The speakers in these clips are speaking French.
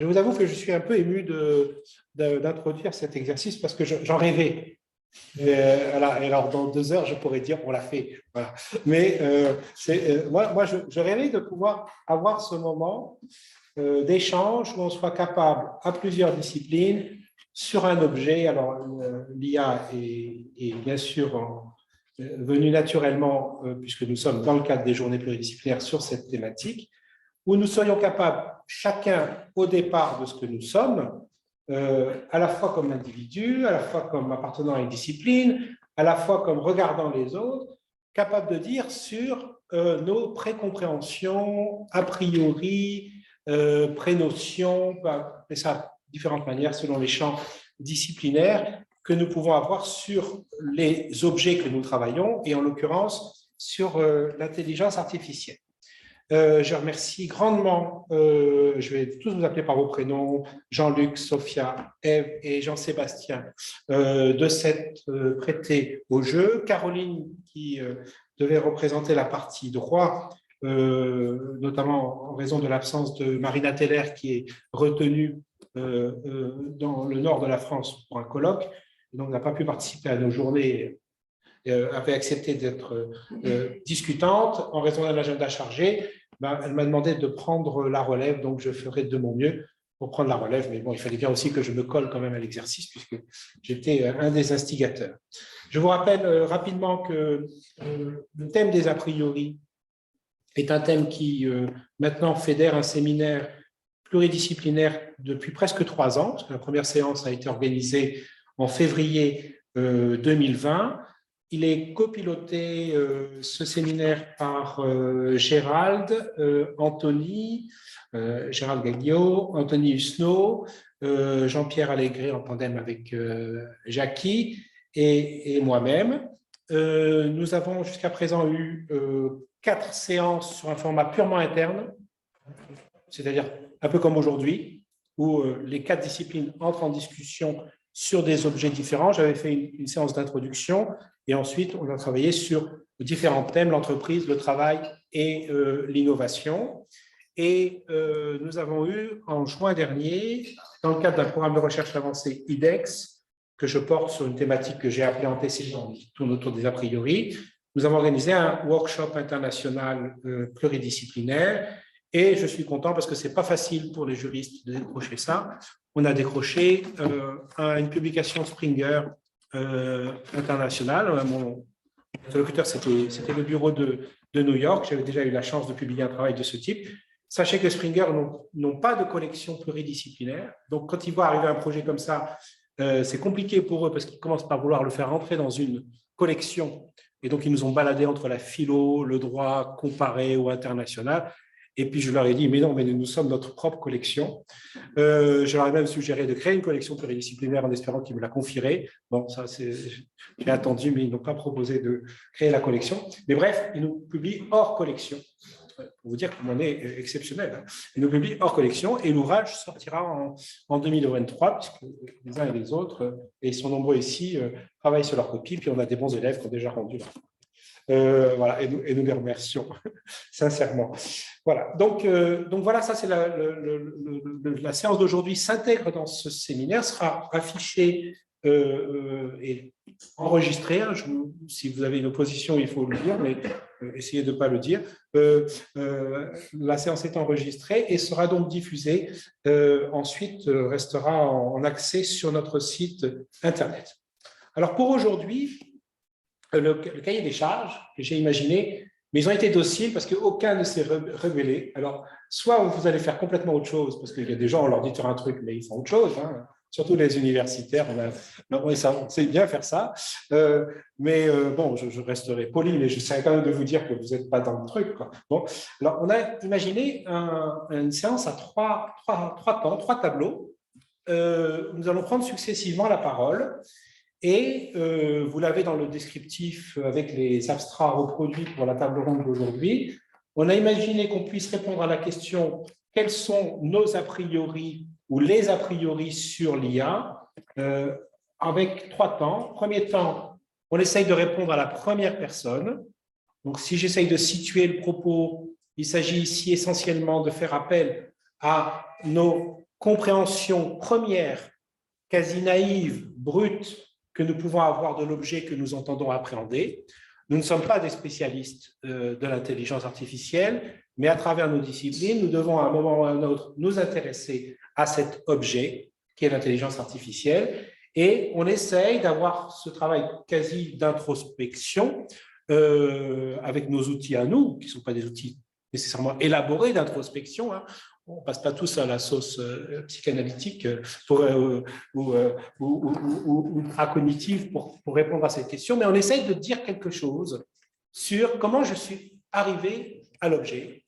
Je vous avoue que je suis un peu ému d'introduire cet exercice parce que j'en rêvais. Voilà. Et alors, dans 2 heures, je pourrais dire on l'a fait. Voilà. Mais moi je rêvais de pouvoir avoir ce moment d'échange où on soit capable, à plusieurs disciplines, sur un objet. Alors, l'IA est bien sûr venue naturellement, puisque nous sommes dans le cadre des journées pluridisciplinaires sur cette thématique, où nous serions capables, chacun au départ de ce que nous sommes, à la fois comme individu, à la fois comme appartenant à une discipline, à la fois comme regardant les autres, capables de dire sur nos précompréhensions, a priori, prénotions, on peut appeler ça de différentes manières selon les champs disciplinaires que nous pouvons avoir sur les objets que nous travaillons et en l'occurrence sur l'intelligence artificielle. Je remercie grandement, je vais tous vous appeler par vos prénoms, Jean-Luc, Sophia, Ève et Jean-Sébastien, de s'être prêtés au jeu. Caroline, qui devait représenter la partie droit, notamment en raison de l'absence de Marina Teller, qui est retenue dans le nord de la France pour un colloque, et donc n'a pas pu participer à nos journées, avait accepté d'être discutante en raison d'un agenda chargé. Elle m'a demandé de prendre la relève, donc je ferai de mon mieux pour prendre la relève. Mais bon, il fallait bien aussi que je me colle quand même à l'exercice puisque j'étais un des instigateurs. Je vous rappelle rapidement que le thème des a priori est un thème qui maintenant fédère un séminaire pluridisciplinaire depuis presque 3 ans, parce que la première séance a été organisée en février 2020. Il est copiloté, ce séminaire, par Gérald, Anthony, Gérald Gagliot, Anthony Husneau, Jean-Pierre Allégret en tandem avec Jackie et moi-même. Nous avons jusqu'à présent eu 4 séances sur un format purement interne, c'est-à-dire un peu comme aujourd'hui, où les 4 disciplines entrent en discussion sur des objets différents. J'avais fait une séance d'introduction et ensuite on a travaillé sur différents thèmes, l'entreprise, le travail et l'innovation. Et nous avons eu en juin dernier, dans le cadre d'un programme de recherche avancée IDEX, que je porte sur une thématique que j'ai appelée antécédent, qui tourne autour des a priori, nous avons organisé un workshop international pluridisciplinaire. Et je suis content parce que ce n'est pas facile pour les juristes de décrocher ça. On a décroché une publication Springer internationale. Mon interlocuteur, c'était le bureau de New York. J'avais déjà eu la chance de publier un travail de ce type. Sachez que Springer n'ont pas de collection pluridisciplinaire. Donc, quand ils voient arriver un projet comme ça, c'est compliqué pour eux parce qu'ils commencent par vouloir le faire entrer dans une collection. Et donc, ils nous ont baladé entre la philo, le droit comparé ou international. Et puis, je leur ai dit, mais non, mais nous sommes notre propre collection. Je leur ai même suggéré de créer une collection pluridisciplinaire en espérant qu'ils me la confieraient. Bon, ça, j'ai attendu, mais ils n'ont pas proposé de créer la collection. Mais bref, ils nous publient hors collection. Pour vous dire qu'on est exceptionnel. Ils nous publient hors collection et l'ouvrage sortira en 2023, puisque les uns et les autres, et ils sont nombreux ici, travaillent sur leur copie, puis on a des bons élèves qui ont déjà rendu voilà, et nous les remercions sincèrement. Voilà, donc voilà, ça c'est la séance d'aujourd'hui s'intègre dans ce séminaire, sera affichée et enregistrée. Si vous avez une opposition, il faut le dire, mais essayez de ne pas le dire. La séance est enregistrée et sera donc diffusée. Ensuite, restera en accès sur notre site Internet. Alors pour aujourd'hui, le cahier des charges que j'ai imaginé, mais ils ont été dociles parce qu'aucun ne s'est rebellé. Alors, soit vous allez faire complètement autre chose, parce qu'il y a des gens, on leur dit de faire un truc, mais ils font autre chose, hein. Surtout les universitaires, on sait bien faire ça. Mais bon, je resterai poli, mais j'essaierai quand même de vous dire que vous n'êtes pas dans le truc, quoi. Bon, alors, on a imaginé une séance à trois temps, 3 tableaux. Nous allons prendre successivement la parole. Et vous l'avez dans le descriptif avec les abstrats reproduits pour la table ronde d'aujourd'hui. On a imaginé qu'on puisse répondre à la question « Quels sont nos a priori ou les a priori sur l'IA » avec 3 temps. Premier temps, on essaye de répondre à la première personne. Donc, si j'essaye de situer le propos, il s'agit ici essentiellement de faire appel à nos compréhension première, quasi naïve, brute, que nous pouvons avoir de l'objet que nous entendons appréhender. Nous ne sommes pas des spécialistes de l'intelligence artificielle, mais à travers nos disciplines, nous devons à un moment ou à un autre nous intéresser à cet objet qui est l'intelligence artificielle, et on essaye d'avoir ce travail quasi d'introspection avec nos outils à nous, qui ne sont pas des outils nécessairement élaborés d'introspection, hein. On ne passe pas tous à la sauce psychanalytique ou cognitive pour répondre à cette question, mais on essaye de dire quelque chose sur comment je suis arrivé à l'objet,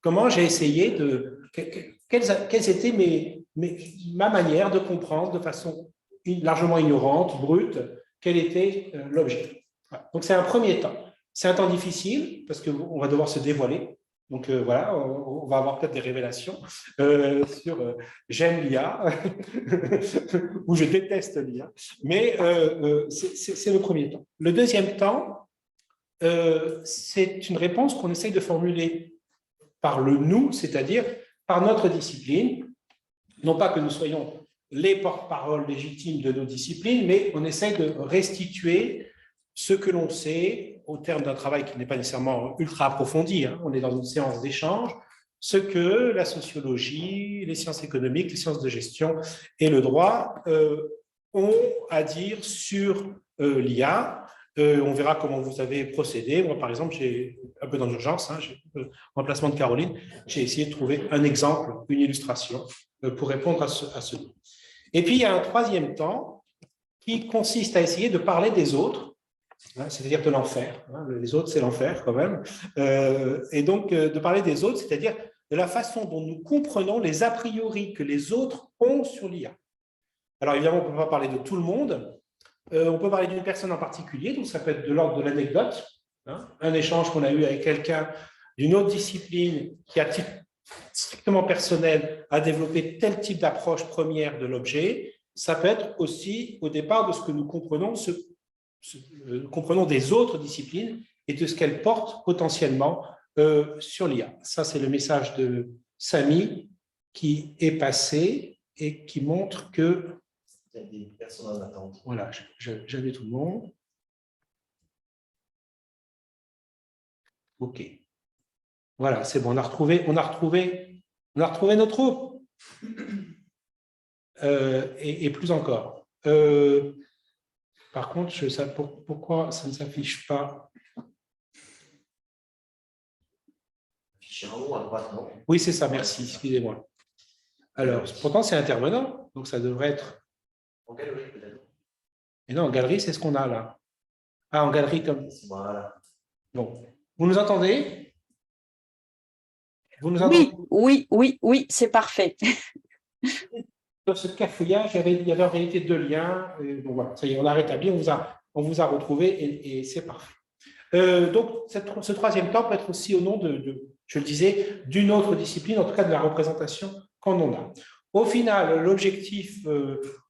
comment j'ai essayé de… Quelles étaient ma manière de comprendre de façon largement ignorante, brute, quel était l'objet. Voilà. Donc, c'est un premier temps. C'est un temps difficile parce qu'on va devoir se dévoiler. Donc, voilà, on va avoir peut-être des révélations sur j'aime l'IA ou je déteste l'IA. Mais c'est le premier temps. Le deuxième temps, c'est une réponse qu'on essaye de formuler par le nous, c'est-à-dire par notre discipline. Non pas que nous soyons les porte-parole légitimes de nos disciplines, mais on essaie de restituer ce que l'on sait au terme d'un travail qui n'est pas nécessairement ultra approfondi, hein. On est dans une séance d'échange, ce que la sociologie, les sciences économiques, les sciences de gestion et le droit ont à dire sur l'IA. On verra comment vous avez procédé. Moi, par exemple, j'ai un peu dans l'urgence, hein, en remplacement de Caroline, j'ai essayé de trouver un exemple, une illustration pour répondre à ce. Et puis, il y a un troisième temps qui consiste à essayer de parler des autres, hein, c'est-à-dire de l'enfer. Hein, les autres, c'est l'enfer quand même. Et donc, de parler des autres, c'est-à-dire de la façon dont nous comprenons les a priori que les autres ont sur l'IA. Alors, évidemment, on ne peut pas parler de tout le monde. On peut parler d'une personne en particulier, donc ça peut être de l'ordre de l'anecdote, hein, un échange qu'on a eu avec quelqu'un d'une autre discipline qui, à titre strictement personnel, a développé tel type d'approche première de l'objet. Ça peut être aussi au départ de ce que nous comprenons, comprenons des autres disciplines et de ce qu'elles portent potentiellement sur l'IA. Ça, c'est le message de Samy qui est passé et qui montre que… Il y a des personnes en attente. Voilà, j'avais tout le monde. OK. Voilà, c'est bon, on a retrouvé nos troupes. Et plus encore. Par contre, pourquoi ça ne s'affiche pas? Affiché en haut à droite, non? Oui, c'est ça, merci, excusez-moi. Alors, pourtant, c'est intervenant, donc ça devrait être… En galerie, peut-être. Et non, en galerie, c'est ce qu'on a là. Ah, en galerie comme… Voilà. Bon. Vous nous entendez? Vous nous entendez? Oui, c'est parfait. Dans ce cafouillage, il y avait en réalité deux liens. Bon, voilà, ça y est, on a rétabli, on vous a retrouvé et c'est parfait. Donc, ce troisième temps peut être aussi au nom je le disais, d'une autre discipline, en tout cas de la représentation qu'on en a. Au final, l'objectif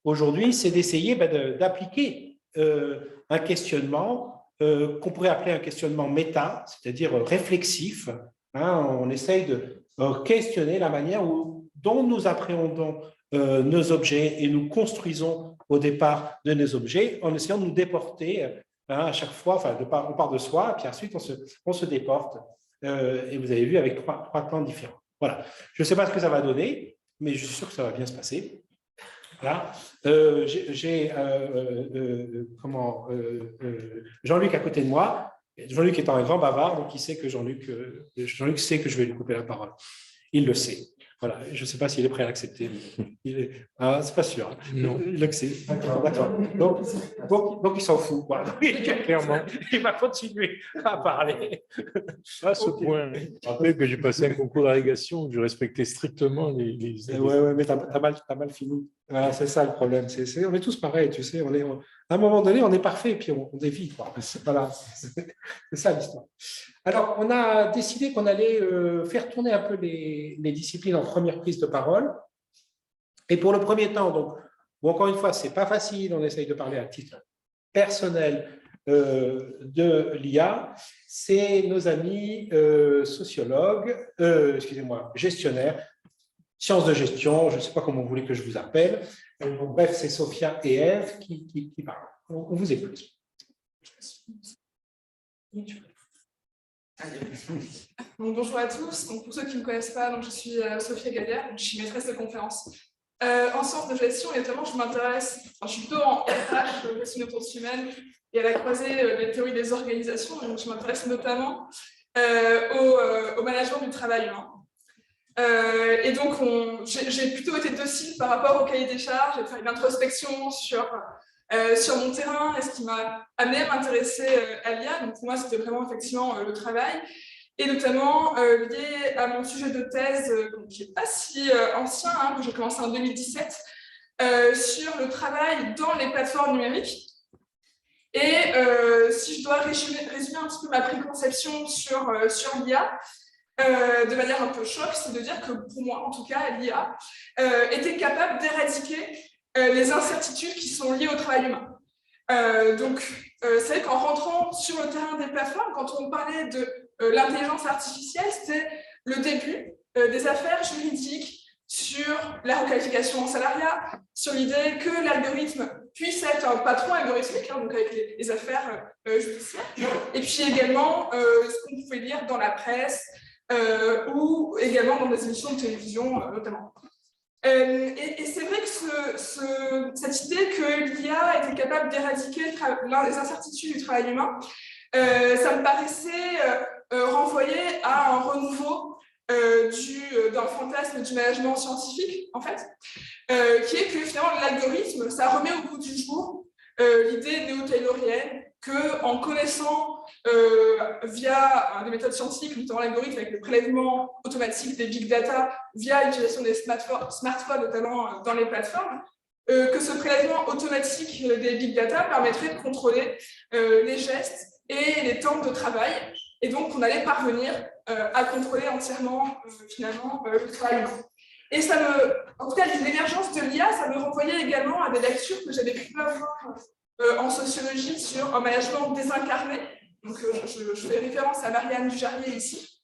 aujourd'hui, c'est d'essayer d'appliquer un questionnement qu'on pourrait appeler un questionnement méta, c'est-à-dire réflexif. Hein, on essaye de questionner la manière dont nous appréhendons nos objets et nous construisons au départ de nos objets en essayant de nous déporter à chaque fois, enfin, on part de soi, puis ensuite on se déporte. Et vous avez vu avec trois temps différents. Voilà. Je ne sais pas ce que ça va donner, mais je suis sûr que ça va bien se passer. Voilà. J'ai Jean-Luc à côté de moi. Jean-Luc étant un grand bavard, donc il sait que Jean-Luc sait que je vais lui couper la parole. Il le sait. Voilà. Je ne sais pas s'il est prêt à l'accepter. C'est pas sûr. Non. Il l'accepte. D'accord. Donc il s'en fout. Voilà. Clairement. Il va continuer à parler. À ce point, je rappelle que j'ai passé un concours d'allégation où je respectais strictement les… Ouais, mais t'as mal fini. Voilà, c'est ça le problème. On est tous pareils, tu sais. À un moment donné, on est parfait et puis on dévie. Quoi. Voilà, c'est ça l'histoire. Alors, on a décidé qu'on allait faire tourner un peu les disciplines en première prise de parole. Et pour le premier temps, donc, encore une fois, c'est pas facile. On essaye de parler à titre personnel de l'IA. C'est nos amis sociologues, gestionnaires, sciences de gestion, je ne sais pas comment vous voulez que je vous appelle. Donc, bref, c'est Sophia et Ève qui parlent. On vous écoute. Donc, bonjour à tous. Donc, pour ceux qui ne me connaissent pas, donc, je suis Sophia Gallière, je suis maîtresse de conférence. En sciences de gestion, et notamment, je suis plutôt en RH, gestion des ressources humaines, et à la croisée des théories des organisations. Donc, je m'intéresse notamment au management du travail humain. Et donc, j'ai plutôt été docile par rapport au cahier des charges. J'ai fait une introspection sur mon terrain et ce qui m'a amené à m'intéresser à l'IA. Donc, pour moi, c'était vraiment effectivement le travail. Et notamment lié à mon sujet de thèse, qui n'est pas si ancien, hein, que j'ai commencé en 2017, sur le travail dans les plateformes numériques. Et si je dois résumer un petit peu ma préconception sur l'IA, de manière un peu choc, c'est de dire que pour moi, en tout cas, l'IA était capable d'éradiquer les incertitudes qui sont liées au travail humain. Donc, c'est vrai qu'en rentrant sur le terrain des plateformes, quand on parlait de l'intelligence artificielle, c'était le début des affaires juridiques sur la requalification en salariat, sur l'idée que l'algorithme puisse être un patron algorithmique, hein, donc avec les affaires judiciaires, et puis également ce qu'on pouvait lire dans la presse ou également dans des émissions de télévision notamment. Et c'est vrai que cette idée que l'IA était capable d'éradiquer les incertitudes du travail humain, ça me paraissait renvoyer à un renouveau d'un fantasme du management scientifique, en fait, qui est que finalement l'algorithme, ça remet au goût du jour l'idée néo-taylorienne qu'en connaissant via des méthodes scientifiques, notamment l'algorithme avec le prélèvement automatique des big data via l'utilisation des smartphones, notamment dans les plateformes, que ce prélèvement automatique des big data permettrait de contrôler les gestes et les temps de travail, et donc on allait parvenir à contrôler entièrement finalement le travail humain. Et en tout cas, l'émergence de l'IA, ça me renvoyait également à des lectures que j'avais pu avoir en sociologie sur un management désincarné. Donc, je fais référence à Marianne Dujardin ici.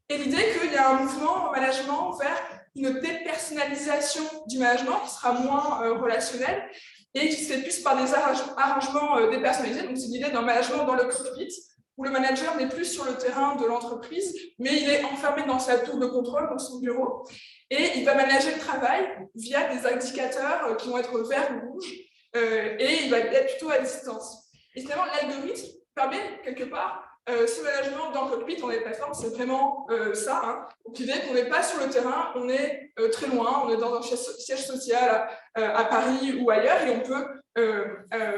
Et l'idée qu'il y a un mouvement en management vers une dépersonnalisation du management qui sera moins relationnel et qui se fait plus par des arrangements dépersonnalisés. Donc, c'est l'idée d'un management dans le cockpit où le manager n'est plus sur le terrain de l'entreprise, mais il est enfermé dans sa tour de contrôle, dans son bureau, et il va manager le travail via des indicateurs qui vont être vert ou rouge, et il va être plutôt à distance. Et finalement, l'algorithme permet quelque part ce management dans le cockpit, dans les plateformes, c'est vraiment ça. Hein. Donc l'idée qu'on n'est pas sur le terrain, on est très loin, on est dans un siège social à Paris ou ailleurs, et on peut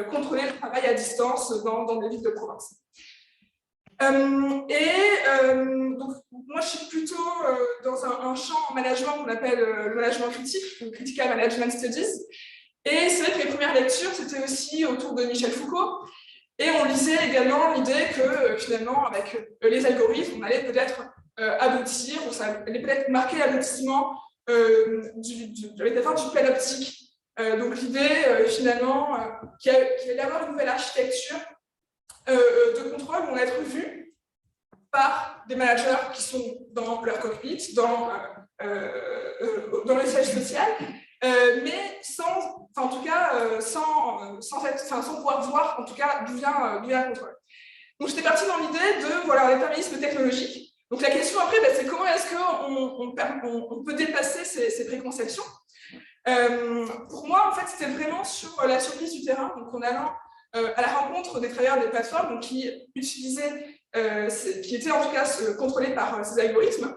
contrôler le travail à distance dans des villes de province. Donc, moi, je suis plutôt dans un champ en management qu'on appelle le management critique, ou Critical Management Studies. Et c'est vrai que les premières lectures, c'était aussi autour de Michel Foucault. Et on lisait également l'idée que finalement, avec les algorithmes, on allait peut-être aboutir, ou ça allait peut-être marquer l'aboutissement de métaphore du panoptique. Donc l'idée, finalement, qu'il allait y avoir une nouvelle architecture de contrôle vont être vus par des managers qui sont dans leur cockpit, dans le siège social, mais sans pouvoir voir en tout cas d'où vient le contrôle. Donc j'étais partie dans l'idée de voilà, l'éternalisme technologique. Donc la question après, c'est comment est-ce qu'on peut dépasser ces préconceptions. Pour moi, en fait, c'était vraiment sur la surprise du terrain, donc en allant à la rencontre des travailleurs des plateformes donc, qui étaient en tout cas contrôlés par ces algorithmes.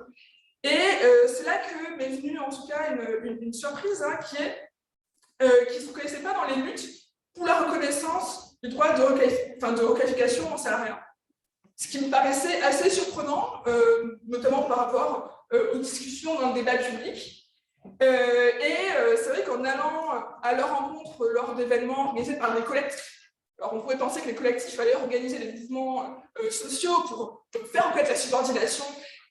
Et c'est là que m'est venue en tout cas une surprise hein, qui est qu'ils ne se connaissaient pas dans les luttes pour la reconnaissance du droit de requalification en salariat. Ce qui me paraissait assez surprenant, notamment par rapport aux discussions dans le débat public. C'est vrai qu'en allant à leur rencontre lors d'événements organisés par des collectifs, alors on pourrait penser que les collectifs allaient organiser des mouvements sociaux pour faire en fait la subordination.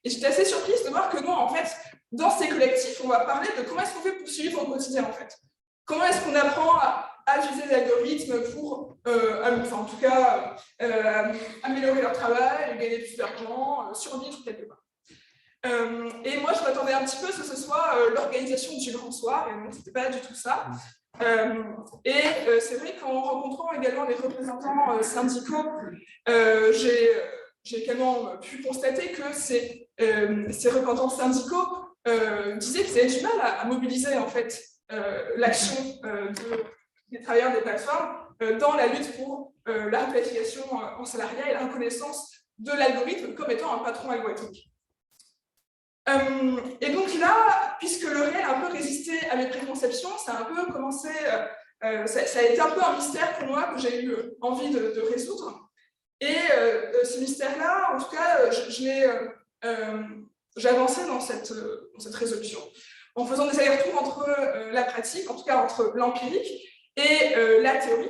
Et j'étais assez surprise de voir que non, en fait, dans ces collectifs, on va parler de comment est-ce qu'on fait pour suivre au quotidien, en fait. Comment est-ce qu'on apprend à utiliser les algorithmes pour, en tout cas, améliorer leur travail, gagner plus d'argent, survivre quelque part. Et moi, je m'attendais un petit peu que ce soit l'organisation du grand soir, et donc, ce n'était pas du tout ça. C'est vrai qu'en rencontrant également les représentants syndicaux, j'ai également pu constater que ces représentants syndicaux disaient qu'ils avaient du mal à mobiliser en fait l'action des travailleurs des plateformes dans la lutte pour la requalification en salariat et la reconnaissance de l'algorithme comme étant un patron algorithmique. Et donc là, puisque le réel a un peu résisté à mes préconceptions, ça a un peu commencé, ça a été un peu un mystère pour moi que j'ai eu envie de résoudre. Et ce mystère-là, en tout cas, j'ai avancé dans cette résolution en faisant des allers-retours entre la pratique, en tout cas entre l'empirique et la théorie,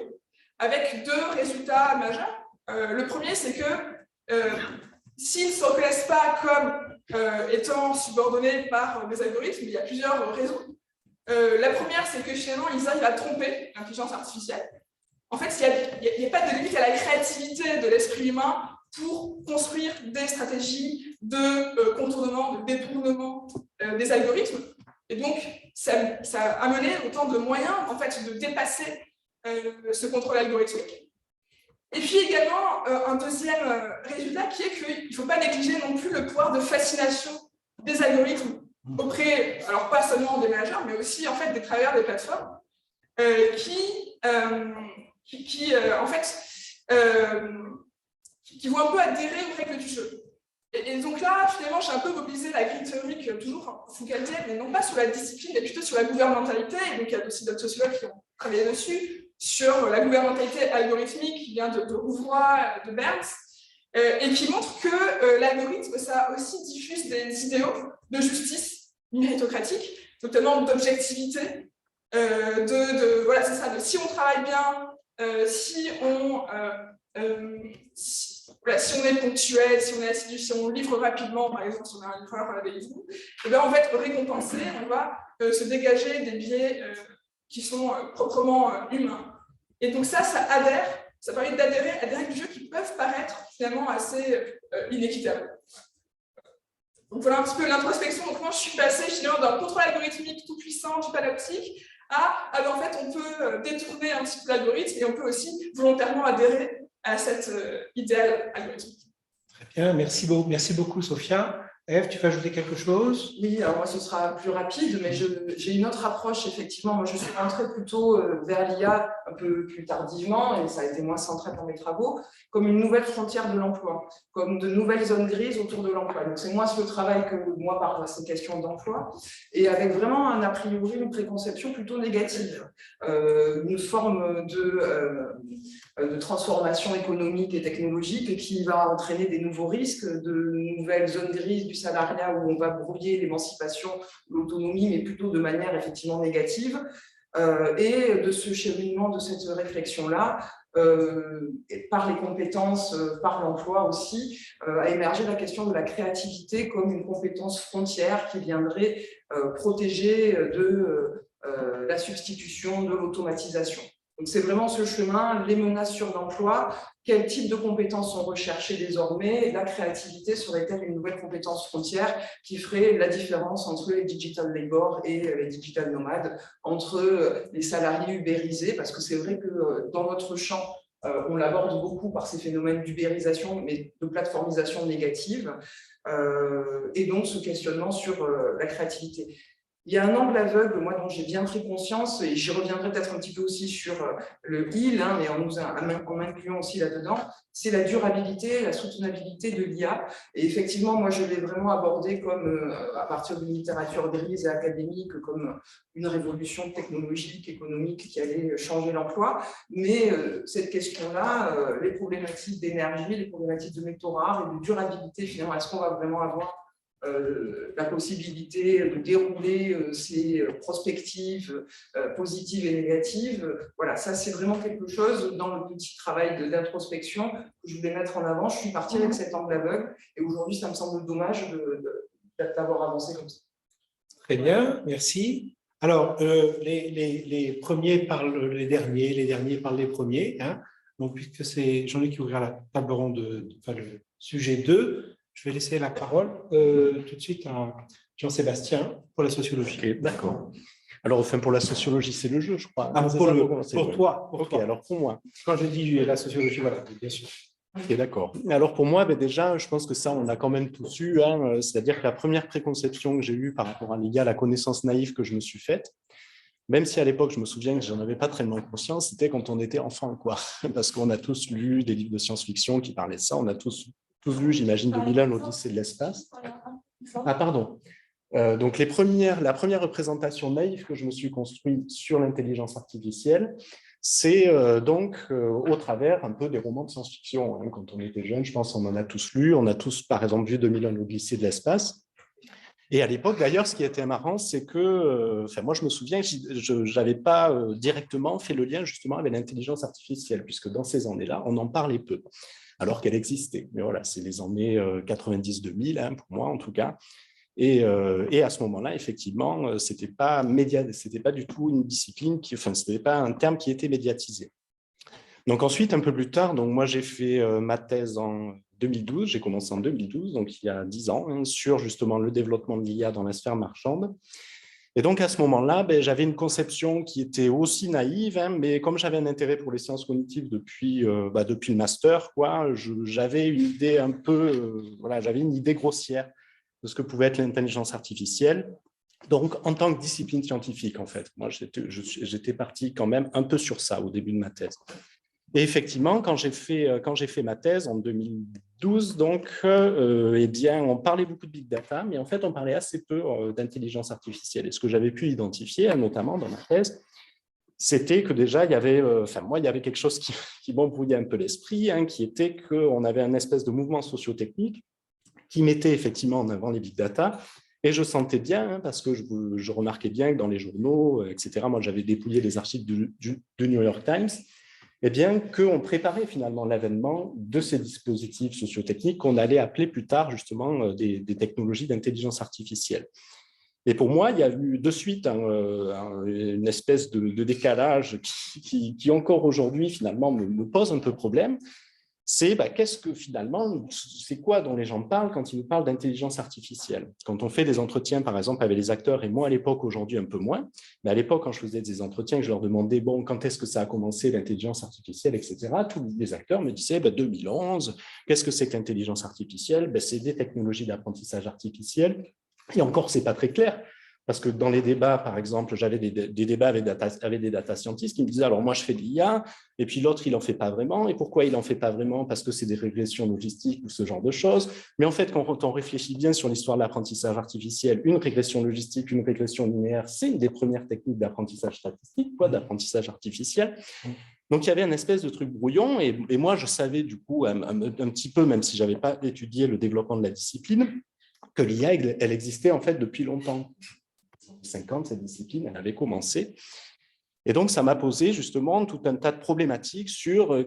avec deux résultats majeurs. Le premier, c'est que s'ils ne se reconnaissent pas comme étant subordonnés par des algorithmes, il y a plusieurs raisons. La première, c'est que finalement, ils arrivent à tromper l'intelligence artificielle. En fait, il n'y a pas de limite à la créativité de l'esprit humain pour construire des stratégies de contournement, de détournement des algorithmes. Et donc, ça a amené autant de moyens en fait, de dépasser ce contrôle algorithmique. Et puis également, un deuxième résultat qui est qu'il ne faut pas négliger non plus le pouvoir de fascination des algorithmes auprès, alors pas seulement des managers, mais aussi en fait, des travailleurs des plateformes qui vont un peu adhérer aux règles du jeu. Et donc là, finalement, j'ai un peu mobilisé la grille théorique, toujours focalisée, mais non pas sur la discipline, mais plutôt sur la gouvernementalité. Et donc, il y a aussi d'autres sociologues qui ont travaillé dessus, sur la gouvernementalité algorithmique qui vient de Rouvroy, de Berns, et qui montre que l'algorithme, ça aussi diffuse des idéaux de justice méritocratique, notamment d'objectivité, voilà, c'est ça, de si on travaille bien, si on est ponctuel, si on est assidu, si on livre rapidement, par exemple, si on a un livreur des livres, et bien en fait, récompensé, on va se dégager des biais qui sont proprement humains. Et donc ça permet d'adhérer à des règles du jeu qui peuvent paraître finalement assez inéquitables. Donc voilà un petit peu l'introspection. Donc moi, je suis passée finalement d'un contrôle algorithmique tout puissant du panoptique à en fait, on peut détourner un petit peu l'algorithme et on peut aussi volontairement adhérer à cet idéal algorithmique. Très bien, merci beaucoup Sophia. Ève, tu veux ajouter quelque chose? Oui, alors moi ce sera plus rapide, mais j'ai une autre approche, effectivement. Moi je suis rentrée plutôt vers l'IA un peu plus tardivement, et ça a été moins centré dans mes travaux, comme une nouvelle frontière de l'emploi, comme de nouvelles zones grises autour de l'emploi. Donc c'est moins ce travail que moi par ces questions d'emploi, et avec vraiment un a priori, une préconception plutôt négative, une forme de transformation économique et technologique qui va entraîner des nouveaux risques, de nouvelles zones grises du salariat où on va brouiller l'émancipation, l'autonomie, mais plutôt de manière effectivement négative. Et de ce cheminement, de cette réflexion-là, par les compétences, par l'emploi aussi, a émergé la question de la créativité comme une compétence frontière qui viendrait protéger de la substitution, de l'automatisation. Donc c'est vraiment ce chemin, les menaces sur l'emploi, quel type de compétences sont recherchées désormais, la créativité serait-elle une nouvelle compétence frontière qui ferait la différence entre les digital labor et les digital nomades, entre les salariés ubérisés, parce que c'est vrai que dans votre champ, on l'aborde beaucoup par ces phénomènes d'ubérisation, mais de plateformisation négative, et donc ce questionnement sur la créativité. Il y a un angle aveugle, moi, dont j'ai bien pris conscience, et j'y reviendrai peut-être un petit peu aussi sur le il, mais en m'incluant aussi là-dedans, c'est la durabilité, la soutenabilité de l'IA. Et effectivement, moi, je l'ai vraiment abordé comme, à partir d'une littérature grise et académique, comme une révolution technologique, économique qui allait changer l'emploi. Mais cette question-là, les problématiques d'énergie, les problématiques de métaux rares et de durabilité, finalement, est-ce qu'on va vraiment avoir la possibilité de dérouler ces prospectives positives et négatives. Voilà, ça c'est vraiment quelque chose dans le petit travail d'introspection que je voulais mettre en avant. Je suis partie avec cet angle aveugle et aujourd'hui ça me semble dommage d'avoir avancé comme ça. Très bien, merci. Alors, les premiers parlent les derniers parlent les premiers. Hein. Donc, puisque c'est Jean-Luc qui ouvrira la table ronde, le sujet 2, Je vais laisser la parole tout de suite à Jean-Sébastien pour la sociologie. Ok, d'accord. Alors, enfin, pour la sociologie, c'est le jeu, je crois. Ah, C'est pour ça, le- commencer, pour ouais. toi, pour Ok, toi. alors pour moi. Quand je dis la sociologie, voilà, bien sûr. Ok, d'accord. Alors pour moi, ben déjà, je pense que ça, on a quand même tous eu. Hein, c'est-à-dire que la première préconception que j'ai eue par rapport à l'IA, la connaissance naïve que je me suis faite, même si à l'époque, je me souviens que je n'en avais pas tellement conscience, c'était quand on était enfant, quoi. Parce qu'on a tous lu des livres de science-fiction qui parlaient de ça. On a tous lu, j'imagine, 2001, l'Odyssée de l'espace. Ah, pardon. Donc, la première représentation naïve que je me suis construite sur l'intelligence artificielle, c'est au travers un peu des romans de science-fiction. Hein. Quand on était jeune, je pense qu'on en a tous lu. On a tous, par exemple, vu 2001, l'Odyssée de l'espace. Et à l'époque, d'ailleurs, ce qui était marrant, c'est que, moi, je me souviens, je n'avais pas directement fait le lien justement avec l'intelligence artificielle, puisque dans ces années-là, on en parlait peu, alors qu'elle existait. Mais voilà, c'est les années 90-2000, hein, pour moi en tout cas. Et à ce moment-là, effectivement, c'était pas du tout une discipline c'était pas un terme qui était médiatisé. Donc ensuite, un peu plus tard, donc moi j'ai fait ma thèse en 2012, j'ai commencé en 2012, donc il y a 10 ans, hein, sur justement le développement de l'IA dans la sphère marchande. Et donc à ce moment-là, j'avais une conception qui était aussi naïve, hein, mais comme j'avais un intérêt pour les sciences cognitives depuis le master, j'avais une idée j'avais une idée grossière de ce que pouvait être l'intelligence artificielle. Donc, en tant que discipline scientifique, en fait, moi, j'étais parti quand même un peu sur ça au début de ma thèse. Et effectivement, quand j'ai fait ma thèse en 2012, on parlait beaucoup de big data, mais en fait, on parlait assez peu d'intelligence artificielle. Et ce que j'avais pu identifier, notamment dans ma thèse, c'était que déjà, il y avait quelque chose qui m'embrouillait un peu l'esprit, hein, qui était qu'on avait un espèce de mouvement socio-technique qui mettait effectivement en avant les big data. Et je sentais bien, hein, parce que je remarquais bien que dans les journaux, etc., moi, j'avais dépouillé les archives du New York Times, eh bien, qu'on préparait finalement l'avènement de ces dispositifs sociotechniques qu'on allait appeler plus tard, justement, des technologies d'intelligence artificielle. Et pour moi, il y a eu de suite une espèce de décalage qui encore aujourd'hui, finalement, me pose un peu problème. C'est qu'est-ce que finalement, c'est quoi dont les gens parlent quand ils nous parlent d'intelligence artificielle? Quand on fait des entretiens, par exemple, avec les acteurs, et moi à l'époque, aujourd'hui un peu moins, mais à l'époque, quand je faisais des entretiens, je leur demandais, bon, quand est-ce que ça a commencé l'intelligence artificielle, etc., tous les acteurs me disaient, 2011, qu'est-ce que c'est que l'intelligence artificielle? C'est des technologies d'apprentissage artificiel, et encore, c'est pas très clair. Parce que dans les débats, par exemple, j'avais des débats avec des data scientists qui me disaient, alors moi, je fais de l'IA, et puis l'autre, il n'en fait pas vraiment. Et pourquoi il n'en fait pas vraiment? Parce que c'est des régressions logistiques ou ce genre de choses. Mais en fait, quand on réfléchit bien sur l'histoire de l'apprentissage artificiel, une régression logistique, une régression linéaire, c'est une des premières techniques d'apprentissage statistique, d'apprentissage artificiel. Donc, il y avait une espèce de truc brouillon. Et moi, je savais du coup un petit peu, même si je n'avais pas étudié le développement de la discipline, que l'IA, elle existait en fait depuis longtemps. 50, cette discipline, elle avait commencé. Et donc, ça m'a posé justement tout un tas de problématiques sur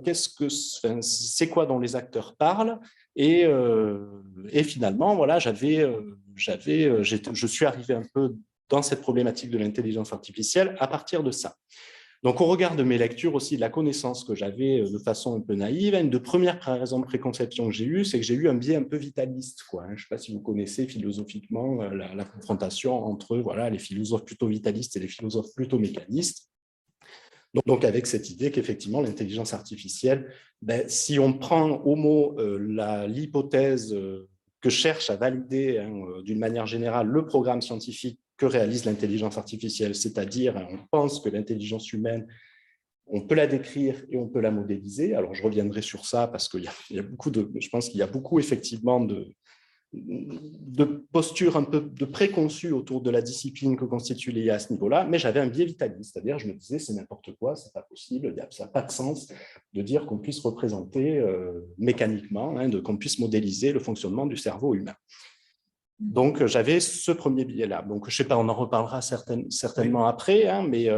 c'est quoi dont les acteurs parlent. Et finalement, voilà, je suis arrivé un peu dans cette problématique de l'intelligence artificielle à partir de ça. Donc, au regard de mes lectures aussi, de la connaissance que j'avais de façon un peu naïve, une de premières raisons de préconception que j'ai eue, c'est que j'ai eu un biais un peu vitaliste, quoi. Je ne sais pas si vous connaissez philosophiquement la confrontation entre les philosophes plutôt vitalistes et les philosophes plutôt mécanistes. Donc, avec cette idée qu'effectivement, l'intelligence artificielle, si on prend au mot l'hypothèse que cherche à valider d'une manière générale le programme scientifique que réalise l'intelligence artificielle, c'est-à-dire on pense que l'intelligence humaine, on peut la décrire et on peut la modéliser. Alors, je reviendrai sur ça parce qu'il y a beaucoup je pense qu'il y a beaucoup effectivement de postures un peu de préconçues autour de la discipline que constitue l'IA à ce niveau-là, mais j'avais un biais vitaliste, c'est-à-dire je me disais c'est n'importe quoi, c'est pas possible, ça n'a pas de sens de dire qu'on puisse représenter mécaniquement, qu'on puisse modéliser le fonctionnement du cerveau humain. Donc, j'avais ce premier biais-là. Donc, je ne sais pas, on en reparlera certainement après, mais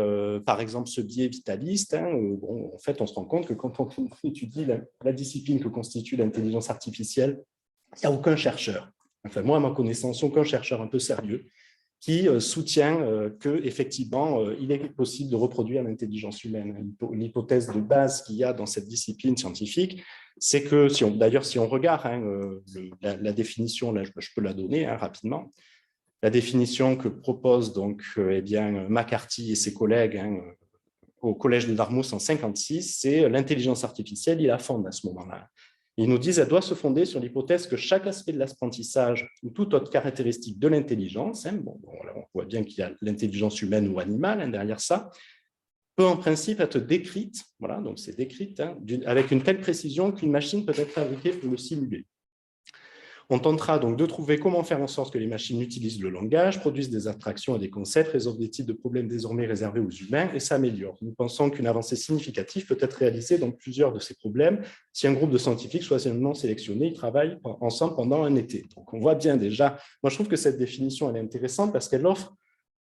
par exemple, ce biais vitaliste, en fait, on se rend compte que quand on étudie la discipline que constitue l'intelligence artificielle, il n'y a aucun chercheur, enfin moi à ma connaissance, aucun chercheur un peu sérieux qui soutient qu'effectivement, il est possible de reproduire l'intelligence humaine. L'hypothèse de base qu'il y a dans cette discipline scientifique, c'est que, d'ailleurs, si on regarde la définition, là, je peux la donner rapidement, la définition que propose donc, McCarthy et ses collègues au Collège de Dartmouth en 1956, c'est l'intelligence artificielle, ils la fondent à ce moment-là. Ils nous disent qu'elle doit se fonder sur l'hypothèse que chaque aspect de l'apprentissage ou toute autre caractéristique de l'intelligence, on voit bien qu'il y a l'intelligence humaine ou animale derrière ça, peut en principe être décrite, voilà, donc c'est décrite, avec une telle précision qu'une machine peut être fabriquée pour le simuler. On tentera donc de trouver comment faire en sorte que les machines utilisent le langage, produisent des abstractions et des concepts, résolvent des types de problèmes désormais réservés aux humains et s'améliorent. Nous pensons qu'une avancée significative peut être réalisée dans plusieurs de ces problèmes si un groupe de scientifiques soit seulement sélectionné, ils travaillent ensemble pendant un été. Donc on voit bien déjà, moi je trouve que cette définition elle est intéressante parce qu'elle offre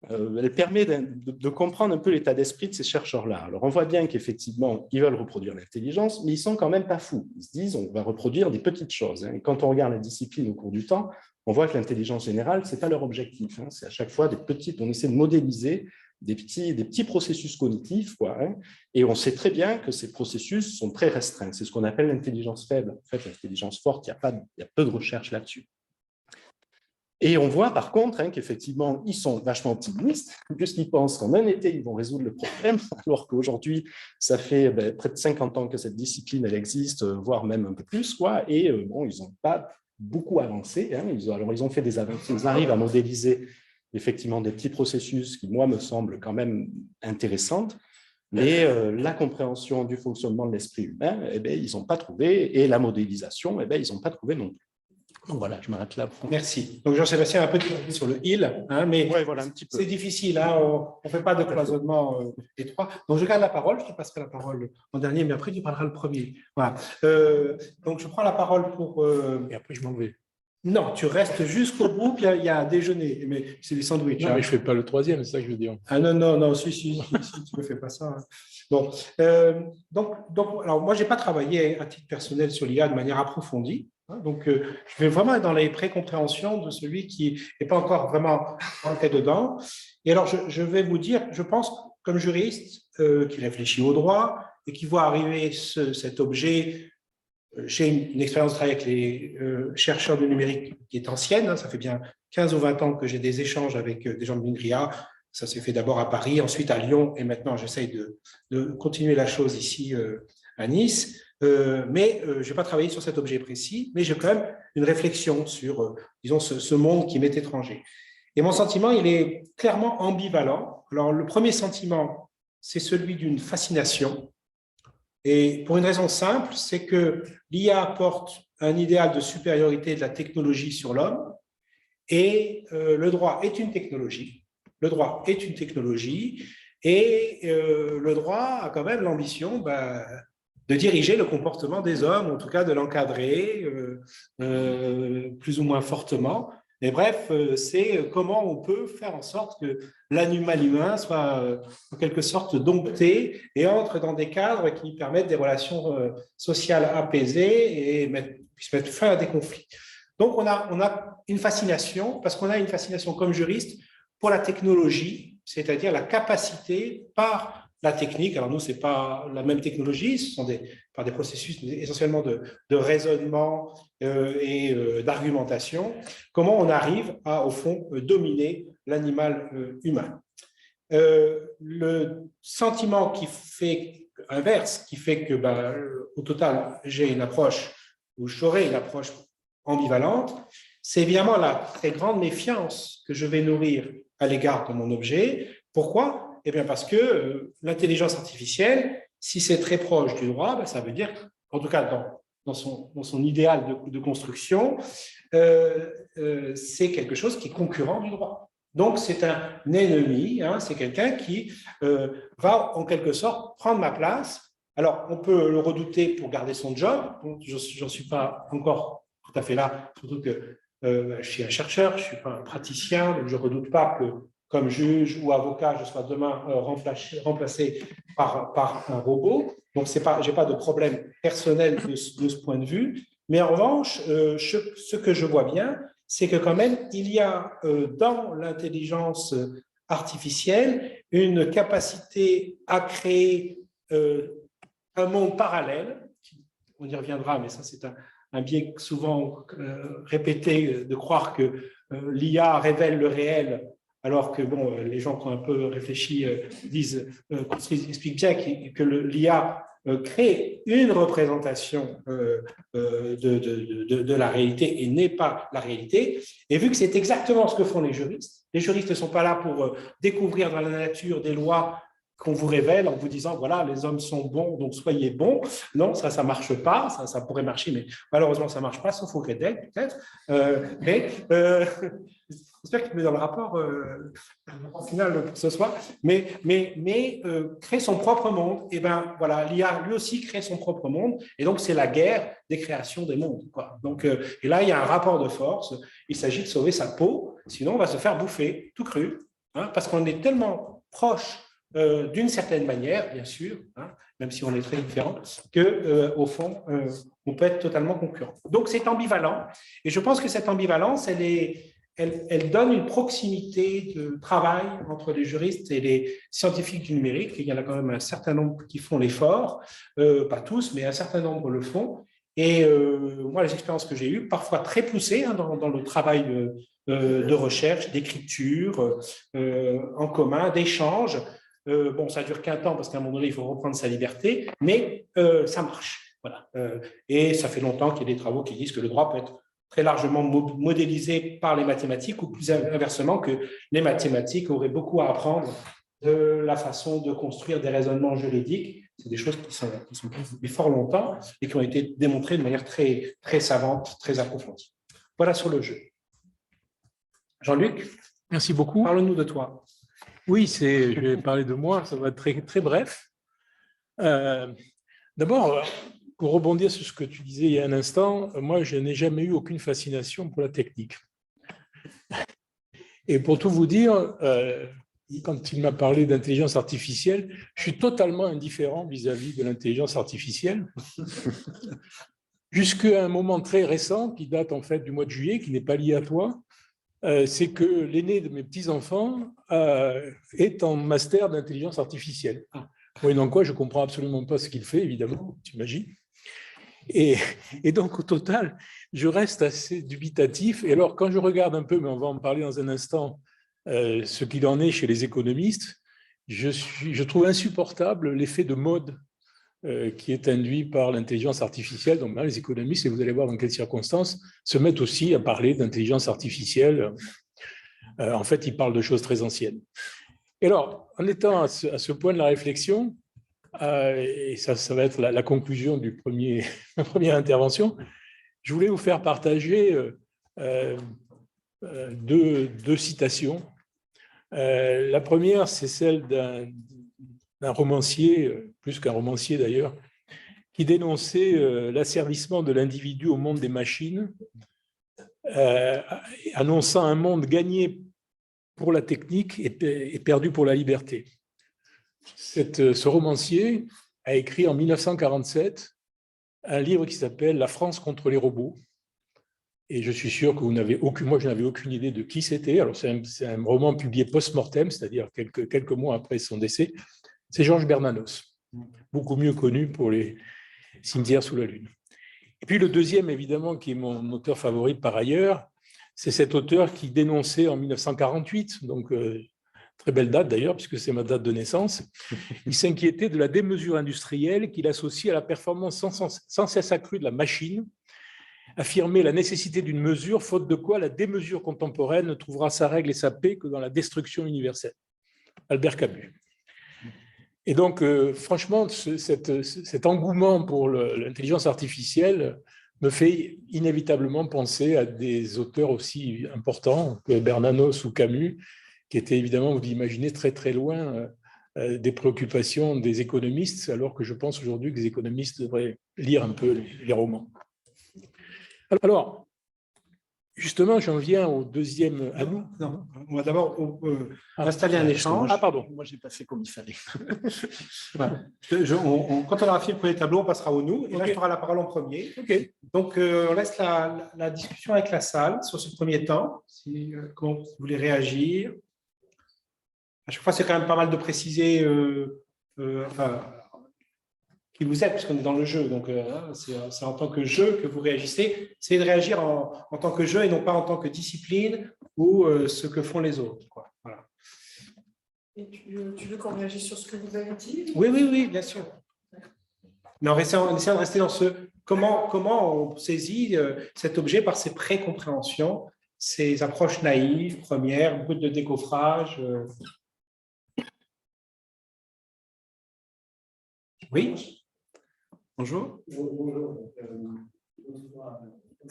elle permet de comprendre un peu l'état d'esprit de ces chercheurs-là. Alors, on voit bien qu'effectivement, ils veulent reproduire l'intelligence, mais ils sont quand même pas fous. Ils se disent, on va reproduire des petites choses. Et quand on regarde la discipline au cours du temps, on voit que l'intelligence générale, ce n'est pas leur objectif. C'est à chaque fois des petites, on essaie de modéliser des petits processus cognitifs, et on sait très bien que ces processus sont très restreints. C'est ce qu'on appelle l'intelligence faible. En fait, l'intelligence forte, il y a peu de recherche là-dessus. Et on voit par contre qu'effectivement, ils sont vachement optimistes, puisqu'ils pensent qu'en un été, ils vont résoudre le problème, alors qu'aujourd'hui, ça fait près de 50 ans que cette discipline elle existe, voire même un peu plus, et bon, ils n'ont pas beaucoup avancé. Alors, ils ont fait des avancées, ils arrivent à modéliser effectivement des petits processus qui, moi, me semblent quand même intéressantes, mais la compréhension du fonctionnement de l'esprit humain, ils n'ont pas trouvé, et la modélisation, ils n'ont pas trouvé non plus. Donc voilà, je m'arrête là. Merci. Donc Jean-Sébastien a un peu dit sur le il, mais voilà, un petit peu. C'est difficile, on ne fait pas de cloisonnement étroit. Donc je garde la parole, je te passerai la parole en dernier, mais après tu parleras le premier. Voilà. Donc je prends la parole pour… Et après, je m'en vais. Non, tu restes jusqu'au bout, puis il y a un déjeuner, mais c'est des sandwichs. Non, mais je ne fais pas le troisième, c'est ça que je veux dire. Ah non, si, tu ne fais pas ça. Bon, donc, alors moi, je n'ai pas travaillé à titre personnel sur l'IA de manière approfondie. Donc, je vais vraiment être dans les précompréhensions de celui qui n'est pas encore vraiment rentré dedans. Et alors, je vais vous dire, je pense, comme juriste, qui réfléchit au droit et qui voit arriver cet objet… J'ai une expérience de travail avec les chercheurs du numérique qui est ancienne. Ça fait bien 15 ou 20 ans que j'ai des échanges avec des gens de l'INRIA. Ça s'est fait d'abord à Paris, ensuite à Lyon, et maintenant j'essaye de continuer la chose ici à Nice. Mais je n'ai pas travaillé sur cet objet précis, mais j'ai quand même une réflexion sur, disons, ce monde qui m'est étranger. Et mon sentiment, il est clairement ambivalent. Alors, le premier sentiment, c'est celui d'une fascination. Et pour une raison simple, c'est que l'IA apporte un idéal de supériorité de la technologie sur l'homme, et le droit est une technologie. Le droit est une technologie, et le droit a quand même l'ambition de diriger le comportement des hommes, en tout cas de l'encadrer plus ou moins fortement. Et bref, c'est comment on peut faire en sorte que l'animal humain soit en quelque sorte dompté et entre dans des cadres qui permettent des relations sociales apaisées et puissent mettre fin à des conflits. Donc, on a une fascination, parce qu'on a une fascination comme juriste pour la technologie, c'est-à-dire la capacité par la technique. Alors nous, ce n'est pas la même technologie, ce sont par des processus essentiellement de raisonnement et d'argumentation, comment on arrive à, au fond, dominer l'animal humain. Le sentiment inverse, qui fait que, au total, j'ai une approche, ou j'aurai une approche ambivalente, c'est évidemment la très grande méfiance que je vais nourrir à l'égard de mon objet. Pourquoi ? Eh bien, parce que l'intelligence artificielle, si c'est très proche du droit, ça veut dire, en tout cas dans son idéal de construction, c'est quelque chose qui est concurrent du droit. Donc, c'est un ennemi, c'est quelqu'un qui va en quelque sorte prendre ma place. Alors, on peut le redouter pour garder son job. Je n'en suis pas encore tout à fait là, surtout que je suis un chercheur, je ne suis pas un praticien, donc je ne redoute pas que comme juge ou avocat, je sois demain remplacé par un robot. Donc, je n'ai pas de problème personnel de ce point de vue. Mais en revanche, ce que je vois bien, c'est que quand même, il y a dans l'intelligence artificielle une capacité à créer un monde parallèle. On y reviendra, mais ça c'est un biais souvent répété de croire que l'IA révèle le réel, alors que bon, les gens qui ont un peu réfléchi expliquent bien que l'IA crée une représentation de la réalité et n'est pas la réalité. Et vu que c'est exactement ce que font les juristes ne sont pas là pour découvrir dans la nature des lois qu'on vous révèle en vous disant, voilà, les hommes sont bons, donc soyez bons. Non, ça ne marche pas. Ça pourrait marcher, mais malheureusement, ça ne marche pas, sauf au Gredel, peut-être. J'espère qu'il met dans le rapport final pour ce soir. Mais créer son propre monde, et ben voilà, l'IA lui aussi crée son propre monde. Et donc, c'est la guerre des créations des mondes, quoi. Donc, et là, il y a un rapport de force. Il s'agit de sauver sa peau, sinon on va se faire bouffer, tout cru, hein, parce qu'on est tellement proche d'une certaine manière, bien sûr, hein, même si on est très différents, qu'au fond, on peut être totalement concurrent. Donc, c'est ambivalent. Et je pense que cette ambivalence, elle donne une proximité de travail entre les juristes et les scientifiques du numérique. Il y en a quand même un certain nombre qui font l'effort, pas tous, mais un certain nombre le font. Et moi, les expériences que j'ai eues, parfois très poussées hein, dans le travail de recherche, d'écriture, en commun, d'échange. Bon, ça dure qu'un temps parce qu'à un moment donné, il faut reprendre sa liberté, mais ça marche. Voilà. Et ça fait longtemps qu'il y a des travaux qui disent que le droit peut être très largement modélisé par les mathématiques ou plus inversement que les mathématiques auraient beaucoup à apprendre de la façon de construire des raisonnements juridiques. C'est des choses qui sont depuis fort longtemps et qui ont été démontrées de manière très, très savante, très approfondie. Voilà sur le jeu. Jean-Luc, merci beaucoup. Parle-nous de toi. Oui, je vais parler de moi, ça va être très, très bref. D'abord, pour rebondir sur ce que tu disais il y a un instant, moi, je n'ai jamais eu aucune fascination pour la technique. Et pour tout vous dire, quand il m'a parlé d'intelligence artificielle, je suis totalement indifférent vis-à-vis de l'intelligence artificielle. Jusqu'à un moment très récent, qui date en fait du mois de juillet, qui n'est pas lié à toi, c'est que l'aîné de mes petits-enfants est en master d'intelligence artificielle. Moyennant quoi, je ne comprends absolument pas ce qu'il fait, évidemment, tu imagines. Et donc, au total, je reste assez dubitatif. Et alors, quand je regarde un peu, mais on va en parler dans un instant, ce qu'il en est chez les économistes, je trouve insupportable l'effet de mode qui est induit par l'intelligence artificielle. Donc, là, les économistes, et vous allez voir dans quelles circonstances, se mettent aussi à parler d'intelligence artificielle. En fait, ils parlent de choses très anciennes. Et alors, en étant à ce point de la réflexion, et ça va être la conclusion de ma première intervention, je voulais vous faire partager deux citations. La première, c'est celle d'un romancier, plus qu'un romancier d'ailleurs, qui dénonçait l'asservissement de l'individu au monde des machines, annonçant un monde gagné pour la technique et perdu pour la liberté. Ce romancier a écrit en 1947 un livre qui s'appelle « La France contre les robots ». Et je suis sûr que moi je n'avais aucune idée de qui c'était. Alors c'est un roman publié post-mortem, c'est-à-dire quelques mois après son décès. C'est Georges Bernanos, beaucoup mieux connu pour les Cimetières sous la Lune. Et puis le deuxième, évidemment, qui est mon auteur favori par ailleurs, c'est cet auteur qui dénonçait en 1948, donc très belle date d'ailleurs, puisque c'est ma date de naissance, il s'inquiétait de la démesure industrielle qu'il associe à la performance sans cesse accrue de la machine, affirmait la nécessité d'une mesure, faute de quoi la démesure contemporaine ne trouvera sa règle et sa paix que dans la destruction universelle. Albert Camus. Et donc, franchement, cet engouement pour l'intelligence artificielle me fait inévitablement penser à des auteurs aussi importants que Bernanos ou Camus, qui étaient évidemment, vous l'imaginez, très très loin des préoccupations des économistes, alors que je pense aujourd'hui que les économistes devraient lire un peu les romans. Alors, Justement, j'en viens au deuxième à nous. Non, on va d'abord installer un échange. Ah, pardon. Moi, je n'ai pas fait comme il fallait. Voilà. Quand on aura fait le premier tableau, on passera au nous. Et là, Ok. je aurai la parole en premier. OK. Donc, on laisse la discussion avec la salle sur ce premier temps. Comment vous voulez réagir. À chaque fois, c'est quand même pas mal de préciser qui vous êtes, puisqu'on est dans le jeu. Donc, c'est en tant que jeu que vous réagissez. Essayez de réagir en tant que jeu et non pas en tant que discipline ou ce que font les autres, quoi. Voilà. Et tu veux qu'on réagisse sur ce que vous avez dit? Oui, bien sûr. Mais en essayant de rester dans comment on saisit cet objet par ses précompréhensions, ses approches naïves, premières, brutes de décoffrage. Oui. Bonjour.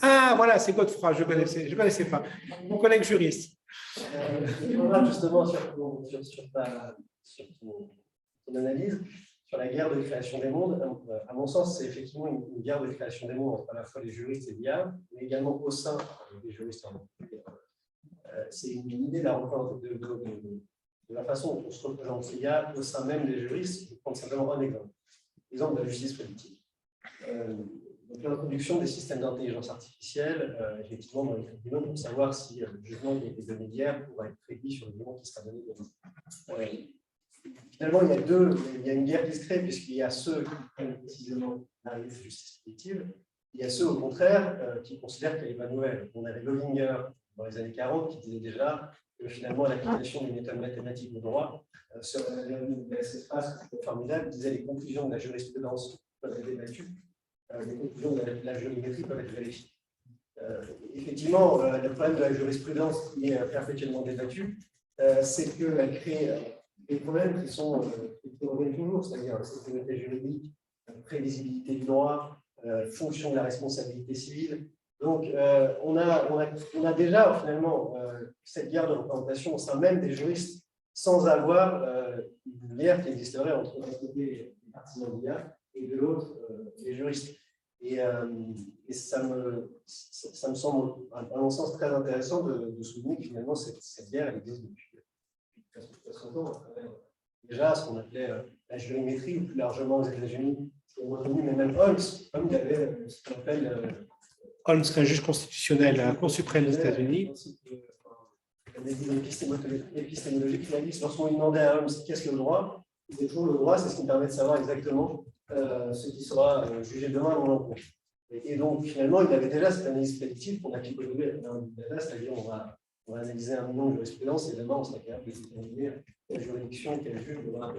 Ah, voilà, c'est Godefroy, je ne connaissais pas. Mon collègue juriste. Voilà, justement, sur ton analyse, sur la guerre de création des mondes, à mon sens, c'est effectivement une guerre de création des mondes entre à la fois les juristes et l'IA, mais également au sein des juristes. C'est une idée de la façon dont on se représente l'IA au sein même des juristes. Je vais prendre simplement un exemple. L'exemple de la justice politique. Donc, l'introduction des systèmes d'intelligence artificielle, effectivement, dans les tribunaux, pour savoir si le jugement qui a été donné hier pourra être prédit sur le jugement qui sera donné demain. Finalement, il y a une guerre qui se crée, puisqu'il y a ceux qui prennent précisément la justice politique, il y a ceux, au contraire, qui considèrent qu'elle n'est pas nouvelle. On avait Lovinger, dans les années 40, qui disait déjà que finalement, l'application d'une méthode mathématique au droit, cette phrase formidable, disait les conclusions de la jurisprudence peuvent être débattues, les conclusions de la géométrie peuvent être vérifiées. Effectivement, le problème de la jurisprudence qui est perpétuellement débattue, c'est qu'elle crée des problèmes qui reviennent toujours, c'est-à-dire sécurité juridique, prévisibilité du droit, fonction de la responsabilité civile. Donc, on a déjà finalement cette guerre de représentation au sein même des juristes, sans avoir une guerre qui existerait entre d'un côté les partisans de l'IA et de l'autre les juristes. Et ça me semble, à mon sens, très intéressant de souligner que finalement cette guerre elle existe depuis presque 60 ans. Déjà, ce qu'on appelait la jurimétrie, ou plus largement aux États-Unis, c'est reconnu, mais même Holmes, il y avait ce qu'on appelle. Holmes, c'est un juge constitutionnel à la Cour suprême des États-Unis. Des épistémologiques qui a dit que lorsqu'on lui demandait à Holmes qu'est-ce que le droit, il disait toujours le droit, c'est ce qui me permet de savoir exactement ce qui sera jugé demain dans l'encontre. Et donc, finalement, il avait déjà cette analyse prédictive qu'on applique aujourd'hui avec un big data, c'est-à-dire on va analyser un million de jurisprudences et demain, on sera capable de déterminer quelle juridiction, quel juge devra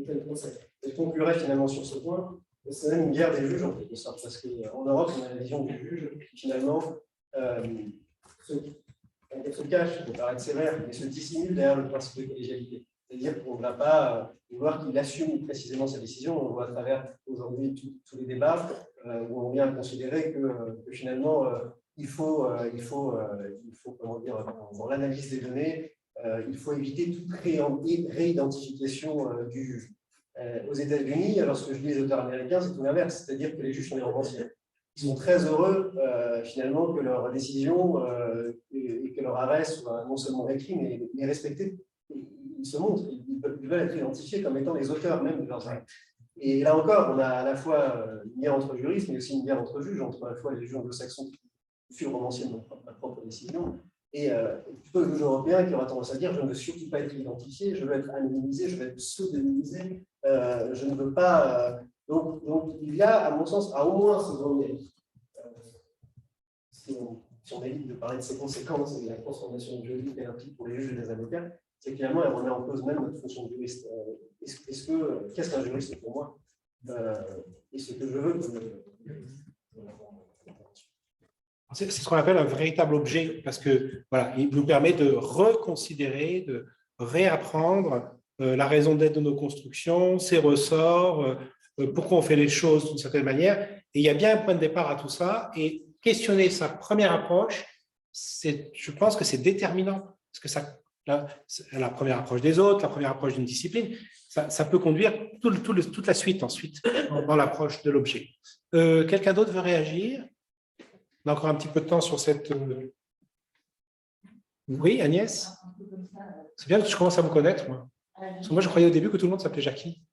tel concept. Et je conclurai finalement sur ce point. C'est même une guerre des juges en quelque sorte, parce qu'en Europe, on a la vision du juge qui finalement se cache, ça peut paraître sévère, mais se dissimule derrière le principe de collégialité. C'est-à-dire qu'on ne va pas vouloir qu'il assume précisément sa décision. On voit à travers aujourd'hui tous les débats où on vient considérer que finalement, il faut comment dire, dans l'analyse des données, il faut éviter toute réidentification du juge. Aux États-Unis, lorsque je lis les auteurs américains, c'est tout l'inverse, c'est-à-dire que les juges sont des romanciers. Ils sont très heureux, finalement, que leur décision et que leur arrêt soient non seulement écrits, mais respectés. Ils se montrent, ils veulent être identifiés comme étant les auteurs même de leurs arrêts. Et là encore, on a à la fois une guerre entre juristes, mais aussi une guerre entre juges, entre à la fois les juges anglo-saxons qui furent romanciers de ma propre décision, et plutôt les juges européens qui auraient tendance à dire je ne veux surtout pas être identifié, je veux être anonymisé, je veux être pseudonymisé, je ne veux pas. Donc, il y a, à mon sens, à au moins ce grand mérite. Si on évite de parler de ses conséquences et de la transformation juridique qu'elle implique pour les juges et les avocats, c'est que finalement, elle remet en cause même notre fonction de juriste. Qu'est-ce qu'un juriste pour moi et ce que je veux C'est ce qu'on appelle un véritable objet, parce que voilà, il nous permet de reconsidérer, de réapprendre la raison d'être de nos constructions, ses ressorts, pourquoi on fait les choses d'une certaine manière. Et il y a bien un point de départ à tout ça. Et questionner sa première approche, je pense que c'est déterminant. Parce que la première approche des autres, la première approche d'une discipline, ça peut conduire toute la suite ensuite dans l'approche de l'objet. Quelqu'un d'autre veut réagir? On a encore un petit peu de temps sur cette… Oui, Agnès? C'est bien que je commence à me connaître, moi. Parce que moi, je croyais au début que tout le monde s'appelait Jackie.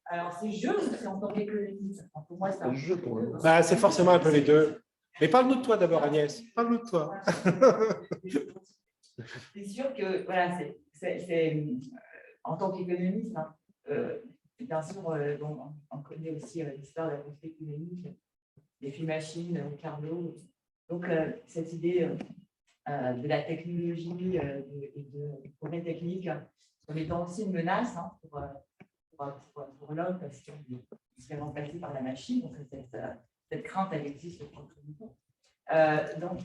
Alors, c'est jeu ou c'est en tant qu'économiste? Pour moi, c'est un jeu. Bah, c'est forcément un peu les deux. Mais parle-nous de toi d'abord, Agnès. Parle-nous de toi. C'est sûr que, voilà, en tant qu'économiste, hein, bien sûr, on connaît aussi l'histoire de la pensée économique, les filles machines, Carnot. Donc, cette idée de la technologie et du progrès technique comme étant aussi une menace pour l'homme, parce qu'il serait remplacé par la machine. Donc, cette crainte, elle existe depuis très longtemps.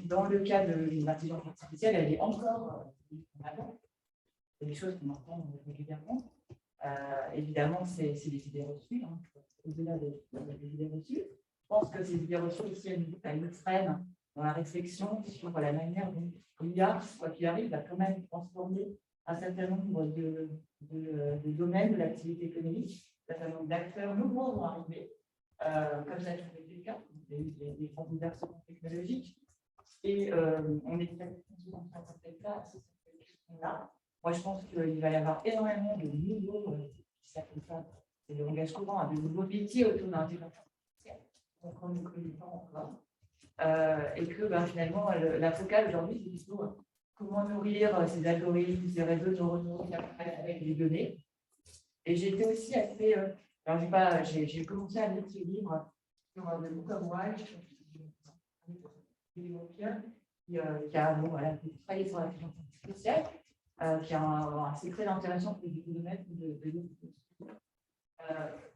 Dans le cas de l'intelligence artificielle, elle est encore en avant. C'est des choses qu'on entend régulièrement. Évidemment, c'est des idées reçues. Au-delà des idées reçues, je pense que ces idées reçues aussi, elles nous freinent dans la réflexion sur la manière dont l'IA, quoi qu'il arrive, va quand même transformer un certain nombre de domaines de l'activité économique. Un certain nombre d'acteurs nouveaux vont arriver, comme ça a toujours été le cas. Il y a eu des grands bouleversements technologiques. Et on est très dans cette question-là. Moi, je pense qu'il va y avoir énormément de nouveaux, c'est le langage courant, de nouveaux métiers autour de l'intelligence artificielle. Donc, on ne connaît pas encore. Et que finalement, la focale aujourd'hui, c'est plutôt comment nourrir ces algorithmes, ces réseaux neuronaux avec les données. Et j'ai été aussi assez. Alors, j'ai commencé à lire ce livre sur le book of Wise, qui a travaillé sur l'intelligence artificielle, qui a c'est très intéressant pour les économistes de lire.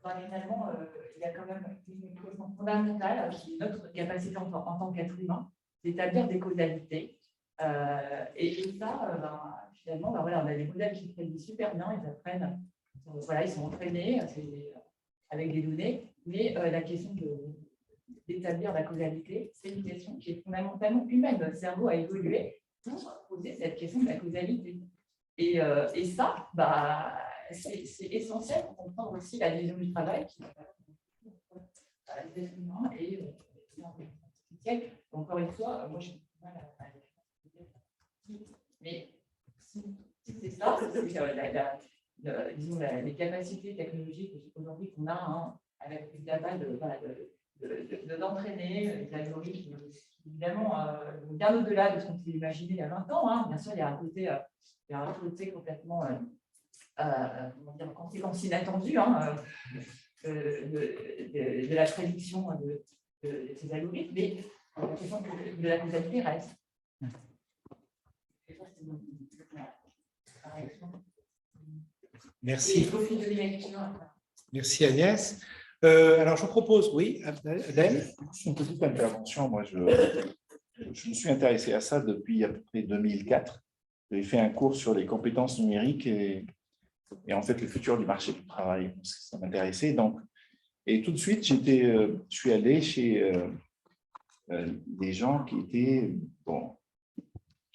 Finalement, il y a quand même une question fondamentale qui est notre capacité en tant qu'être humain d'établir des causalités. Et ça, finalement, on a des modèles qui prédisent super bien, ils apprennent, ils sont entraînés avec des données, mais la question d'établir la causalité, c'est une question qui est fondamentalement humaine. Notre cerveau a évolué pour poser cette question de la causalité. Et ça, c'est essentiel pour comprendre aussi la vision du travail qui est l'être humain et l'intelligence artificielle. Encore une fois, moi, j'ai du mal à mais si c'est ça, disons, les capacités technologiques aujourd'hui qu'on a avec les data d'entraîner les algorithmes, évidemment, bien au-delà de ce qu'on pouvait imaginer il y a 20 ans. Bien sûr, il y a un côté complètement conséquence inattendue de la prédiction de ces algorithmes, mais la question de la causalité reste. Merci. Merci Agnès. Alors je vous propose, oui, Adèle. Une petite intervention. Moi, je me suis intéressé à ça depuis à peu près 2004. J'ai fait un cours sur les compétences numériques et en fait le futur du marché du travail. Ça m'intéressait. Et tout de suite, je suis allé chez des gens qui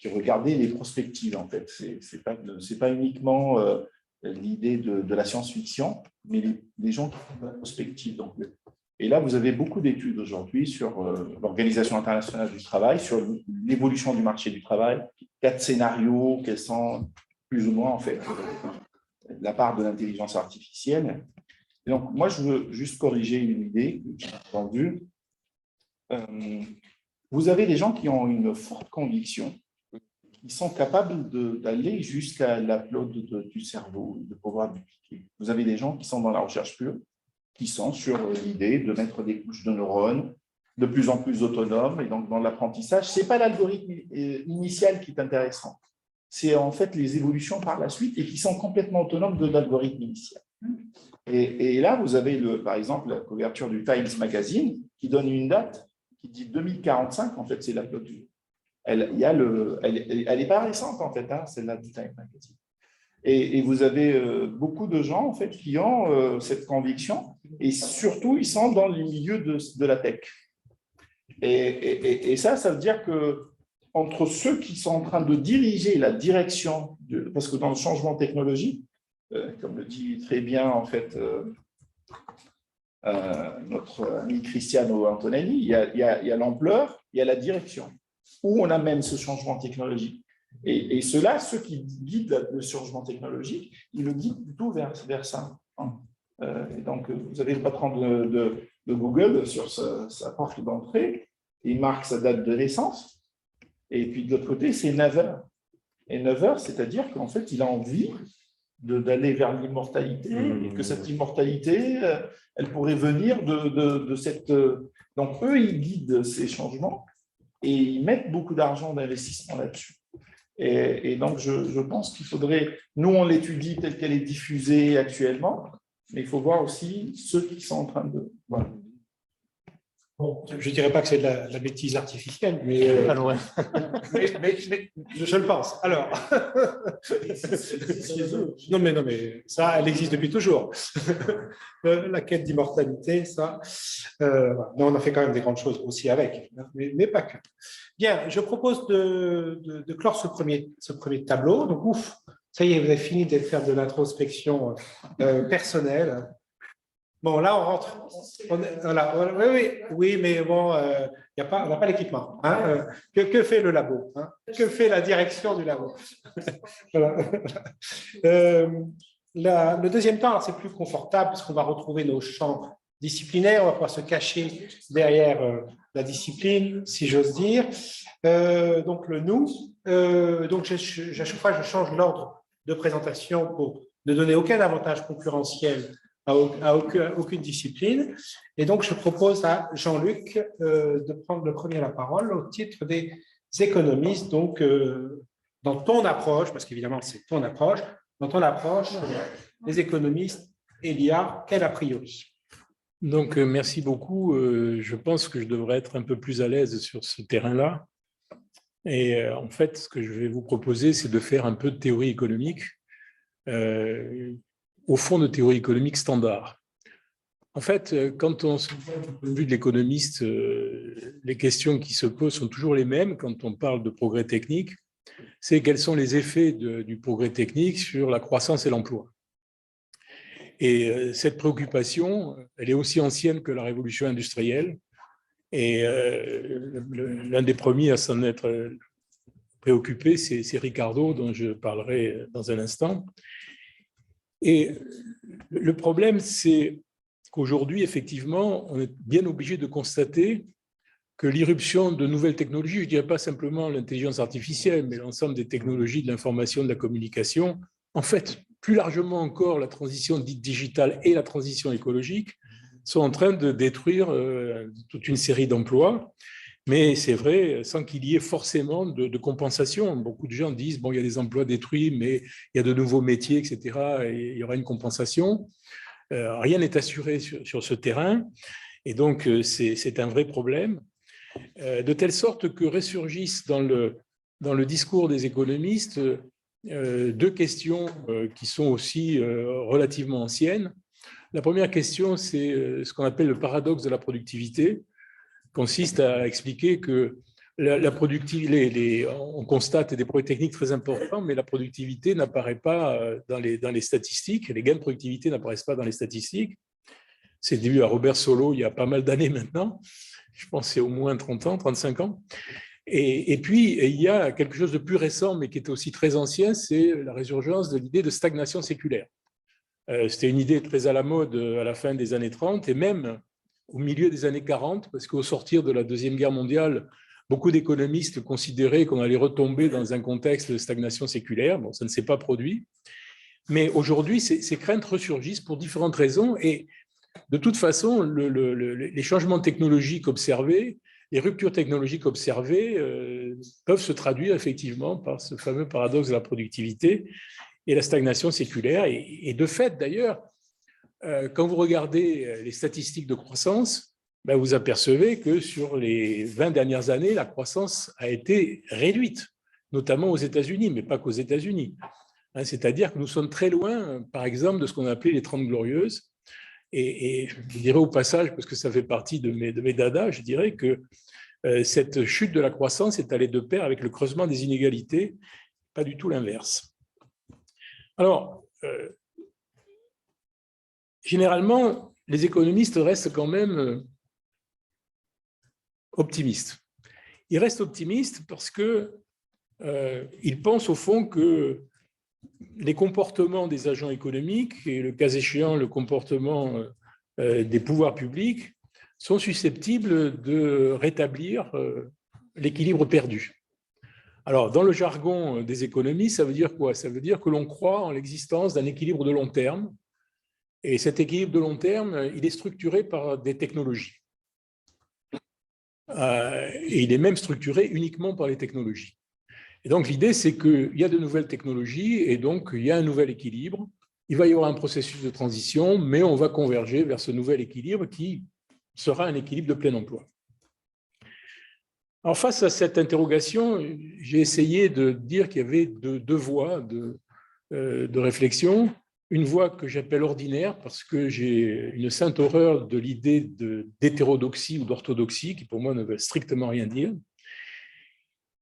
regardaient les prospectives. En fait, c'est pas uniquement l'idée de la science-fiction, mais les gens qui font de la prospective. Et là, vous avez beaucoup d'études aujourd'hui sur l'Organisation internationale du travail, sur l'évolution du marché du travail, 4 scénarios, quels sont plus ou moins en fait la part de l'intelligence artificielle. Et donc, moi, je veux juste corriger une idée que j'ai entendue. Vous avez des gens qui ont une forte conviction, qui sont capables d'aller jusqu'à l'upload du cerveau, de pouvoir dupliquer. Vous avez des gens qui sont dans la recherche pure, qui sont sur l'idée de mettre des couches de neurones de plus en plus autonomes. Et donc, dans l'apprentissage, ce n'est pas l'algorithme initial qui est intéressant. C'est en fait les évolutions par la suite et qui sont complètement autonomes de l'algorithme initial. Et là, vous avez, par exemple, la couverture du Times Magazine qui donne une date qui dit 2045. En fait, c'est la date. Elle n'est pas récente, en fait, celle-là du Times Magazine. Et vous avez beaucoup de gens, en fait, qui ont cette conviction. Et surtout, ils sont dans le milieu de la tech. Et ça veut dire que entre ceux qui sont en train de diriger la direction, parce que dans le changement technologique, comme le dit très bien en fait notre ami Cristiano Antonelli, il y a l'ampleur, il y a la direction. Où on amène ce changement technologique. Et ceux-là, ceux qui guident le changement technologique, ils le guident plutôt vers ça. Et donc, vous avez le patron de Google sur sa porte d'entrée, il marque sa date de naissance. Et puis de l'autre côté, c'est 9 heures. Et 9 heures, c'est-à-dire qu'en fait, il a envie d'aller vers l'immortalité, et que cette immortalité, elle pourrait venir de cette... Donc, eux, ils guident ces changements et ils mettent beaucoup d'argent d'investissement là-dessus. Et donc, je pense qu'il faudrait... Nous, on l'étudie telle qu'elle est diffusée actuellement, mais il faut voir aussi ceux qui sont en train de... Voilà. Bon, je ne dirais pas que c'est de la bêtise artificielle, mais, mais je le pense. Alors, non, mais ça, elle existe depuis toujours. La quête d'immortalité, ça, voilà. Mais on a fait quand même des grandes choses aussi avec, mais pas que. Bien, je propose de clore ce premier tableau. Donc, ouf, ça y est, vous avez fini de faire de l'introspection personnelle. Bon, là, on rentre. Voilà, oui, mais bon, on n'a pas l'équipement. Hein, que fait le labo, hein? Que fait la direction du labo? Voilà. Le deuxième temps, c'est plus confortable parce qu'on va retrouver nos champs disciplinaires. On va pouvoir se cacher derrière la discipline, si j'ose dire. Donc, le nous. Donc, à chaque fois, je change l'ordre de présentation pour ne donner aucun avantage concurrentiel à aucune discipline. Et donc, je propose à Jean-Luc de prendre le premier la parole au titre des économistes. Donc, dans ton approche, parce qu'évidemment, c'est ton approche, dans ton approche, les économistes et l'IA, quel a priori? Donc, merci beaucoup. Je pense que je devrais être un peu plus à l'aise sur ce terrain-là. Et en fait, ce que je vais vous proposer, c'est de faire un peu de théorie économique, au fond de théorie économique standard. En fait, quand on se voit du point de vue de l'économiste, les questions qui se posent sont toujours les mêmes quand on parle de progrès technique. C'est quels sont les effets du progrès technique sur la croissance et l'emploi. Et cette préoccupation, elle est aussi ancienne que la révolution industrielle. Et l'un des premiers à s'en être préoccupé, c'est Ricardo, dont je parlerai dans un instant. Et le problème, c'est qu'aujourd'hui, effectivement, on est bien obligé de constater que l'irruption de nouvelles technologies, je ne dirais pas simplement l'intelligence artificielle, mais l'ensemble des technologies de l'information, de la communication, en fait, plus largement encore, la transition dite digitale et la transition écologique sont en train de détruire toute une série d'emplois. Mais c'est vrai, sans qu'il y ait forcément de compensation. Beaucoup de gens disent, bon, il y a des emplois détruits, mais il y a de nouveaux métiers, etc., et il y aura une compensation. Rien n'est assuré sur ce terrain, et donc c'est un vrai problème. De telle sorte que ressurgissent dans le discours des économistes deux questions qui sont aussi relativement anciennes. La première question, c'est ce qu'on appelle le paradoxe de la productivité, consiste à expliquer que la productivité, on constate des progrès techniques très importants, mais la productivité n'apparaît pas dans les statistiques, les gains de productivité n'apparaissent pas dans les statistiques. C'est dû à Robert Solow il y a pas mal d'années maintenant, je pense que c'est au moins 30 ans, 35 ans. Et puis, il y a quelque chose de plus récent, mais qui est aussi très ancien, c'est la résurgence de l'idée de stagnation séculaire. C'était une idée très à la mode à la fin des années 30 et même au milieu des années 40, parce qu'au sortir de la Deuxième Guerre mondiale, beaucoup d'économistes considéraient qu'on allait retomber dans un contexte de stagnation séculaire. Bon, ça ne s'est pas produit. Mais aujourd'hui, ces craintes ressurgissent pour différentes raisons. Et de toute façon, les changements technologiques observés, les ruptures technologiques observées peuvent se traduire effectivement par ce fameux paradoxe de la productivité et la stagnation séculaire. Et de fait, d'ailleurs, quand vous regardez les statistiques de croissance, ben vous apercevez que sur les 20 dernières années, la croissance a été réduite, notamment aux États-Unis, mais pas qu'aux États-Unis. C'est-à-dire que nous sommes très loin, par exemple, de ce qu'on appelait les 30 glorieuses. Et je dirais au passage, parce que ça fait partie de mes dadas, je dirais que cette chute de la croissance est allée de pair avec le creusement des inégalités, pas du tout l'inverse. Alors, généralement, les économistes restent quand même optimistes. Ils restent optimistes parce qu'ils pensent au fond que les comportements des agents économiques et le cas échéant le comportement des pouvoirs publics sont susceptibles de rétablir l'équilibre perdu. Alors, dans le jargon des économistes, ça veut dire quoi? Ça veut dire que l'on croit en l'existence d'un équilibre de long terme. Et cet équilibre de long terme, il est structuré par des technologies. Et il est même structuré uniquement par les technologies. Et donc, l'idée, c'est qu'il y a de nouvelles technologies et donc il y a un nouvel équilibre. Il va y avoir un processus de transition, mais on va converger vers ce nouvel équilibre qui sera un équilibre de plein emploi. Alors, face à cette interrogation, j'ai essayé de dire qu'il y avait deux voies de réflexion. Une voie que j'appelle ordinaire, parce que j'ai une sainte horreur de l'idée d'hétérodoxie ou d'orthodoxie, qui pour moi ne veut strictement rien dire.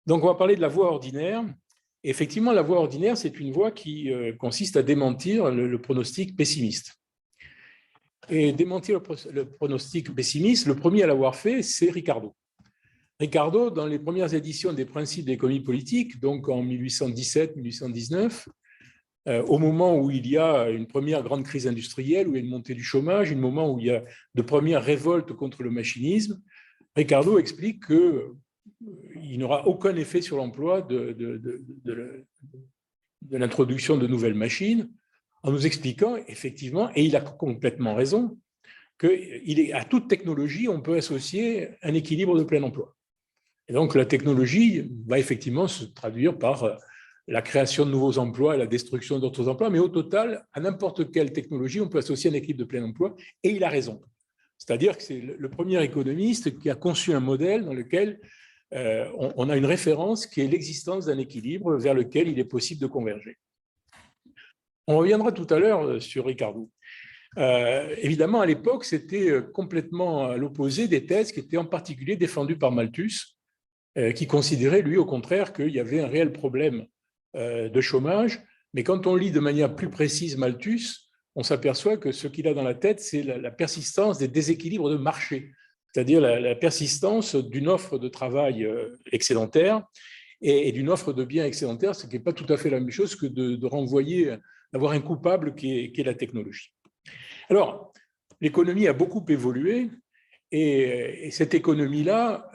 Donc, on va parler de la voie ordinaire. Et effectivement, la voie ordinaire, c'est une voie qui consiste à démentir le pronostic pessimiste. Et démentir le pronostic pessimiste, le premier à l'avoir fait, c'est Ricardo. Ricardo, dans les premières éditions des Principes d'économie politique, donc en 1817-1819, au moment où il y a une première grande crise industrielle, où il y a une montée du chômage, un moment où il y a de premières révoltes contre le machinisme, Ricardo explique qu'il n'aura aucun effet sur l'emploi de l'introduction de nouvelles machines, en nous expliquant effectivement, et il a complètement raison, qu'à toute technologie, on peut associer un équilibre de plein emploi. Et donc, la technologie va effectivement se traduire par la création de nouveaux emplois et la destruction d'autres emplois, mais au total, à n'importe quelle technologie, on peut associer un équilibre de plein emploi, et il a raison. C'est-à-dire que c'est le premier économiste qui a conçu un modèle dans lequel on a une référence qui est l'existence d'un équilibre vers lequel il est possible de converger. On reviendra tout à l'heure sur Ricardo. Évidemment, à l'époque, c'était complètement à l'opposé des thèses qui étaient en particulier défendues par Malthus, qui considérait, lui, au contraire, qu'il y avait un réel problème de chômage. Mais quand on lit de manière plus précise Malthus, on s'aperçoit que ce qu'il a dans la tête, c'est la persistance des déséquilibres de marché, c'est-à-dire la persistance d'une offre de travail excédentaire et d'une offre de biens excédentaires, ce qui n'est pas tout à fait la même chose que de renvoyer, d'avoir un coupable qui est la technologie. Alors, l'économie a beaucoup évolué et cette économie-là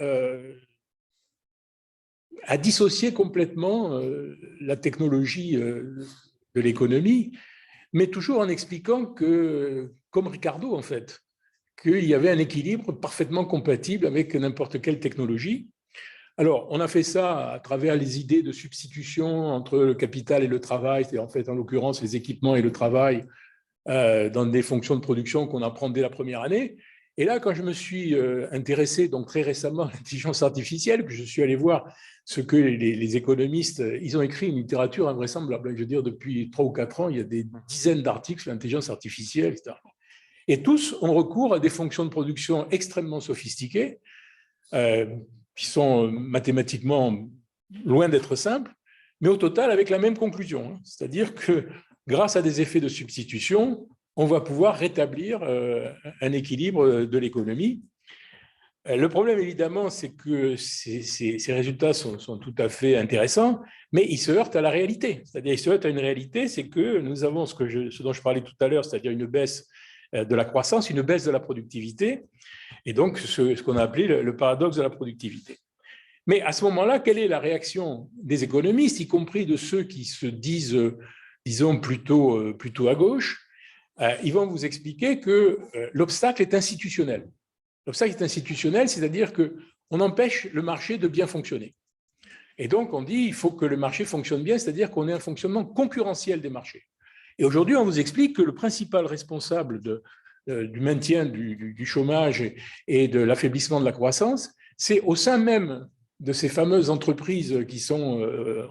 a dissocié complètement la technologie de l'économie, mais toujours en expliquant que, comme Ricardo en fait, qu'il y avait un équilibre parfaitement compatible avec n'importe quelle technologie. Alors, on a fait ça à travers les idées de substitution entre le capital et le travail, c'est en fait, en l'occurrence, les équipements et le travail dans des fonctions de production qu'on apprend dès la première année. Et là, quand je me suis intéressé, donc très récemment, à l'intelligence artificielle, que je suis allé voir ce que les économistes, ils ont écrit une littérature invraisemblable. Je veux dire, depuis 3 ou 4 ans, il y a des dizaines d'articles sur l'intelligence artificielle, etc. Et tous ont recours à des fonctions de production extrêmement sophistiquées, qui sont mathématiquement loin d'être simples, mais au total avec la même conclusion. C'est-à-dire que grâce à des effets de substitution, on va pouvoir rétablir un équilibre de l'économie. Le problème, évidemment, c'est que ces résultats sont tout à fait intéressants, mais ils se heurtent à la réalité. C'est-à-dire ils se heurtent à une réalité, c'est que nous avons ce dont je parlais tout à l'heure, c'est-à-dire une baisse de la croissance, une baisse de la productivité, et donc ce qu'on a appelé le paradoxe de la productivité. Mais à ce moment-là, quelle est la réaction des économistes, y compris de ceux qui se disent, disons, plutôt à gauche? Ils vont vous expliquer que l'obstacle est institutionnel. L'obstacle est institutionnel, c'est-à-dire qu'on empêche le marché de bien fonctionner. Et donc, on dit qu'il faut que le marché fonctionne bien, c'est-à-dire qu'on ait un fonctionnement concurrentiel des marchés. Et aujourd'hui, on vous explique que le principal responsable du maintien du chômage et de l'affaiblissement de la croissance, c'est au sein même de ces fameuses entreprises qui sont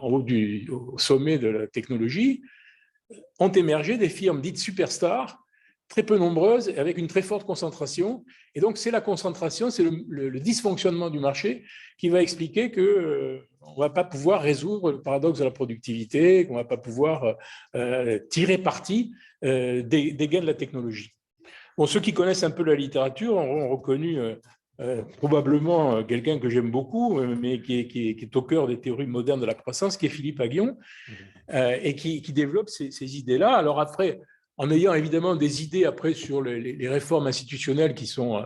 au sommet de la technologie, ont émergé des firmes dites superstars, très peu nombreuses et avec une très forte concentration. Et donc, c'est la concentration, c'est le dysfonctionnement du marché qui va expliquer qu'on ne va pas pouvoir résoudre le paradoxe de la productivité, qu'on ne va pas pouvoir tirer parti des gains de la technologie. Bon, ceux qui connaissent un peu la littérature auront reconnu probablement quelqu'un que j'aime beaucoup, mais qui est au cœur des théories modernes de la croissance, qui est Philippe Aghion, et qui développe ces idées-là. Alors après, en ayant évidemment des idées après sur les réformes institutionnelles qui sont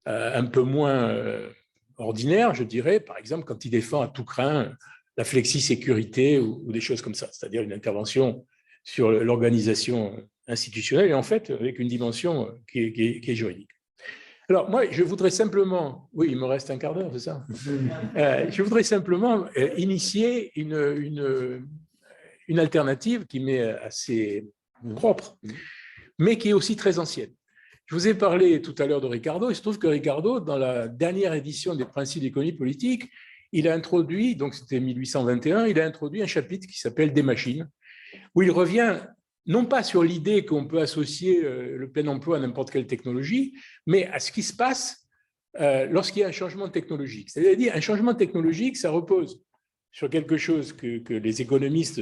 un peu moins ordinaires, je dirais, par exemple, quand il défend à tout crin la flexi-sécurité ou des choses comme ça, c'est-à-dire une intervention sur l'organisation institutionnelle, et en fait, avec une dimension qui est juridique. Alors, moi, je voudrais simplement, oui, il me reste un quart d'heure, c'est ça. Je voudrais simplement initier une alternative qui m'est assez propre, mais qui est aussi très ancienne. Je vous ai parlé tout à l'heure de Ricardo. Il se trouve que Ricardo, dans la dernière édition des Principes d'économie politique, il a introduit, donc c'était 1821, il a introduit un chapitre qui s'appelle « Des machines », où il revient non pas sur l'idée qu'on peut associer le plein emploi à n'importe quelle technologie, mais à ce qui se passe lorsqu'il y a un changement technologique. C'est-à-dire un changement technologique, ça repose sur quelque chose que les économistes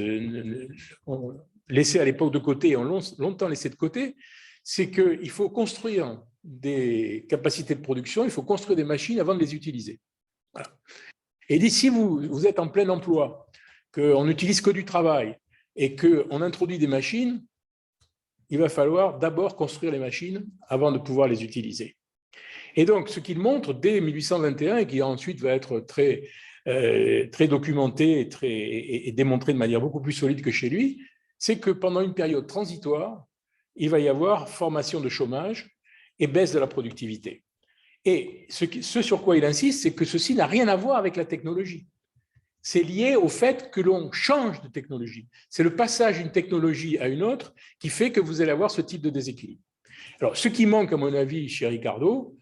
ont laissé à l'époque de côté et ont longtemps laissé de côté, c'est qu'il faut construire des capacités de production, il faut construire des machines avant de les utiliser. Voilà. Et si vous êtes en plein emploi, qu'on n'utilise que du travail, et qu'on introduit des machines, il va falloir d'abord construire les machines avant de pouvoir les utiliser. Et donc, ce qu'il montre dès 1821, et qui ensuite va être très documenté et démontré de manière beaucoup plus solide que chez lui, c'est que pendant une période transitoire, il va y avoir formation de chômage et baisse de la productivité. Et ce sur quoi il insiste, c'est que ceci n'a rien à voir avec la technologie. C'est lié au fait que l'on change de technologie. C'est le passage d'une technologie à une autre qui fait que vous allez avoir ce type de déséquilibre. Alors, ce qui manque, à mon avis, chez Ricardo,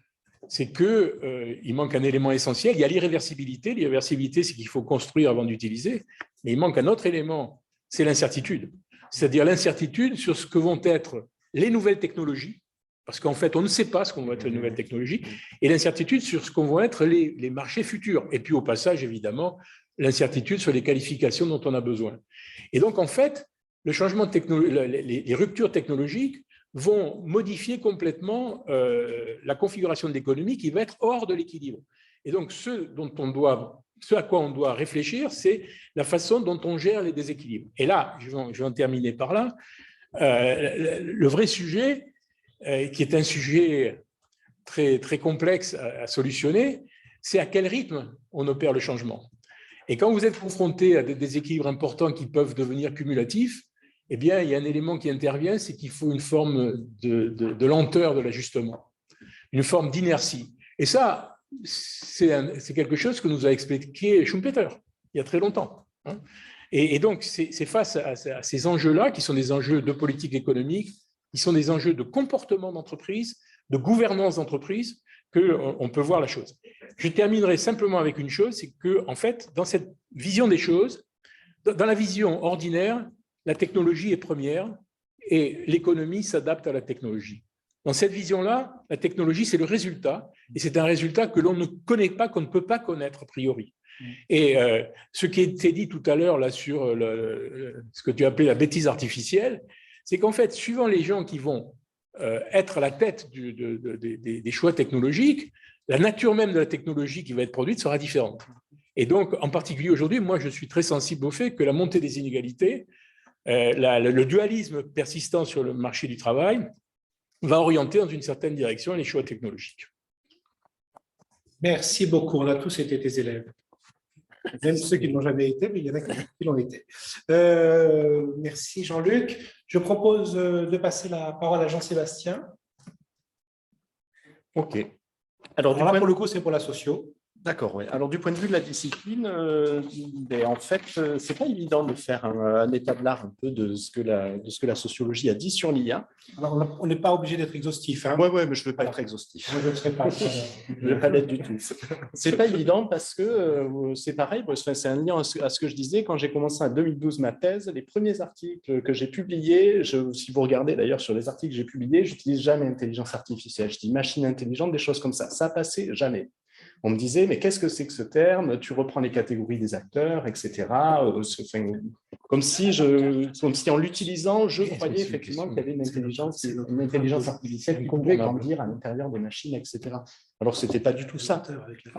c'est qu'il manque un élément essentiel. Il y a l'irréversibilité. L'irréversibilité, c'est qu'il faut construire avant d'utiliser. Mais il manque un autre élément, c'est l'incertitude. C'est-à-dire l'incertitude sur ce que vont être les nouvelles technologies, parce qu'en fait, on ne sait pas ce qu'on va être les nouvelles technologies, et l'incertitude sur ce qu'on vont être les marchés futurs. Et puis, au passage, évidemment, l'incertitude sur les qualifications dont on a besoin. Et donc, en fait, le changement les ruptures technologiques vont modifier complètement la configuration de l'économie qui va être hors de l'équilibre. Et donc, ce à quoi on doit réfléchir, c'est la façon dont on gère les déséquilibres. Et là, je vais en terminer par là, le vrai sujet, qui est un sujet très, très complexe à solutionner, c'est à quel rythme on opère le changement. Et quand vous êtes confronté à des déséquilibres importants qui peuvent devenir cumulatifs, eh bien, il y a un élément qui intervient, c'est qu'il faut une forme de lenteur de l'ajustement, une forme d'inertie. Et ça, c'est quelque chose que nous a expliqué Schumpeter il y a très longtemps. Et donc, c'est face à ces enjeux-là, qui sont des enjeux de politique économique, qui sont des enjeux de comportement d'entreprise, de gouvernance d'entreprise, qu'on peut voir la chose. Je terminerai simplement avec une chose, c'est que, en fait, dans cette vision des choses, dans la vision ordinaire, la technologie est première et l'économie s'adapte à la technologie. Dans cette vision-là, la technologie, c'est le résultat, et c'est un résultat que l'on ne connaît pas, qu'on ne peut pas connaître a priori. Et ce qui a été dit tout à l'heure là sur ce que tu as appelé la bêtise artificielle, c'est qu'en fait, suivant les gens qui vont être à la tête des choix technologiques, la nature même de la technologie qui va être produite sera différente. Et donc, en particulier aujourd'hui, moi, je suis très sensible au fait que la montée des inégalités, le dualisme persistant sur le marché du travail va orienter dans une certaine direction les choix technologiques. Merci beaucoup. On a tous été tes élèves. Même ceux qui ne l'ont jamais été, mais il y en a qui l'ont été. Merci Jean-Luc. Je propose de passer la parole à Jean-Sébastien. OK. Alors là, pour le coup, c'est pour la socio. D'accord, oui. Alors, du point de vue de la discipline, en fait, ce n'est pas évident de faire un état de l'art un peu de ce que la sociologie a dit sur l'IA. Alors, on n'est pas obligé d'être exhaustif. Hein. Oui, mais je ne veux pas être exhaustif. Moi, je ne serai pas. Je ne veux pas l'être du tout. Ce n'est pas évident parce que c'est pareil, c'est un lien à ce que je disais. Quand j'ai commencé en 2012 ma thèse, les premiers articles que j'ai publiés, si vous regardez d'ailleurs sur les articles que j'ai publiés, je n'utilise jamais intelligence artificielle. Je dis machine intelligente, des choses comme ça. Ça passait jamais. On me disait, mais qu'est-ce que c'est que ce terme? Tu reprends les catégories des acteurs, etc. Comme si en l'utilisant, je croyais effectivement qu'il y avait une intelligence artificielle qui pouvait grandir à l'intérieur des machines, etc. Alors, ce n'était pas du tout ça.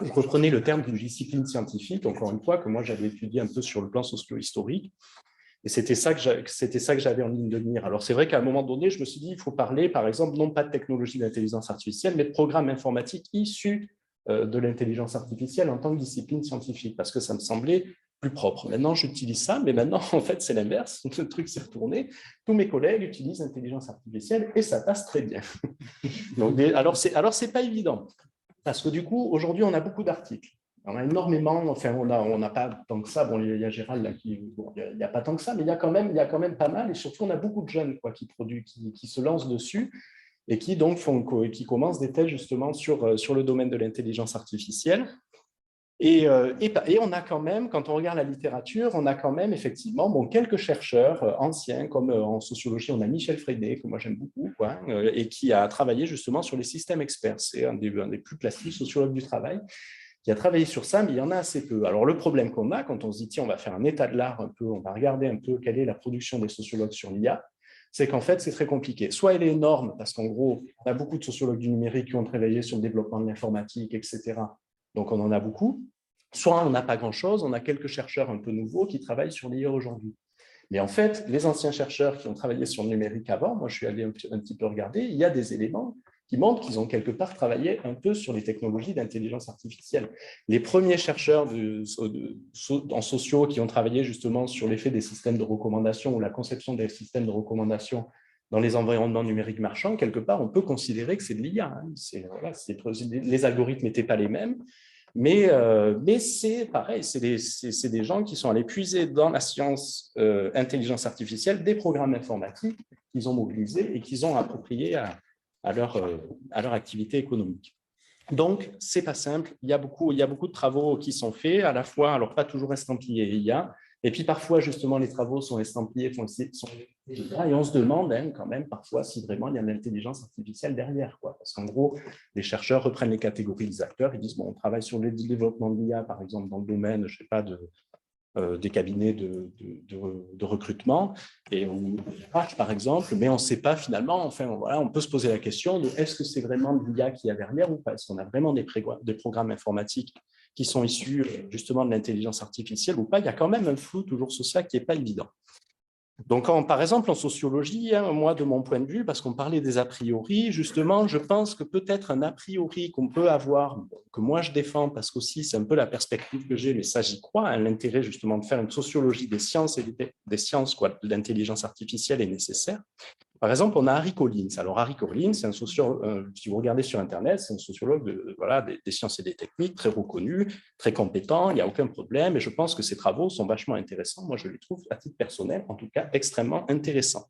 Je reprenais le terme d'une discipline scientifique, encore une fois, que moi j'avais étudié un peu sur le plan socio-historique. Et c'était ça que j'avais en ligne de mire. Alors, c'est vrai qu'à un moment donné, je me suis dit, il faut parler, par exemple, non pas de technologie d'intelligence artificielle, mais de programmes informatiques issus de l'intelligence artificielle en tant que discipline scientifique, parce que ça me semblait plus propre. Maintenant, j'utilise ça, mais maintenant, en fait, c'est l'inverse. Le truc s'est retourné. Tous mes collègues utilisent l'intelligence artificielle et ça passe très bien. Donc, alors, c'est pas évident, parce que du coup, aujourd'hui, on a beaucoup d'articles. On a énormément, enfin, on n'a pas tant que ça. Bon, il y a Gérald là il n'y a pas tant que ça, mais il y a quand même pas mal. Et surtout, on a beaucoup de jeunes qui se lancent dessus et qui donc qui commencent des thèses justement sur le domaine de l'intelligence artificielle. Et on a quand même, quand on regarde la littérature, on a quand même effectivement quelques chercheurs anciens, comme en sociologie, on a Michel Freidet, que moi j'aime beaucoup, et qui a travaillé justement sur les systèmes experts. C'est un des plus classiques sociologues du travail, qui a travaillé sur ça, mais il y en a assez peu. Alors, le problème qu'on a, quand on se dit, tiens, on va faire un état de l'art un peu, on va regarder un peu quelle est la production des sociologues sur l'IA, c'est qu'en fait, c'est très compliqué. Soit elle est énorme, parce qu'en gros, on a beaucoup de sociologues du numérique qui ont travaillé sur le développement de l'informatique, etc. Donc, on en a beaucoup. Soit on n'a pas grand-chose, on a quelques chercheurs un peu nouveaux qui travaillent sur l'IA aujourd'hui. Mais en fait, les anciens chercheurs qui ont travaillé sur le numérique avant, moi, je suis allé un petit peu regarder, il y a des éléments qui montrent qu'ils ont quelque part travaillé un peu sur les technologies d'intelligence artificielle. Les premiers chercheurs en sociaux qui ont travaillé justement sur l'effet des systèmes de recommandation ou la conception des systèmes de recommandation dans les environnements numériques marchands, quelque part, on peut considérer que c'est de l'IA. Les algorithmes n'étaient pas les mêmes, mais c'est pareil, c'est des gens qui sont allés puiser dans la science intelligence artificielle des programmes informatiques qu'ils ont mobilisés et qu'ils ont appropriés à leur activité économique. Donc, ce n'est pas simple. Il y a beaucoup de travaux qui sont faits, à la fois, alors pas toujours estampillés IA, et puis parfois, justement, les travaux sont estampillés, et on se demande quand même parfois si vraiment il y a de l'intelligence artificielle derrière, parce qu'en gros, les chercheurs reprennent les catégories des acteurs, ils disent, bon, on travaille sur le développement de l'IA, par exemple, dans le domaine, je ne sais pas, des cabinets de recrutement, et par exemple, mais on ne sait pas finalement, enfin, voilà, on peut se poser la question de est-ce que c'est vraiment de l'IA qu'il y a derrière ou pas? Est-ce qu'on a vraiment des programmes informatiques qui sont issus justement de l'intelligence artificielle ou pas? Il y a quand même un flou toujours sur ça qui n'est pas évident. Donc, par exemple, en sociologie, moi, de mon point de vue, parce qu'on parlait des a priori, justement, je pense que peut-être un a priori qu'on peut avoir, que moi je défends, parce qu'aussi c'est un peu la perspective que j'ai, mais ça j'y crois, l'intérêt justement de faire une sociologie des sciences et des sciences, de l'intelligence artificielle est nécessaire. Par exemple, on a Harry Collins. Alors, Harry Collins, c'est un sociologue, si vous regardez sur Internet, c'est un sociologue des sciences et des techniques, très reconnu, très compétent, il n'y a aucun problème, et je pense que ses travaux sont vachement intéressants. Moi, je les trouve, à titre personnel, en tout cas, extrêmement intéressants.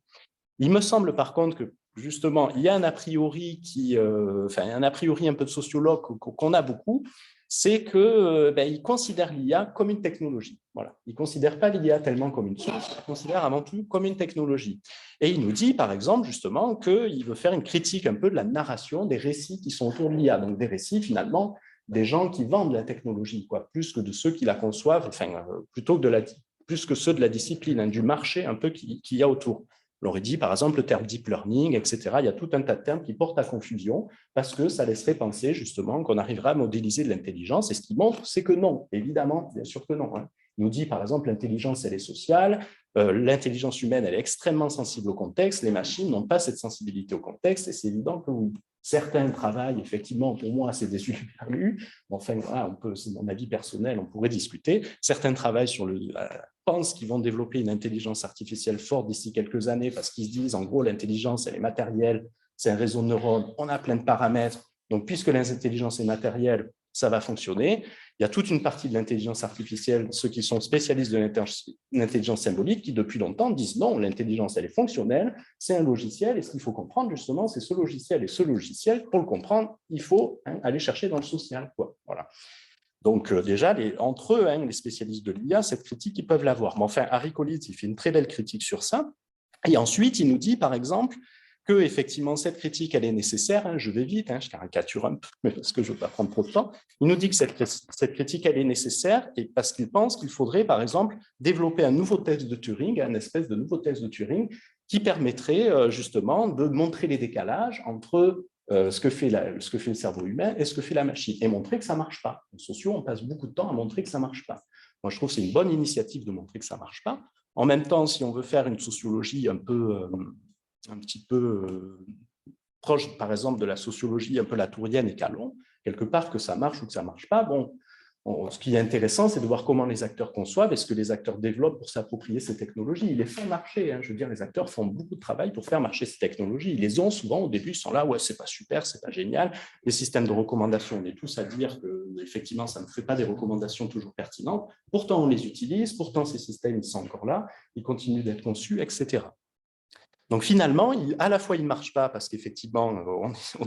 Il me semble, par contre, que, justement, il y a un a priori un a priori un peu de sociologue qu'on a beaucoup, c'est qu'il considère l'IA comme une technologie. Voilà. Il ne considère pas l'IA tellement comme une source, il considère avant tout comme une technologie. Et il nous dit, par exemple, justement, qu'il veut faire une critique un peu de la narration des récits qui sont autour de l'IA. Donc, des récits, finalement, des gens qui vendent la technologie, plus que de ceux qui la conçoivent, plus que ceux de la discipline, du marché un peu qu'il y a autour. On aurait dit, par exemple, le terme deep learning, etc. Il y a tout un tas de termes qui portent à confusion parce que ça laisserait penser justement qu'on arrivera à modéliser de l'intelligence. Et ce qui montre, c'est que non, évidemment, bien sûr que non. Il nous dit, par exemple, l'intelligence, elle est sociale, l'intelligence humaine, elle est extrêmement sensible au contexte, les machines n'ont pas cette sensibilité au contexte, et c'est évident que oui. Certains travaillent, effectivement, pour moi, c'est des superlus. Enfin, voilà, c'est mon avis personnel, on pourrait discuter. Certains travaillent pensent qu'ils vont développer une intelligence artificielle forte d'ici quelques années parce qu'ils se disent, en gros, l'intelligence, elle est matérielle, c'est un réseau de neurones, on a plein de paramètres. Donc, puisque l'intelligence est matérielle, ça va fonctionner. Il y a toute une partie de l'intelligence artificielle, ceux qui sont spécialistes de l'intelligence symbolique, qui depuis longtemps disent non, l'intelligence, elle est fonctionnelle, c'est un logiciel, et ce qu'il faut comprendre justement, c'est ce logiciel. Et ce logiciel, pour le comprendre, il faut aller chercher dans le social. Voilà. Donc déjà, entre eux, les spécialistes de l'IA, cette critique, ils peuvent l'avoir. Mais enfin, Harry Collins, il fait une très belle critique sur ça. Et ensuite, il nous dit, par exemple, que effectivement cette critique elle est nécessaire, hein, je vais vite, hein, je caricature un peu, mais parce que je ne veux pas prendre trop de temps. Il nous dit que cette critique elle est nécessaire et parce qu'il pense qu'il faudrait par exemple développer un nouveau test de Turing, un espèce de nouveau test de Turing qui permettrait justement de montrer les décalages entre ce que fait le cerveau humain et ce que fait la machine et montrer que ça ne marche pas. En sociaux, on passe beaucoup de temps à montrer que ça ne marche pas. Moi, je trouve que c'est une bonne initiative de montrer que ça ne marche pas. En même temps, si on veut faire une sociologie un petit peu proche, par exemple, de la sociologie un peu latourienne et Calon, quelque part que ça marche ou que ça ne marche pas, bon, ce qui est intéressant, c'est de voir comment les acteurs conçoivent et ce que les acteurs développent pour s'approprier ces technologies. Ils les font marcher, hein. Je veux dire, les acteurs font beaucoup de travail pour faire marcher ces technologies. Ils les ont souvent, au début, ils sont là, ouais, c'est pas super, c'est pas génial. Les systèmes de recommandation, on est tous à dire que, effectivement, ça ne fait pas des recommandations toujours pertinentes. Pourtant, on les utilise, pourtant, ces systèmes, ils sont encore là, ils continuent d'être conçus, etc. Donc finalement, à la fois, il ne marche pas parce qu'effectivement,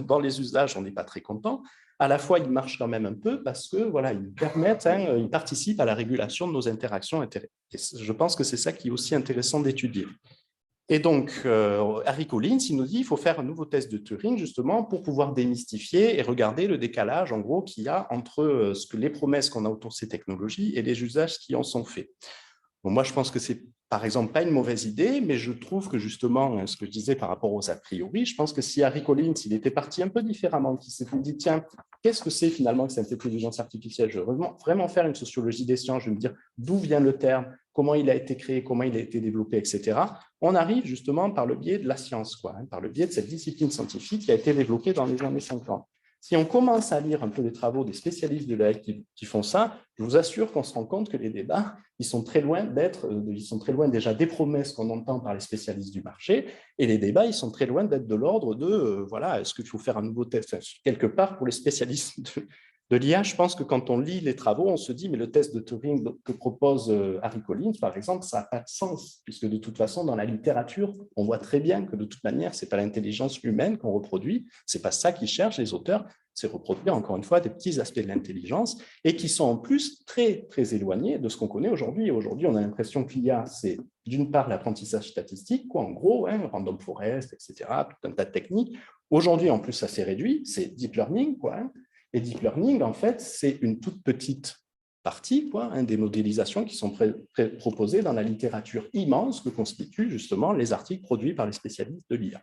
dans les usages, on n'est pas très content. À la fois, il marche quand même un peu parce que voilà, ils permettent, hein, ils participent à la régulation de nos interactions. Et je pense que c'est ça qui est aussi intéressant d'étudier. Et donc, Harry Collins, il nous dit qu'il faut faire un nouveau test de Turing justement pour pouvoir démystifier et regarder le décalage en gros qu'il y a entre les promesses qu'on a autour de ces technologies et les usages qui en sont faits. Bon, moi, je pense que c'est, par exemple, pas une mauvaise idée, mais je trouve que justement, ce que je disais par rapport aux a priori, je pense que si Harry Collins, il était parti un peu différemment, qu'il s'était dit, tiens, qu'est-ce que c'est finalement que cette intelligence artificielle? Je veux vraiment faire une sociologie des sciences, je veux me dire d'où vient le terme, comment il a été créé, comment il a été développé, etc. On arrive justement par le biais de la science, par le biais de cette discipline scientifique qui a été développée dans les années 50. Si on commence à lire un peu les travaux des spécialistes de l'AI qui font ça, je vous assure qu'on se rend compte que les débats, ils sont très loin déjà des promesses qu'on entend par les spécialistes du marché, et les débats, ils sont très loin d'être de l'ordre de, voilà, est-ce qu'il faut faire un nouveau test? Quelque part, pour les spécialistes de l'IA, je pense que quand on lit les travaux, on se dit, mais le test de Turing que propose Harry Collins, par exemple, ça n'a pas de sens, puisque de toute façon, dans la littérature, on voit très bien que de toute manière, ce n'est pas l'intelligence humaine qu'on reproduit, ce n'est pas ça qu'ils cherchent, les auteurs, c'est reproduire, encore une fois, des petits aspects de l'intelligence, et qui sont en plus très, très éloignés de ce qu'on connaît aujourd'hui. Aujourd'hui, on a l'impression que l'IA, c'est d'une part l'apprentissage statistique, en gros, hein, random forest, etc., tout un tas de techniques. Aujourd'hui, en plus, ça s'est réduit, c'est deep learning, Et deep learning, en fait, c'est une toute petite partie des modélisations qui sont proposées dans la littérature immense que constituent justement les articles produits par les spécialistes de l'IA.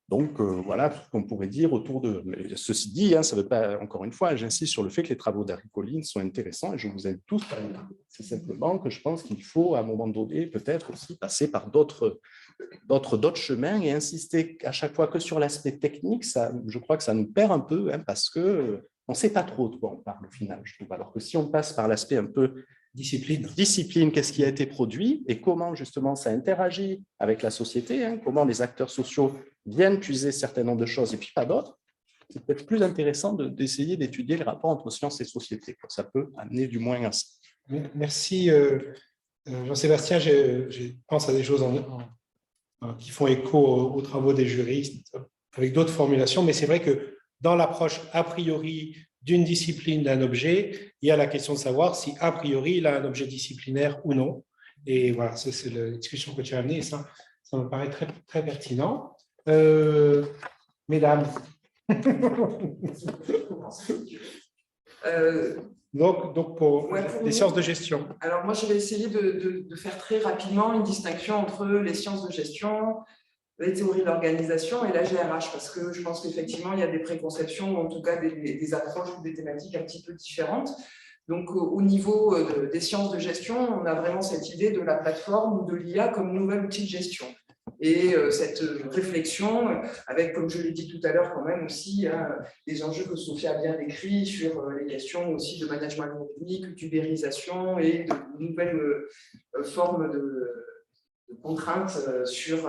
Donc, voilà tout ce qu'on pourrait dire autour de… Mais ceci dit, ça ne veut pas, encore une fois, j'insiste sur le fait que les travaux d'Harry Collins sont intéressants et je vous invite tous à les lire. C'est simplement que je pense qu'il faut, à un moment donné, peut-être aussi passer par d'autres chemins et insister à chaque fois que sur l'aspect technique, je crois que ça nous perd un peu parce qu'on ne sait pas trop de quoi on parle au final, je trouve. Alors que si on passe par l'aspect un peu discipline, qu'est-ce qui a été produit et comment justement ça interagit avec la société, comment les acteurs sociaux viennent puiser un certain nombre de choses et puis pas d'autres, c'est peut-être plus intéressant d'essayer d'étudier les rapports entre sciences et société. Ça peut amener du moins à ça. Merci Jean-Sébastien. Je pense à des choses qui font écho aux travaux des juristes avec d'autres formulations, mais c'est vrai que dans l'approche a priori d'une discipline, d'un objet, il y a la question de savoir si a priori il a un objet disciplinaire ou non. Et voilà, c'est la discussion que tu as amenée et ça me paraît très, très pertinent. Mesdames. Donc pour les sciences de gestion. Alors moi, je vais essayer de faire très rapidement une distinction entre les sciences de gestion, les théories d'organisation et la GRH, parce que je pense qu'effectivement, il y a des préconceptions, ou en tout cas des approches ou des thématiques un petit peu différentes. Donc, au niveau des sciences de gestion, on a vraiment cette idée de la plateforme ou de l'IA comme nouvel outil de gestion. Et cette réflexion, avec, comme je l'ai dit tout à l'heure, quand même aussi des enjeux que Sophie a bien décrits sur les questions aussi de management algorithmique, d'ubérisation et de nouvelles formes de contraintes sur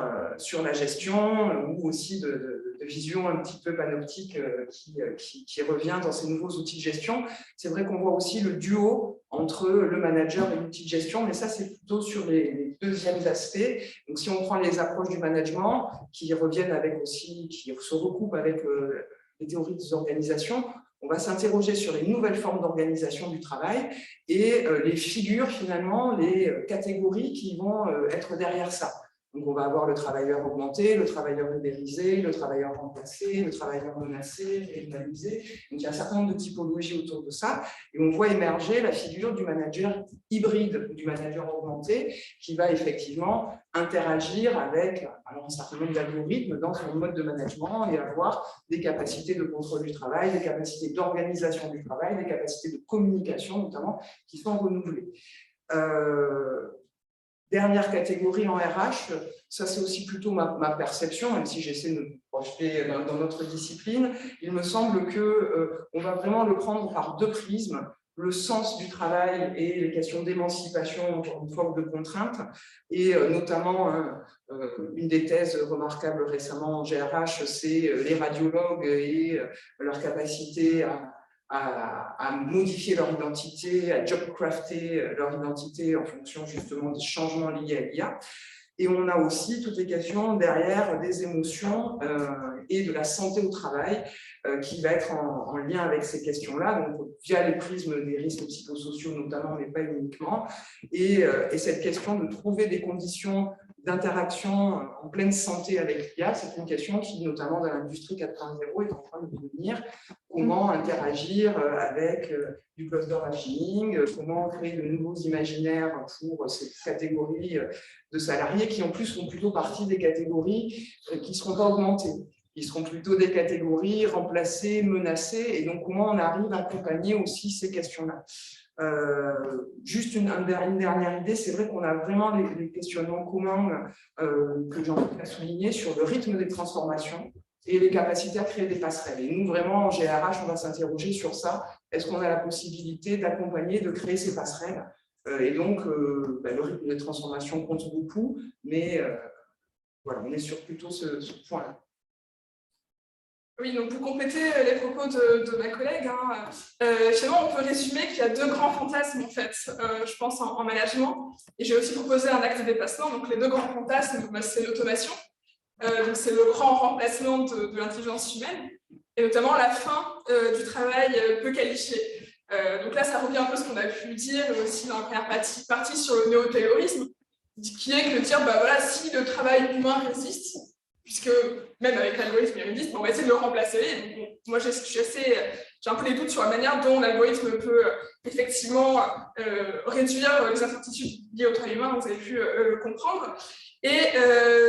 la gestion ou aussi de vision un petit peu panoptique qui revient dans ces nouveaux outils de gestion. C'est vrai qu'on voit aussi le duo entre le manager et l'outil de gestion, mais ça, c'est plutôt sur les deuxièmes aspects. Donc, si on prend les approches du management qui reviennent avec aussi, qui se recoupent avec les théories des organisations, on va s'interroger sur les nouvelles formes d'organisation du travail et les figures, finalement, les catégories qui vont être derrière ça. Donc, on va avoir le travailleur augmenté, le travailleur ubérisé, le travailleur remplacé, le travailleur menacé, régularisé. Donc, il y a un certain nombre de typologies autour de ça. Et on voit émerger la figure du manager hybride, du manager augmenté, qui va effectivement interagir avec un certain nombre d'algorithmes dans son mode de management et avoir des capacités de contrôle du travail, des capacités d'organisation du travail, des capacités de communication notamment, qui sont renouvelées. Dernière catégorie en RH, ça c'est aussi plutôt ma perception, même si j'essaie de me projeter dans notre discipline, il me semble qu'on va vraiment le prendre par deux prismes, le sens du travail et les questions d'émancipation, encore une fois, de contraintes, et notamment une des thèses remarquables récemment en GRH, c'est les radiologues et leur capacité à modifier leur identité, à job-crafter leur identité en fonction justement des changements liés à l'IA. Et on a aussi toutes les questions derrière des émotions et de la santé au travail qui va être en lien avec ces questions-là, donc via les prismes des risques psychosociaux notamment, mais pas uniquement. Et cette question de trouver des conditions d'interaction en pleine santé avec l'IA, c'est une question qui, notamment dans l'industrie 4.0, est en train de devenir comment interagir avec du cluster machining, comment créer de nouveaux imaginaires pour ces catégories de salariés qui, en plus, font plutôt partie des catégories qui ne seront pas augmentées. Ils seront plutôt des catégories remplacées, menacées, et donc comment on arrive à accompagner aussi ces questions-là. Juste une dernière idée, c'est vrai qu'on a vraiment les questionnements communs que j'ai envie de souligner sur le rythme des transformations et les capacités à créer des passerelles. Et nous, vraiment, en GRH, on va s'interroger sur ça. Est-ce qu'on a la possibilité d'accompagner, de créer ces passerelles? Et donc, le rythme des transformations compte beaucoup, mais voilà, on est sur plutôt ce point-là. Oui, donc pour compléter les propos de ma collègue, finalement, on peut résumer qu'il y a deux grands fantasmes, en fait, je pense, en management. Et j'ai aussi proposé un acte de dépassement. Donc, les deux grands fantasmes, c'est l'automation. Donc, c'est le grand remplacement de l'intelligence humaine, et notamment la fin du travail peu qualifié. Donc là, ça revient un peu à ce qu'on a pu dire aussi dans la première partie sur le néo-taylorisme, qui est que de dire, bah voilà, si le travail humain résiste, puisque même avec l'algorithme il résiste, on va essayer de le remplacer. Donc, moi, j'ai un peu des doutes sur la manière dont l'algorithme peut effectivement réduire les incertitudes liées au travail humain, vous avez pu le comprendre. Et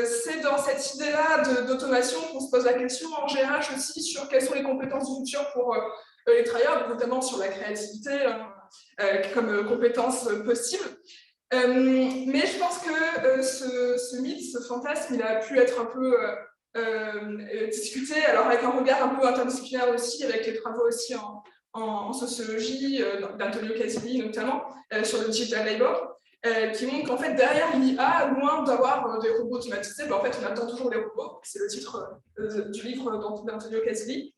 c'est dans cette idée-là d'automation qu'on se pose la question en GRH aussi sur quelles sont les compétences du futur pour les travailleurs, notamment sur la créativité comme compétence possible. Mais je pense que ce mythe, ce fantasme, il a pu être un peu discuté, alors avec un regard un peu interdisciplinaire aussi, avec les travaux aussi en sociologie, d'Antonio Casilli notamment, sur le digital labor, qui montre qu'en fait, derrière l'IA, loin d'avoir des robots automatisés, en fait, on attend toujours les robots, c'est le titre du livre d'Antonio Casilli,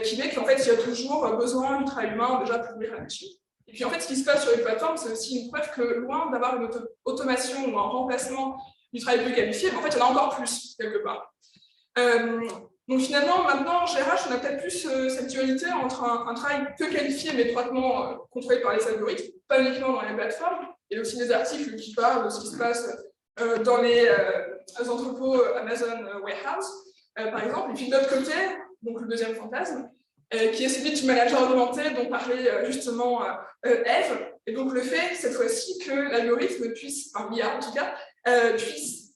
qui dit qu'en fait, il y a toujours besoin du travail humain déjà pour lire la machine. Et puis en fait, ce qui se passe sur les plateformes, c'est aussi une preuve que loin d'avoir une automation ou un remplacement du travail peu qualifié, en fait, il y en a encore plus, quelque part. Donc finalement, maintenant, en GRH, on a peut-être plus cette dualité entre un travail peu qualifié, mais étroitement contrôlé par les algorithmes, pas uniquement dans les plateformes, et aussi des articles qui parlent de ce qui se passe dans les entrepôts Amazon Warehouse, par exemple. Et puis de l'autre côté, donc le deuxième fantasme, qui est celui du manager augmenté dont parlait justement Eve, et donc le fait, cette fois-ci, que l'algorithme puisse, enfin l'IA en tout cas, puisse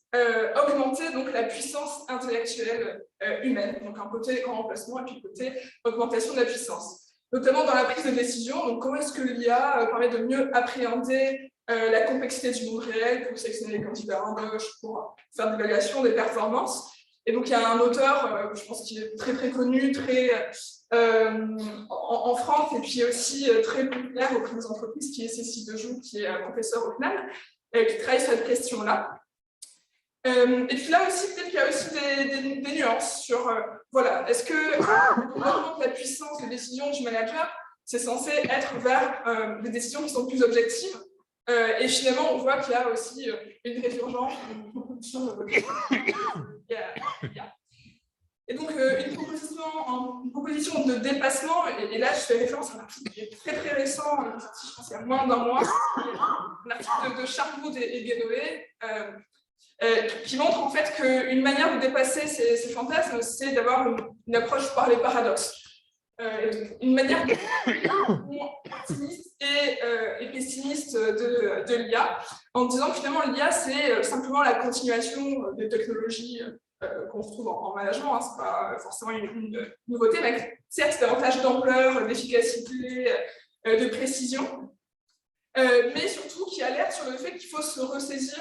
augmenter donc, la puissance intellectuelle humaine, donc un côté en remplacement et puis côté augmentation de la puissance. Notamment dans la prise de décision, donc comment est-ce que l'IA permet de mieux appréhender la complexité du monde réel pour sélectionner les candidats à l'embauche, pour faire de l'évaluation des performances. Et donc il y a un auteur, je pense qu'il est très très connu, très en France, et puis aussi très populaire auprès des entreprises, qui est Cécile Dejoux, qui est professeur au CNAM, qui travaille sur cette question-là. Et puis là aussi, peut-être qu'il y a aussi des nuances sur, voilà, est-ce que augmente la puissance de décision du manager, c'est censé être vers des décisions qui sont plus objectives, et finalement, on voit qu'il y a aussi une résurgence, une proposition et donc, une proposition de dépassement, et là, je fais référence à un article qui est très très récent, sorti, je pense, il y a moins d'un mois, un article de Sharwood et Guénoé, qui montre en fait qu'une manière de dépasser ces fantasmes, c'est d'avoir une approche par les paradoxes. Une manière moins optimiste et pessimiste de l'IA, en disant que finalement l'IA c'est simplement la continuation des technologies qu'on retrouve en management, hein, c'est pas forcément une nouveauté, mais certes davantage d'ampleur, d'efficacité, de précision, mais surtout qui alerte sur le fait qu'il faut se ressaisir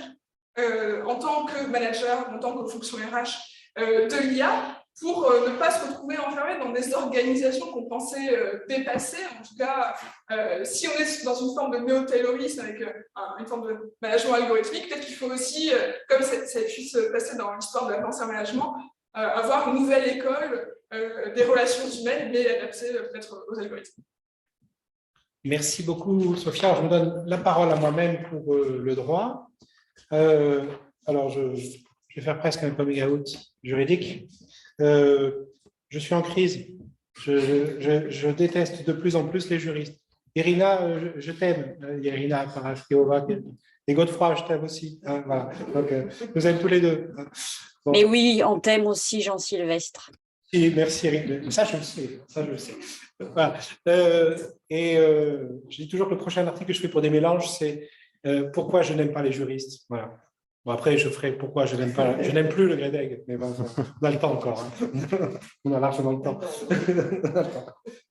en tant que manager, en tant que fonction RH de l'IA, pour ne pas se retrouver enfermé dans des organisations qu'on pensait dépassées. En tout cas, si on est dans une forme de néo-taylorisme avec une forme de management algorithmique, peut-être qu'il faut aussi, comme ça a pu se passer dans l'histoire de l'ancien management, avoir une nouvelle école des relations humaines, mais adaptée peut-être aux algorithmes. Merci beaucoup, Sophia. Je me donne la parole à moi-même pour le droit. Alors, je vais faire presque un coming out juridique. Je suis en crise. Je déteste de plus en plus les juristes. Irina, je t'aime. Irina Paraskiova et Godefroy, je t'aime aussi. Hein, voilà. Donc, nous aime tous les deux. Bon. Mais oui, on t'aime aussi, Jean-Sylvestre. Et merci, Irina. Ça, je le sais. Ça, je le sais. Voilà. Je dis toujours que le prochain article que je fais pour des mélanges, c'est pourquoi je n'aime pas les juristes. Voilà. Bon, après, je ferai pourquoi je n'aime plus le Gredeg, mais bon, on a le temps encore. Hein. On a largement le temps.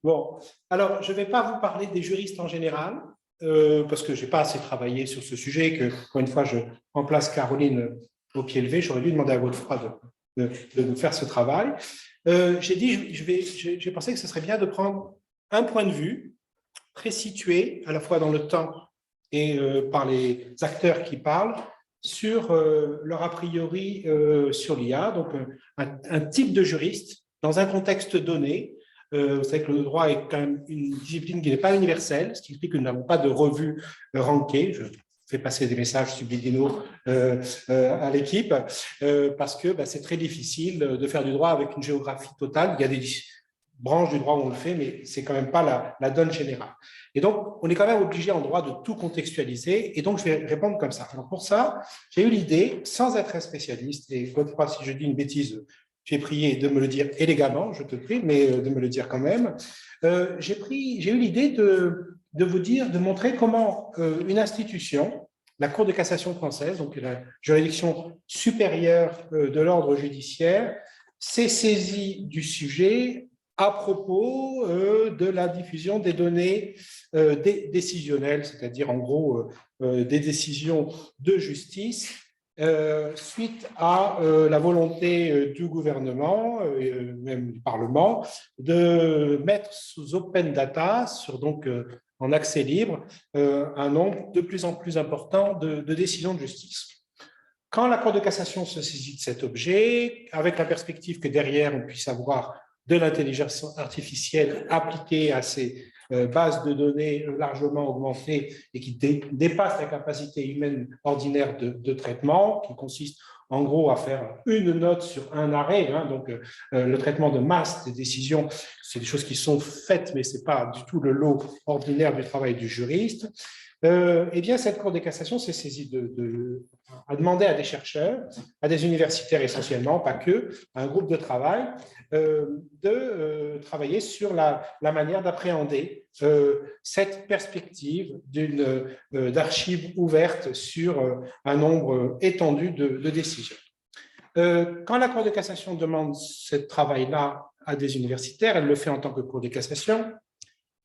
Bon, alors, je ne vais pas vous parler des juristes en général, parce que je n'ai pas assez travaillé sur ce sujet, que, encore une fois, je remplace Caroline au pied levé. J'aurais dû demander à Godefroy de nous faire ce travail. J'ai pensé que ce serait bien de prendre un point de vue très situé, à la fois dans le temps et par les acteurs qui parlent, sur leur a priori sur l'IA, donc un type de juriste dans un contexte donné. Vous savez que le droit est quand même une discipline qui n'est pas universelle, ce qui explique que nous n'avons pas de revue rankée. Je fais passer des messages subliminaux à l'équipe, parce que c'est très difficile de faire du droit avec une géographie totale. Il y a des branches du droit où on le fait, mais ce n'est quand même pas la donne générale. Et donc, on est quand même obligé en droit de tout contextualiser, et donc je vais répondre comme ça. Alors pour ça, j'ai eu l'idée, sans être un spécialiste, et Godefroy, si je dis une bêtise, j'ai prié de me le dire élégamment, je te prie, mais de me le dire quand même. J'ai eu l'idée de vous dire, de montrer comment une institution, la Cour de cassation française, donc la juridiction supérieure de l'ordre judiciaire, s'est saisie du sujet à propos de la diffusion des données décisionnelles, c'est-à-dire en gros des décisions de justice, suite à la volonté du gouvernement, même du Parlement, de mettre sous open data, en accès libre, un nombre de plus en plus important de décisions de justice. Quand la Cour de cassation se saisit de cet objet, avec la perspective que derrière on puisse avoir de l'intelligence artificielle appliquée à ces bases de données largement augmentées et qui dépassent la capacité humaine ordinaire de traitement, qui consiste en gros à faire une note sur un arrêt, hein, donc le traitement de masse des décisions, c'est des choses qui sont faites, mais ce n'est pas du tout le lot ordinaire du travail du juriste. Eh bien, cette Cour de cassation s'est saisie a demandé à des chercheurs, à des universitaires essentiellement, pas que, à un groupe de travail, de travailler sur la manière d'appréhender cette perspective d'archives ouvertes sur un nombre étendu de décisions. Quand la Cour de cassation demande ce travail-là à des universitaires, elle le fait en tant que Cour de cassation.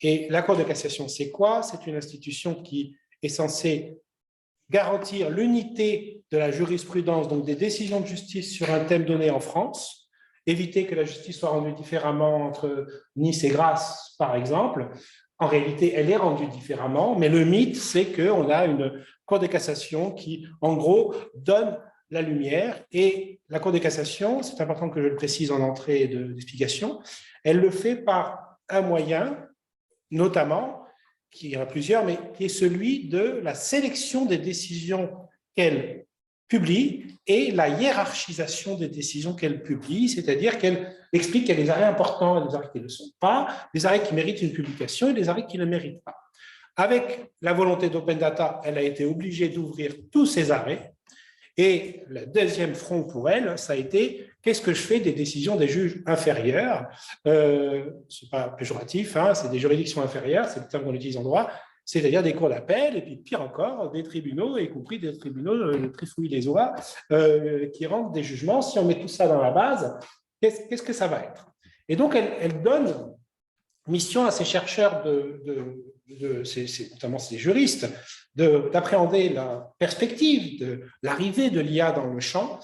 Et la Cour de cassation, c'est quoi? C'est une institution qui est censée garantir l'unité de la jurisprudence, donc des décisions de justice sur un thème donné en France, éviter que la justice soit rendue différemment entre Nice et Grasse, par exemple. En réalité, elle est rendue différemment, mais le mythe, c'est qu'on a une Cour de cassation qui, en gros, donne la lumière. Et la Cour de cassation, c'est important que je le précise en entrée d'explication, elle le fait par un moyen, notamment, qui y en a plusieurs, mais qui est celui de la sélection des décisions qu'elle publie et la hiérarchisation des décisions qu'elle publie, c'est-à-dire qu'elle explique qu'il y a des arrêts importants et des arrêts qui ne le sont pas, des arrêts qui méritent une publication et des arrêts qui ne le méritent pas. Avec la volonté d'Open Data, elle a été obligée d'ouvrir tous ces arrêts Et le deuxième front pour elle, ça a été qu'est-ce que je fais des décisions des juges inférieurs. Ce n'est pas péjoratif, hein, c'est des juridictions inférieures, c'est le terme qu'on utilise en droit, c'est-à-dire des cours d'appel, et puis pire encore, des tribunaux, y compris des tribunaux trifouilles-les-oies, qui rendent des jugements. Si on met tout ça dans la base, qu'est-ce que ça va être? Et donc, elle donne mission à ces chercheurs, notamment ces juristes, d'appréhender la perspective de l'arrivée de l'IA dans le champ.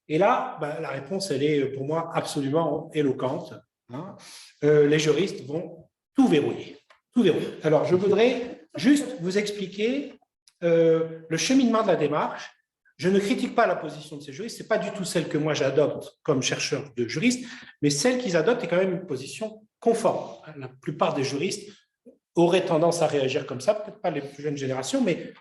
Et là, la réponse, elle est pour moi absolument éloquente. Hein. Les juristes vont tout verrouiller. Tout verrouiller. Alors, je voudrais juste vous expliquer le cheminement de la démarche. Je ne critique pas la position de ces juristes, ce n'est pas du tout celle que moi j'adopte comme chercheur de juriste, mais celle qu'ils adoptent est quand même une position conforme. La plupart des juristes auraient tendance à réagir comme ça, peut-être pas les plus jeunes générations, mais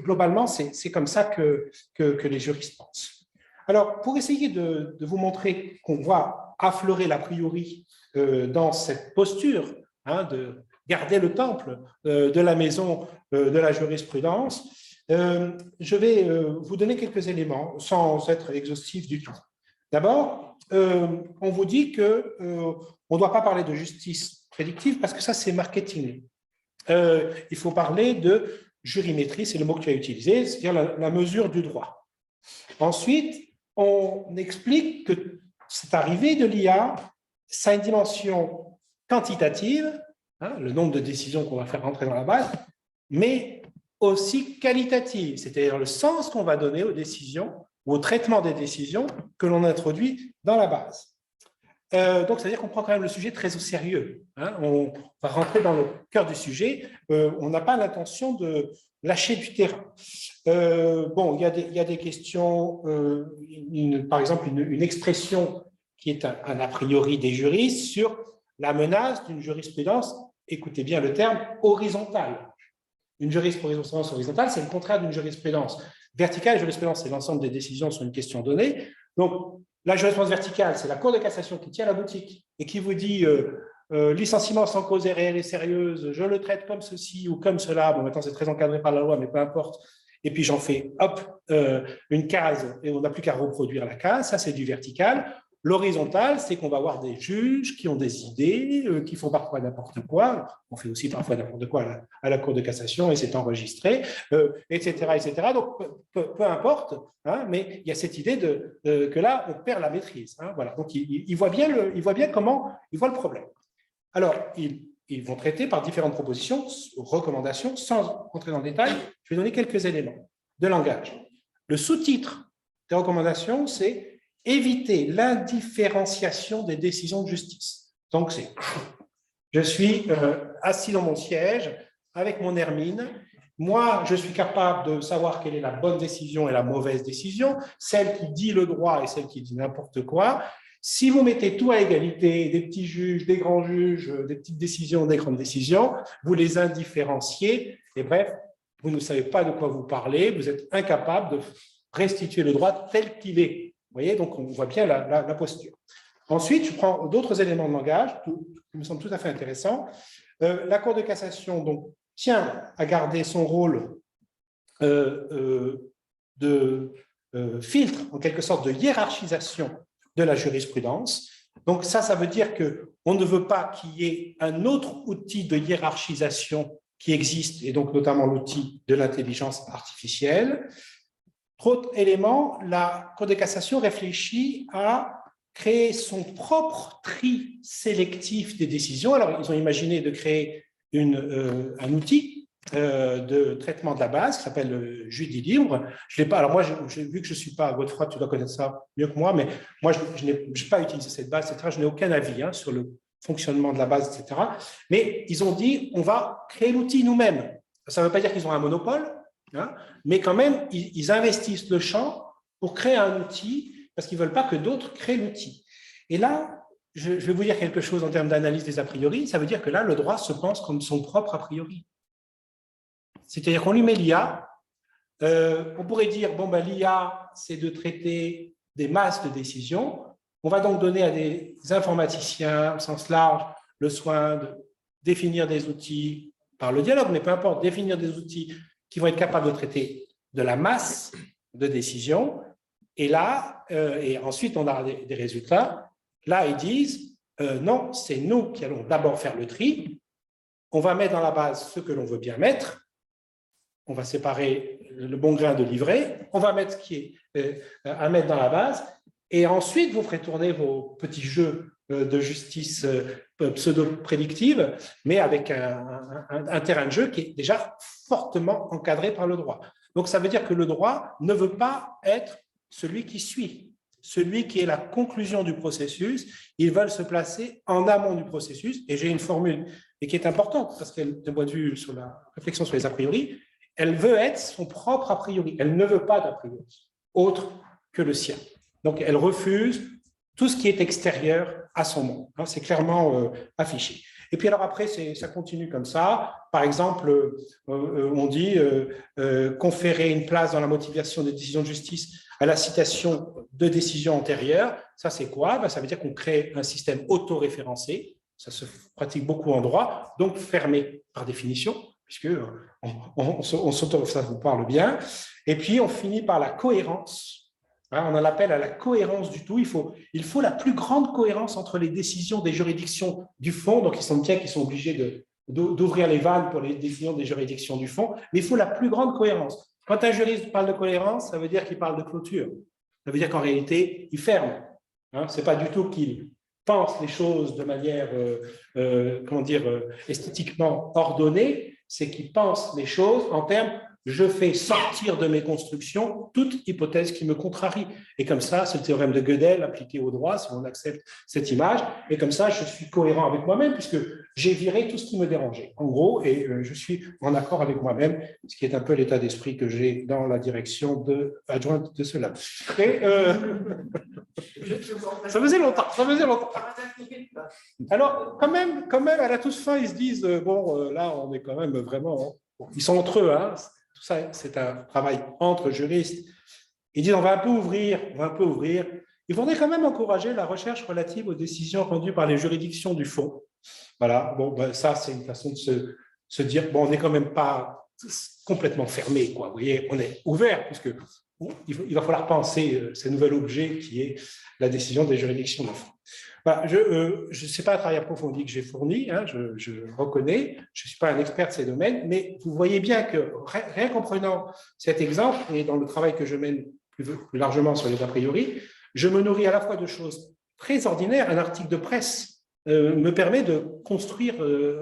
globalement, c'est comme ça que les juristes pensent. Alors, pour essayer de vous montrer qu'on voit affleurer l'a priori dans cette posture, hein, de garder le temple de la maison de la jurisprudence, je vais vous donner quelques éléments sans être exhaustif du tout. D'abord, on vous dit qu'on ne doit pas parler de justice prédictive parce que ça, c'est marketing. Il faut parler de jurimétrie, c'est le mot que tu as utilisé, c'est-à-dire la mesure du droit. Ensuite, on explique que cette arrivée de l'IA, ça a une dimension quantitative, hein, le nombre de décisions qu'on va faire rentrer dans la base, mais aussi qualitative, c'est-à-dire le sens qu'on va donner aux décisions ou au traitement des décisions que l'on introduit dans la base. Donc, c'est-à-dire qu'on prend quand même le sujet très au sérieux. Hein, on va rentrer dans le cœur du sujet. On n'a pas l'intention de lâcher du terrain. Bon, il y a des questions, par exemple, une expression qui est un a priori des juristes sur la menace d'une jurisprudence, écoutez bien le terme, horizontale. Une jurisprudence horizontale, c'est le contraire d'une jurisprudence verticale. La jurisprudence, c'est l'ensemble des décisions sur une question donnée. Donc, la jurisprudence verticale, c'est la Cour de cassation qui tient la boutique et qui vous dit licenciement sans cause réelle et sérieuse, je le traite comme ceci ou comme cela. Bon, maintenant, c'est très encadré par la loi, mais peu importe. Et puis, j'en fais, hop, une case et on n'a plus qu'à reproduire la case. Ça, c'est du vertical. L'horizontal, c'est qu'on va avoir des juges qui ont des idées, qui font parfois n'importe quoi. On fait aussi parfois n'importe quoi à la Cour de cassation et c'est enregistré, etc., etc. Donc, peu importe, hein, mais il y a cette idée que là, on perd la maîtrise. Hein, voilà. Donc, il voit bien comment il voit le problème. Alors, ils vont traiter par différentes propositions, recommandations, sans entrer dans le détail. Je vais donner quelques éléments de langage. Le sous-titre des recommandations, c'est éviter l'indifférenciation des décisions de justice. Donc, c'est je suis assis dans mon siège avec mon hermine. Moi, je suis capable de savoir quelle est la bonne décision et la mauvaise décision, celle qui dit le droit et celle qui dit n'importe quoi. Si vous mettez tout à égalité, des petits juges, des grands juges, des petites décisions, des grandes décisions, vous les indifférenciez et bref, vous ne savez pas de quoi vous parlez, vous êtes incapable de restituer le droit tel qu'il est. Vous voyez, donc on voit bien la posture. Ensuite, je prends d'autres éléments de langage qui me semblent tout à fait intéressants. La Cour de cassation donc, tient à garder son rôle de filtre, en quelque sorte de hiérarchisation de la jurisprudence. Donc ça veut dire qu'on ne veut pas qu'il y ait un autre outil de hiérarchisation qui existe, et donc notamment l'outil de l'intelligence artificielle. Autre élément, la Cour de cassation réfléchit à créer son propre tri sélectif des décisions. Alors, ils ont imaginé de créer un outil de traitement de la base qui s'appelle Judilibre. Je l'ai pas. Alors moi, vu que je ne suis pas, Godefroy, tu dois connaître ça mieux que moi, mais moi, je n'ai pas utilisé cette base, etc. Je n'ai aucun avis sur le fonctionnement de la base, etc. Mais ils ont dit, on va créer l'outil nous-mêmes. Ça ne veut pas dire qu'ils ont un monopole, mais quand même, ils investissent le champ pour créer un outil parce qu'ils ne veulent pas que d'autres créent l'outil. Et là, je vais vous dire quelque chose en termes d'analyse des a priori. Ça veut dire que là, le droit se pense comme son propre a priori. C'est-à-dire qu'on lui met l'IA. On pourrait dire, bon, l'IA, c'est de traiter des masses de décisions. On va donc donner à des informaticiens, au sens large, le soin de définir des outils par le dialogue, mais peu importe, définir des outils qui vont être capables de traiter de la masse de décisions. Et là, et ensuite, on a des résultats. Là, ils disent, non, c'est nous qui allons d'abord faire le tri. On va mettre dans la base ce que l'on veut bien mettre. On va séparer le bon grain de l'ivraie. On va mettre ce qui est à mettre dans la base. Et ensuite, vous ferez tourner vos petits jeux de justice pseudo-prédictive, mais avec un terrain de jeu qui est déjà fortement encadré par le droit. Donc, ça veut dire que le droit ne veut pas être celui qui suit, celui qui est la conclusion du processus. Ils veulent se placer en amont du processus. Et j'ai une formule et qui est importante, parce qu'elle, de point de vue sur la réflexion sur les a priori, elle veut être son propre a priori. Elle ne veut pas d'a priori, autre que le sien. Donc, elle refuse tout ce qui est extérieur à son monde. C'est clairement affiché. Et puis alors après, ça continue comme ça. Par exemple, on dit conférer une place dans la motivation des décisions de justice à la citation de décisions antérieures. Ça, c'est quoi? Ça veut dire qu'on crée un système autoréférencé. Ça se pratique beaucoup en droit, donc fermé par définition, puisque ça vous parle bien. Et puis, on finit par la cohérence. On en appelle à la cohérence du tout. Il faut la plus grande cohérence entre les décisions des juridictions du fond. Donc, il semble bien qu'ils sont obligés d'ouvrir les vannes pour les décisions des juridictions du fond. Mais il faut la plus grande cohérence. Quand un juriste parle de cohérence, ça veut dire qu'il parle de clôture. Ça veut dire qu'en réalité, il ferme. Ce n'est pas du tout qu'il pense les choses de manière esthétiquement ordonnée, c'est qu'il pense les choses en termes je fais sortir de mes constructions toute hypothèse qui me contrarie. Et comme ça, c'est le théorème de Gödel appliqué au droit, si on accepte cette image. Et comme ça, je suis cohérent avec moi-même, puisque j'ai viré tout ce qui me dérangeait. En gros, et je suis en accord avec moi-même, ce qui est un peu l'état d'esprit que j'ai dans la direction adjointe de cela. Et, ça faisait longtemps. Alors, quand même, à la toute fin, ils se disent, là, on est quand même vraiment... Ils sont entre eux, hein. Tout ça, c'est un travail entre juristes. Ils disent on va un peu ouvrir. Ils voudraient quand même encourager la recherche relative aux décisions rendues par les juridictions du fond. Voilà, ça, c'est une façon de se dire on n'est quand même pas complètement fermé, quoi. Vous voyez, on est ouvert, puisque il va falloir penser ce nouvel objet qui est la décision des juridictions du fond. Voilà, je ne sais pas un travail approfondi que j'ai fourni, je reconnais, je ne suis pas un expert de ces domaines, mais vous voyez bien que rien qu'en prenant cet exemple, et dans le travail que je mène plus largement sur les a priori, je me nourris à la fois de choses très ordinaires. Un article de presse me permet de construire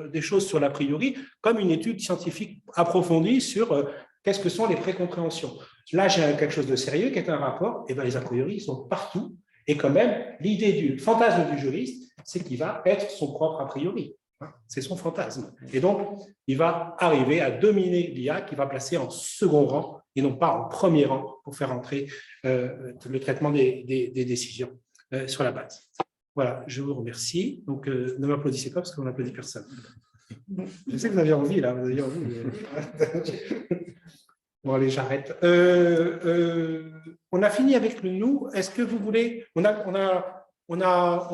des choses sur l'a priori, comme une étude scientifique approfondie sur qu'est-ce que sont les précompréhensions. Là, j'ai quelque chose de sérieux qui est un rapport, et bien les a priori, ils sont partout. Et quand même, l'idée du fantasme du juriste, c'est qu'il va être son propre a priori. C'est son fantasme. Et donc, il va arriver à dominer l'IA qui va placer en second rang et non pas en premier rang pour faire entrer le traitement des décisions sur la base. Voilà, je vous remercie. Donc, ne m'applaudissez pas parce qu'on n'applaudit personne. Je sais que vous avez envie, là. Vous avez envie, mais... Bon, allez, j'arrête. On a fini avec le nous. Est-ce que vous voulez... On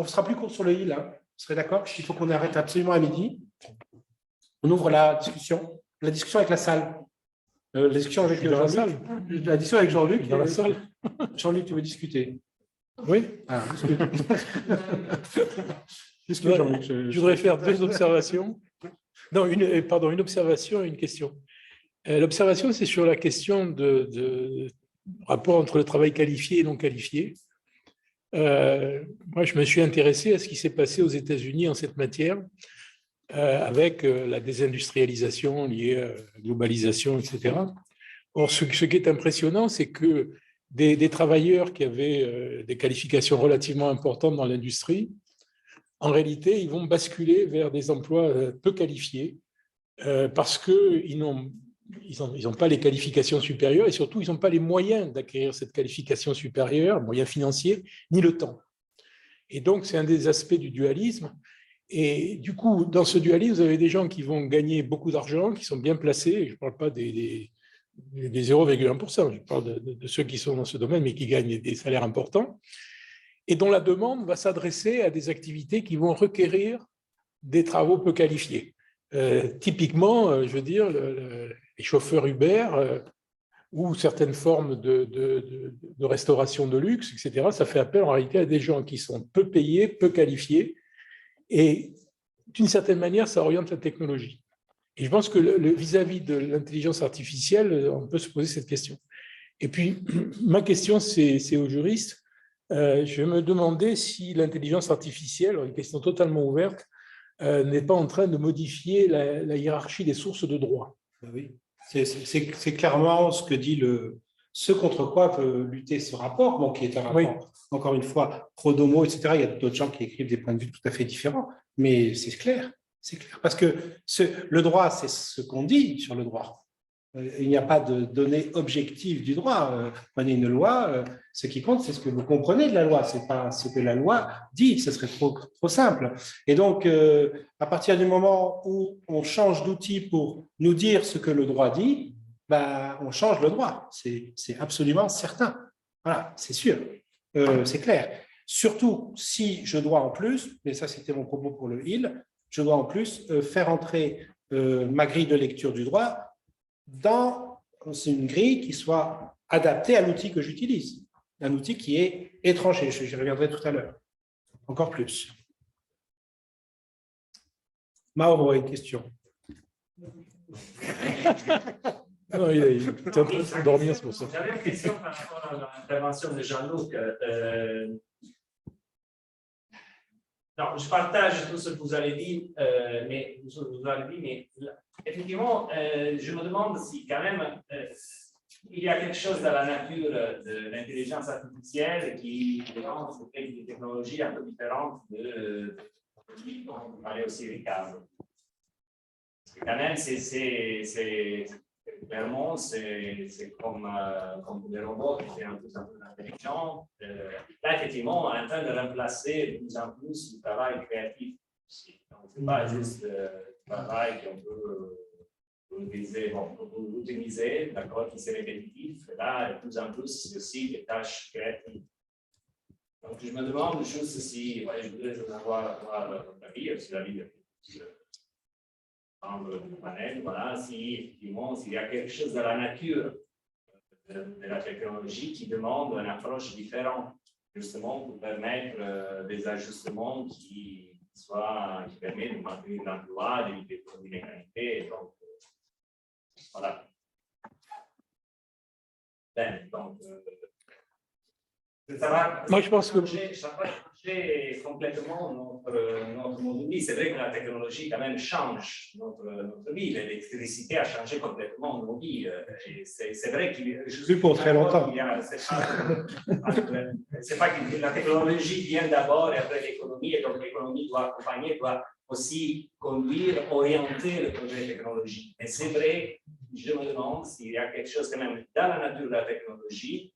sera plus court sur le il, hein. Vous serez d'accord? Il faut qu'on arrête absolument à midi. On ouvre la discussion avec la salle. La discussion avec Jean-Luc. La discussion avec Jean-Luc. Dans la salle. Jean-Luc, tu veux discuter? Oui. Ah, Je voudrais faire deux observations. Non, une observation et une question. L'observation, c'est sur la question de rapport entre le travail qualifié et non qualifié. Moi, je me suis intéressé à ce qui s'est passé aux États-Unis en cette matière, avec la désindustrialisation liée à la globalisation, etc. Or, ce qui est impressionnant, c'est que des travailleurs qui avaient des qualifications relativement importantes dans l'industrie, en réalité, ils vont basculer vers des emplois peu qualifiés parce qu'ils n'ont pas les qualifications supérieures et surtout, ils n'ont pas les moyens d'acquérir cette qualification supérieure, moyens financiers, ni le temps. Et donc, c'est un des aspects du dualisme. Et du coup, dans ce dualisme, vous avez des gens qui vont gagner beaucoup d'argent, qui sont bien placés. Je ne parle pas des 0,1%, je parle de ceux qui sont dans ce domaine, mais qui gagnent des salaires importants, et dont la demande va s'adresser à des activités qui vont requérir des travaux peu qualifiés. Typiquement, je veux dire, les chauffeurs Uber ou certaines formes de restauration de luxe, etc., ça fait appel en réalité à des gens qui sont peu payés, peu qualifiés, et d'une certaine manière, ça oriente la technologie. Et je pense que vis-à-vis de l'intelligence artificielle, on peut se poser cette question. Et puis, ma question, c'est aux juristes. Je vais me demander si l'intelligence artificielle, une question totalement ouverte, n'est pas en train de modifier la hiérarchie des sources de droit. Oui, c'est clairement ce que dit ce contre quoi peut lutter ce rapport, bon, qui est un rapport, oui, encore une fois, pro-domo, etc. Il y a d'autres gens qui écrivent des points de vue tout à fait différents, mais c'est clair, parce que le droit, c'est ce qu'on dit sur le droit. Il n'y a pas de données objectives du droit. Prenez une loi, ce qui compte, c'est ce que vous comprenez de la loi, ce n'est pas ce que la loi dit, ce serait trop simple. Et donc, à partir du moment où on change d'outil pour nous dire ce que le droit dit, ben, on change le droit, c'est absolument certain. Voilà, c'est sûr, c'est clair. Surtout si je dois en plus, mais ça c'était mon propos pour le HIL, je dois en plus faire entrer ma grille de lecture du droit dans une grille qui soit adaptée à l'outil que j'utilise, un outil qui est étranger. J'y reviendrai tout à l'heure, encore plus. Mauro a une question. Non, il est en train de s'endormir, c'est pour ça. J'avais une question par rapport à l'intervention de Jean-Luc. Non, je partage tout ce que vous avez dit, mais effectivement, je me demande si quand même il y a quelque chose dans la nature de l'intelligence artificielle qui rend des technologies un peu différentes de on parlait aussi Ricardo. Parce que quand même, clairement, c'est comme les robots qui étaient un peu intelligents. Là, effectivement, on est en train de remplacer de plus en plus le travail créatif. Donc, ce n'est pas juste le travail qu'on peut utiliser, d'accord, qui c'est répétitif. Là, de plus en plus, c'est aussi des tâches créatives. Donc, je me demande juste si, je voudrais avoir votre avis, aussi l'avis de le panel, voilà, effectivement, s'il y a quelque chose de la nature de la technologie qui demande une approche différente, justement pour permettre des ajustements qui permettent de maintenir l'emploi, d'éviter l'inégalité. Donc, voilà. Donc, moi, je pense que ça va changer complètement notre mode de vie. C'est vrai que la technologie, quand même, change notre vie. L'électricité a changé complètement nos vies. C'est vrai qu'il y a. Plus pour très longtemps. C'est pas que la technologie vient d'abord et après l'économie, et donc l'économie doit accompagner, doit aussi conduire, orienter le projet technologique. Mais c'est vrai, je me demande s'il y a quelque chose, quand même, dans la nature de la technologie.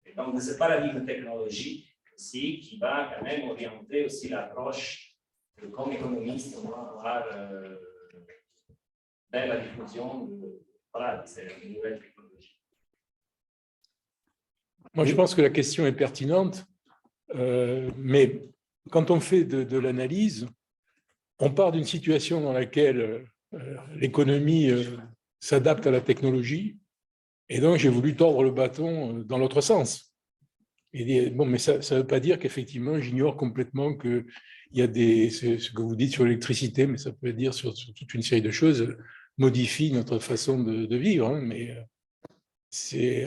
Et donc, de ce paradigme technologique aussi qui va quand même orienter aussi l'approche que, comme économiste, on va avoir vers la diffusion de ces nouvelles technologies. Moi, je pense que la question est pertinente, mais quand on fait de l'analyse, on part d'une situation dans laquelle l'économie s'adapte à la technologie. Et donc, j'ai voulu tordre le bâton dans l'autre sens. Et bon, mais ça ne veut pas dire qu'effectivement, j'ignore complètement qu'il y a ce que vous dites sur l'électricité, mais ça peut dire sur toute une série de choses, modifie notre façon de vivre. Hein, mais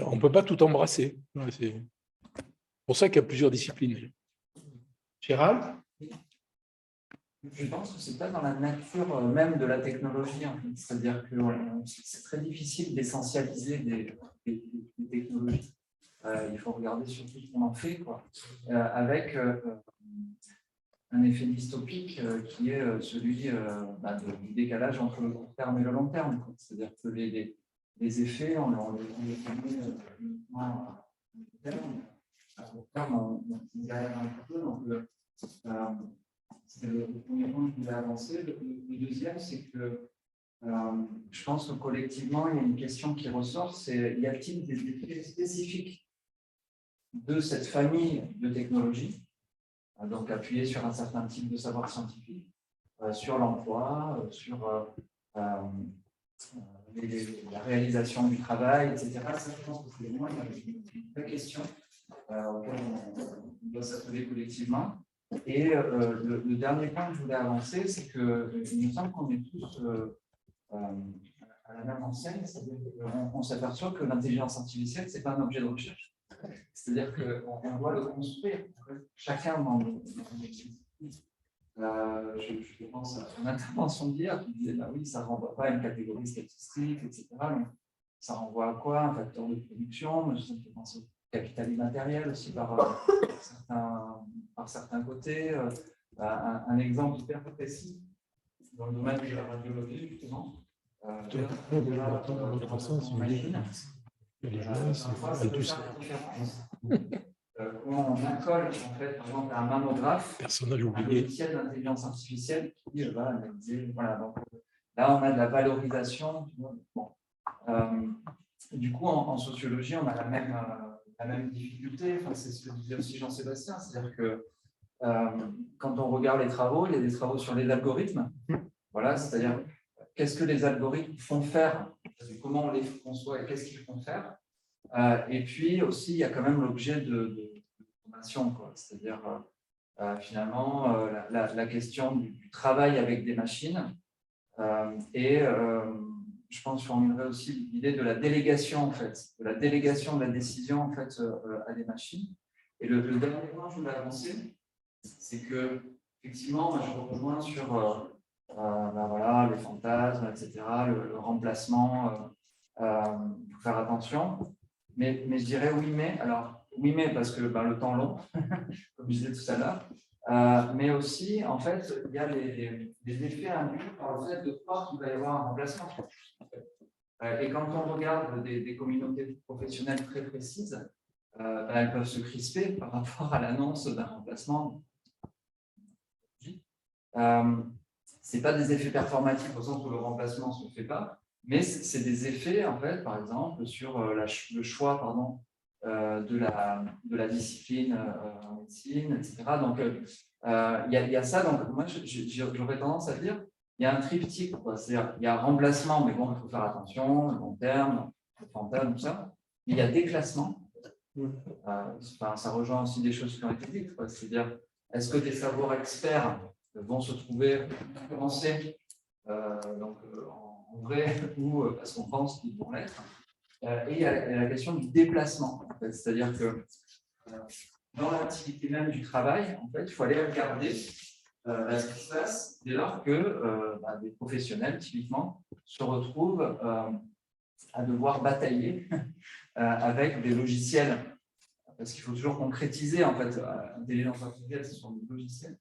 on ne peut pas tout embrasser. C'est pour ça qu'il y a plusieurs disciplines. Gérald ? Je pense que ce n'est pas dans la nature même de la technologie. C'est-à-dire que c'est très difficile d'essentialiser des technologies. Il faut regarder surtout ce qu'on en fait, quoi. Avec un effet dystopique qui est celui du décalage entre le court terme et le long terme. C'est-à-dire que les effets, on les connaît à long terme. À long terme, on galère un peu. Donc, c'est le premier point que je voulais avancer. Le deuxième, c'est que je pense que collectivement, il y a une question qui ressort, c'est y a-t-il des effets spécifiques de cette famille de technologies, donc appuyées sur un certain type de savoir scientifique, sur l'emploi, sur la réalisation du travail, etc. Ça, je pense que c'est vraiment une vraie question auquel on doit s'atteler collectivement. Et le dernier point que je voulais avancer, c'est qu'il me semble qu'on est tous à la même enseigne, c'est-à-dire qu'on s'aperçoit que l'intelligence artificielle, ce n'est pas un objet de recherche. C'est-à-dire qu'on doit le construire, chacun dans nos je pense à une intervention d'hier qui disait bah oui, ça ne renvoie pas à une catégorie statistique, etc. Donc, ça renvoie à quoi? Un facteur de production, je pense au capital immatériel aussi par certains côtés. Un exemple hyper précis dans le domaine de la radiologie, justement. On accole en fait, par exemple, un mammographe, un logiciel d'intelligence artificielle qui va analyser. Voilà, donc là, on a de la valorisation. Bon. Du coup, en sociologie, on a la même difficulté. Enfin, c'est ce que disait aussi Jean-Sébastien, c'est-à-dire que quand on regarde les travaux, il y a des travaux sur les algorithmes. Voilà, c'est-à-dire qu'est-ce que les algorithmes font faire, comment on les conçoit et qu'est-ce qu'ils font faire. Et puis aussi, il y a quand même l'objet de formation, c'est-à-dire finalement la question du travail avec des machines. Et je pense que je formulerai aussi l'idée de la délégation, en fait, de la délégation de la décision en fait, à des machines. Et le dernier point que je voulais avancer, c'est que, effectivement, je rejoins sur voilà, les fantasmes, etc., le remplacement, il faut faire attention. Mais je dirais oui, mais. Alors, oui, mais parce que le temps long, comme je disais tout à l'heure, mais aussi, en fait, il y a des effets induits par le fait de croire qu'il va y avoir un remplacement. Et quand on regarde des communautés professionnelles très précises, elles peuvent se crisper par rapport à l'annonce d'un remplacement. Ce n'est pas des effets performatifs au sens où le remplacement ne se fait pas, mais c'est des effets, en fait, par exemple, sur le choix de la discipline en médecine, etc. Donc, il y a ça. Donc, moi, j'aurais tendance à dire il y a un triptyque. C'est-à-dire il y a remplacement, mais bon, il faut faire attention, le long terme, le fantasme, tout ça. Il y a déclassement. Ça rejoint aussi des choses qui ont été dites. C'est-à-dire, est-ce que des savoirs experts vont se trouver concurrencés en vrai ou parce qu'on pense qu'ils vont l'être. Et il y a la question du déplacement. En fait. C'est-à-dire que dans l'activité même du travail, en fait, il faut aller regarder ce qui se passe dès lors que des professionnels, typiquement, se retrouvent à devoir batailler avec des logiciels. Parce qu'il faut toujours concrétiser, en fait, l'intelligence artificielle, ce sont des logiciels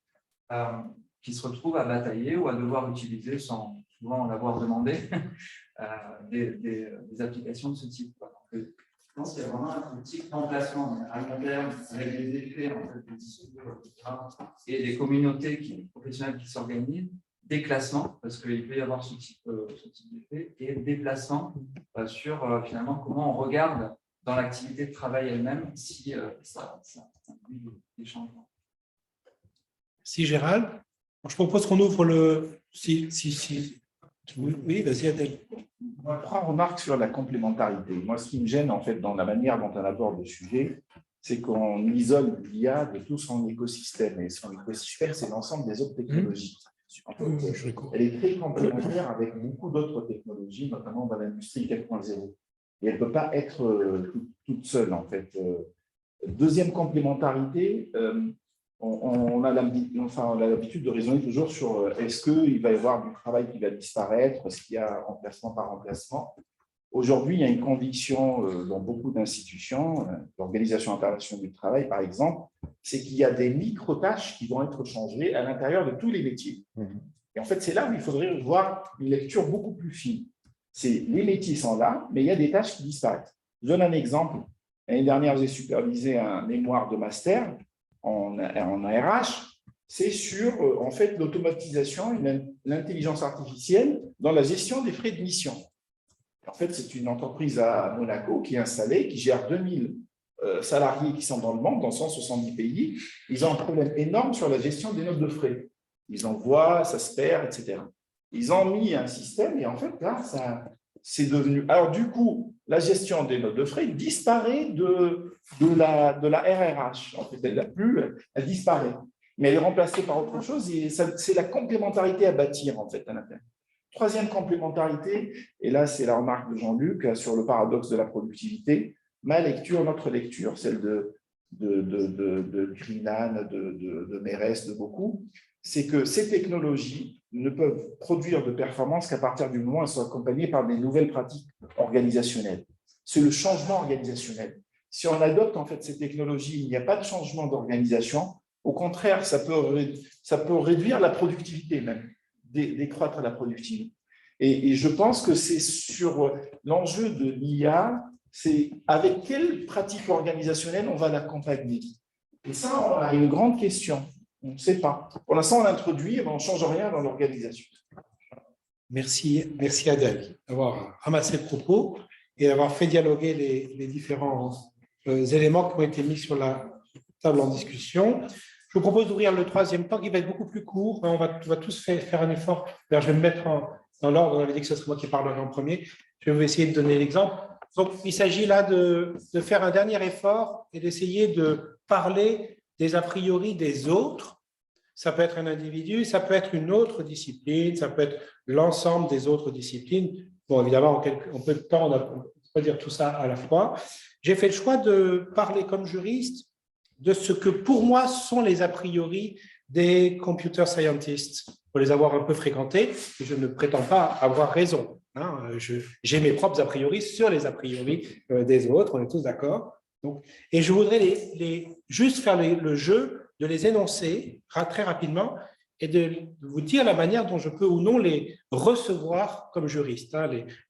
qui se retrouvent à batailler ou à devoir utiliser, sans souvent en avoir demandé, des applications de ce type. Donc, je pense qu'il y a vraiment un petit remplacement à long terme avec des effets en fait, des discours, et des communautés professionnelles qui s'organisent, déclassement, parce qu'il peut y avoir ce type d'effet, et déplacement sur finalement comment on regarde dans l'activité de travail elle-même si ça induit des changements. Si Gérald, je propose qu'on ouvre le. Oui, vas-y, Adèle. Moi, 3 remarques sur la complémentarité. Moi, ce qui me gêne, en fait, dans la manière dont on aborde le sujet, c'est qu'on isole l'IA de tout son écosystème. Et son écosystème, c'est l'ensemble des autres technologies. En fait, elle est très complémentaire avec beaucoup d'autres technologies, notamment dans l'industrie 4.0. Et elle ne peut pas être toute seule, en fait. Deuxième complémentarité, on a l'habitude de raisonner toujours sur est-ce qu'il va y avoir du travail qui va disparaître, est-ce qu'il y a remplacement par remplacement. Aujourd'hui, il y a une conviction dans beaucoup d'institutions, l'Organisation internationale du travail par exemple, c'est qu'il y a des micro-tâches qui vont être changées à l'intérieur de tous les métiers. Et en fait, c'est là où il faudrait voir une lecture beaucoup plus fine. Les métiers sont là, mais il y a des tâches qui disparaissent. Je donne un exemple. L'année dernière, j'ai supervisé un mémoire de master en RH, c'est sur en fait, l'automatisation et l'intelligence artificielle dans la gestion des frais de mission. En fait, c'est une entreprise à Monaco qui est installée, qui gère 2000 salariés qui sont dans le monde, dans 170 pays. Ils ont un problème énorme sur la gestion des notes de frais. Ils envoient, ça se perd, etc. Ils ont mis un système et en fait, là, c'est devenu… Alors, du coup, la gestion des notes de frais disparaît de la RRH. En fait, elle disparaît. Mais elle est remplacée par autre chose et c'est la complémentarité à bâtir, en fait, à l'intérieur. Troisième complémentarité, et là, c'est la remarque de Jean-Luc sur le paradoxe de la productivité. Ma lecture, notre lecture, celle de Greenan, de Mérès, de beaucoup, c'est que ces technologies ne peuvent produire de performance qu'à partir du moment où elles sont accompagnées par des nouvelles pratiques organisationnelles. C'est le changement organisationnel. Si on adopte en fait ces technologies, il n'y a pas de changement d'organisation. Au contraire, ça peut réduire la productivité même, décroître la productivité. Et je pense que c'est sur l'enjeu de l'IA, c'est avec quelle pratique organisationnelle on va l'accompagner. Et ça, on a une grande question. On ne sait pas. Pour l'instant, on l'introduit, mais on ne change rien dans l'organisation. Merci Adèle d'avoir ramassé le propos et d'avoir fait dialoguer les différents éléments qui ont été mis sur la table en discussion. Je vous propose d'ouvrir le troisième temps qui va être beaucoup plus court. On va tous faire un effort. Alors, je vais me mettre dans l'ordre. On avait dit que ce serait moi qui parlerai en premier. Je vais vous essayer de donner l'exemple. Donc, il s'agit là de faire un dernier effort et d'essayer de parler des a priori des autres. Ça peut être un individu, ça peut être une autre discipline, ça peut être l'ensemble des autres disciplines. Bon, évidemment, en peu de temps, on ne peut pas dire tout ça à la fois. J'ai fait le choix de parler comme juriste de ce que pour moi sont les a priori des computer scientists, pour les avoir un peu fréquentés, et je ne prétends pas avoir raison. J'ai mes propres a priori sur les a priori des autres, on est tous d'accord. Et je voudrais juste faire le jeu de les énoncer très rapidement et de vous dire la manière dont je peux ou non les recevoir comme juriste,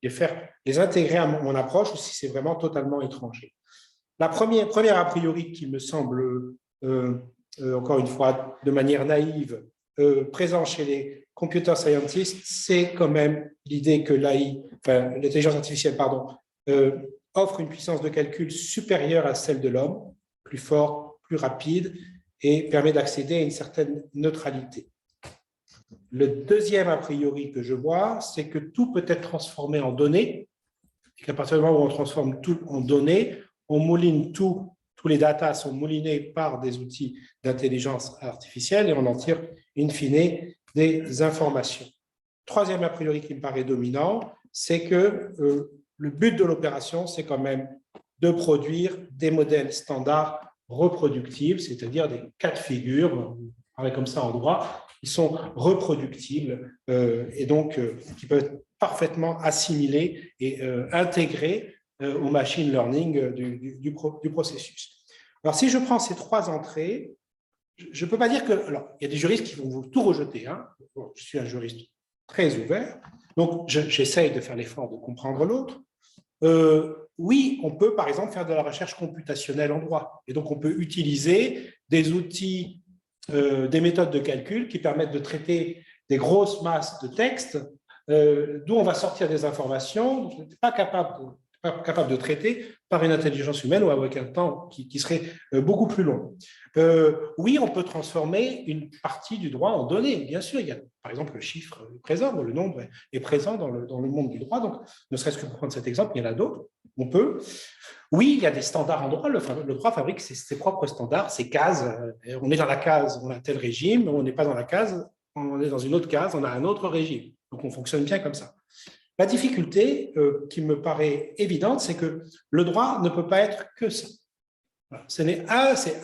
les intégrer à mon approche ou si c'est vraiment totalement étranger. La première a priori qui me semble, encore une fois, de manière naïve, présent chez les computer scientists, c'est quand même l'idée que l'intelligence artificielle, offre une puissance de calcul supérieure à celle de l'homme, plus fort, plus rapide, et permet d'accéder à une certaine neutralité. Le deuxième a priori que je vois, c'est que tout peut être transformé en données, et qu'à partir du moment où on transforme tout en données, on mouline tous les datas sont moulinés par des outils d'intelligence artificielle et on en tire in fine des informations. Troisième a priori qui me paraît dominant, c'est que le but de l'opération, c'est quand même de produire des modèles standards reproductibles, c'est-à-dire des cas de figure, on parlait comme ça en droit, qui sont reproductibles et donc qui peuvent être parfaitement assimilés et intégrés au machine learning du processus. Alors, si je prends ces trois entrées, je ne peux pas dire que… Alors, il y a des juristes qui vont vous tout rejeter. Bon, je suis un juriste très ouvert, donc j'essaye de faire l'effort de comprendre l'autre. Oui, on peut, par exemple, faire de la recherche computationnelle en droit. Et donc, on peut utiliser des outils, des méthodes de calcul qui permettent de traiter des grosses masses de textes, d'où on va sortir des informations dont on n'est pas capable de traiter par une intelligence humaine ou avec un temps qui serait beaucoup plus long. Oui, on peut transformer une partie du droit en données. Bien sûr, il y a, par exemple, le chiffre présent, le nombre est présent dans le monde du droit. Donc, ne serait-ce que pour prendre cet exemple, il y en a d'autres. On peut. Oui, il y a des standards en droit. Le droit fabrique ses propres standards, ses cases. On est dans la case, on a tel régime. On n'est pas dans la case, on est dans une autre case, on a un autre régime. Donc, on fonctionne bien comme ça. La difficulté qui me paraît évidente, c'est que le droit ne peut pas être que ça. C'est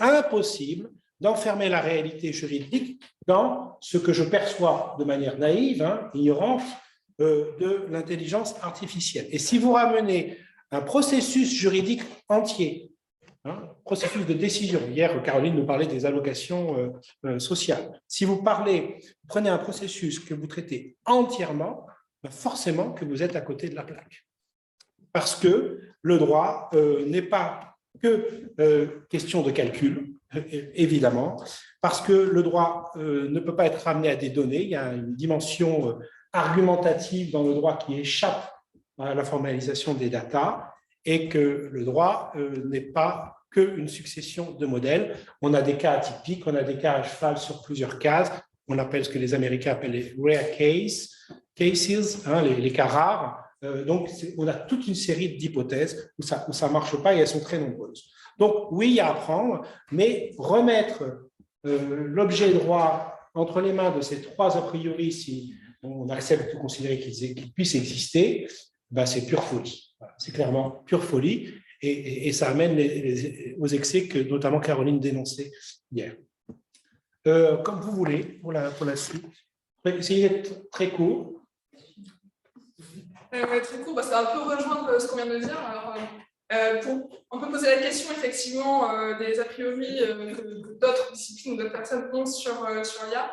impossible d'enfermer la réalité juridique dans ce que je perçois de manière naïve, ignorante, de l'intelligence artificielle. Et si vous ramenez un processus juridique entier, processus de décision, hier Caroline nous parlait des allocations sociales, si vous prenez un processus que vous traitez entièrement, forcément que vous êtes à côté de la plaque. Parce que le droit n'est pas que question de calcul, évidemment, parce que le droit ne peut pas être ramené à des données. Il y a une dimension argumentative dans le droit qui échappe à la formalisation des datas et que le droit n'est pas qu'une succession de modèles. On a des cas atypiques, on a des cas à cheval sur plusieurs cases. On appelle ce que les Américains appellent les rare cases, cases, hein, les cas rares. Donc, on a toute une série d'hypothèses où ça ne marche pas et elles sont très nombreuses. Donc, oui, il y a à apprendre, mais remettre l'objet droit entre les mains de ces trois a priori, si on accepte de considérer qu'ils puissent exister, ben c'est pure folie. Voilà, c'est clairement pure folie et ça amène aux excès que notamment Caroline dénonçait hier. Comme vous voulez, pour la suite. Essayez d'être très court. Très court, ça va un peu rejoindre ce qu'on vient de dire. Alors, on peut poser la question effectivement des a priori que d'autres disciplines ou d'autres personnes ont sur l'IA.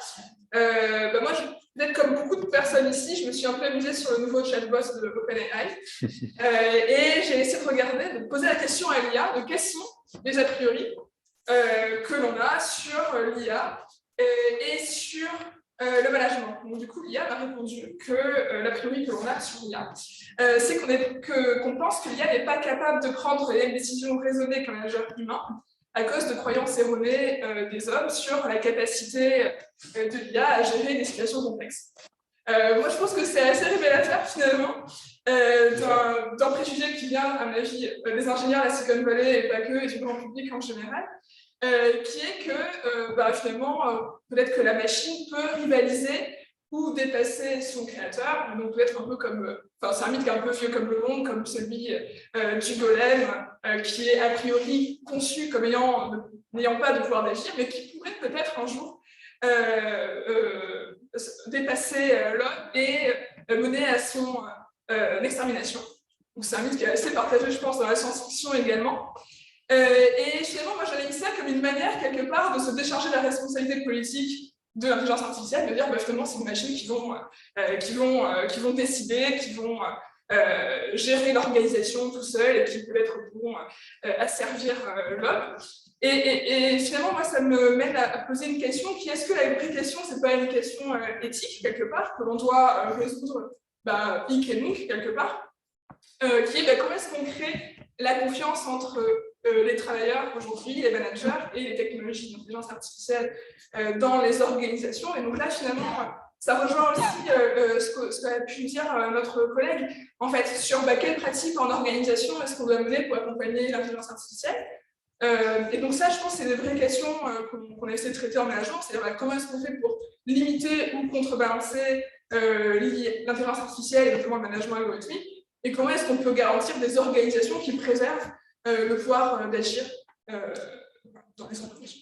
Moi, peut-être comme beaucoup de personnes ici, je me suis un peu amusée sur le nouveau chatbot de OpenAI et j'ai essayé de regarder, de poser la question à l'IA de quels sont les a priori que l'on a sur l'IA et sur le management. Donc, du coup, l'IA m'a répondu que l'a priori que l'on a sur l'IA, c'est qu'on pense que l'IA n'est pas capable de prendre les décisions raisonnées qu'un manager humain à cause de croyances erronées des hommes sur la capacité de l'IA à gérer des situations complexes. Moi, je pense que c'est assez révélateur, finalement, d'un préjugé qui vient, à mon avis, des ingénieurs à la Silicon Valley et pas que, et du grand public en général, qui est que, finalement, peut-être que la machine peut rivaliser ou dépasser son créateur, donc peut-être un peu comme, c'est un mythe qui est un peu vieux comme le monde, comme celui du golem, qui est a priori conçu comme n'ayant pas de pouvoir d'agir, mais qui pourrait peut-être un jour dépasser l'homme et mener à son extermination. Donc c'est un mythe qui est assez partagé, je pense, dans la science-fiction également. Et finalement, moi j'avais mis ça comme une manière, quelque part, de se décharger de la responsabilité politique de l'intelligence artificielle, de dire finalement c'est une machine qui vont décider, qui vont gérer l'organisation tout seul et qui peut être bon à servir l'homme. Et finalement, moi, ça me mène à poser une question qui est-ce que la vraie question, c'est pas une question éthique, quelque part, que l'on doit résoudre hic et nunc, quelque part, qui est comment est-ce qu'on crée la confiance entre les travailleurs aujourd'hui, les managers et les technologies d'intelligence artificielle dans les organisations. Et donc là, finalement, ça rejoint aussi ce qu'a pu dire notre collègue. En fait, sur quelles pratiques en organisation est-ce qu'on doit mener pour accompagner l'intelligence artificielle. Et donc ça, je pense que c'est des vraies questions qu'on essaie de traiter en management, c'est-à-dire comment est-ce qu'on fait pour limiter ou contrebalancer l'intelligence artificielle et notamment le management algorithmique, et comment est-ce qu'on peut garantir des organisations qui préservent le pouvoir d'agir dans les organisations.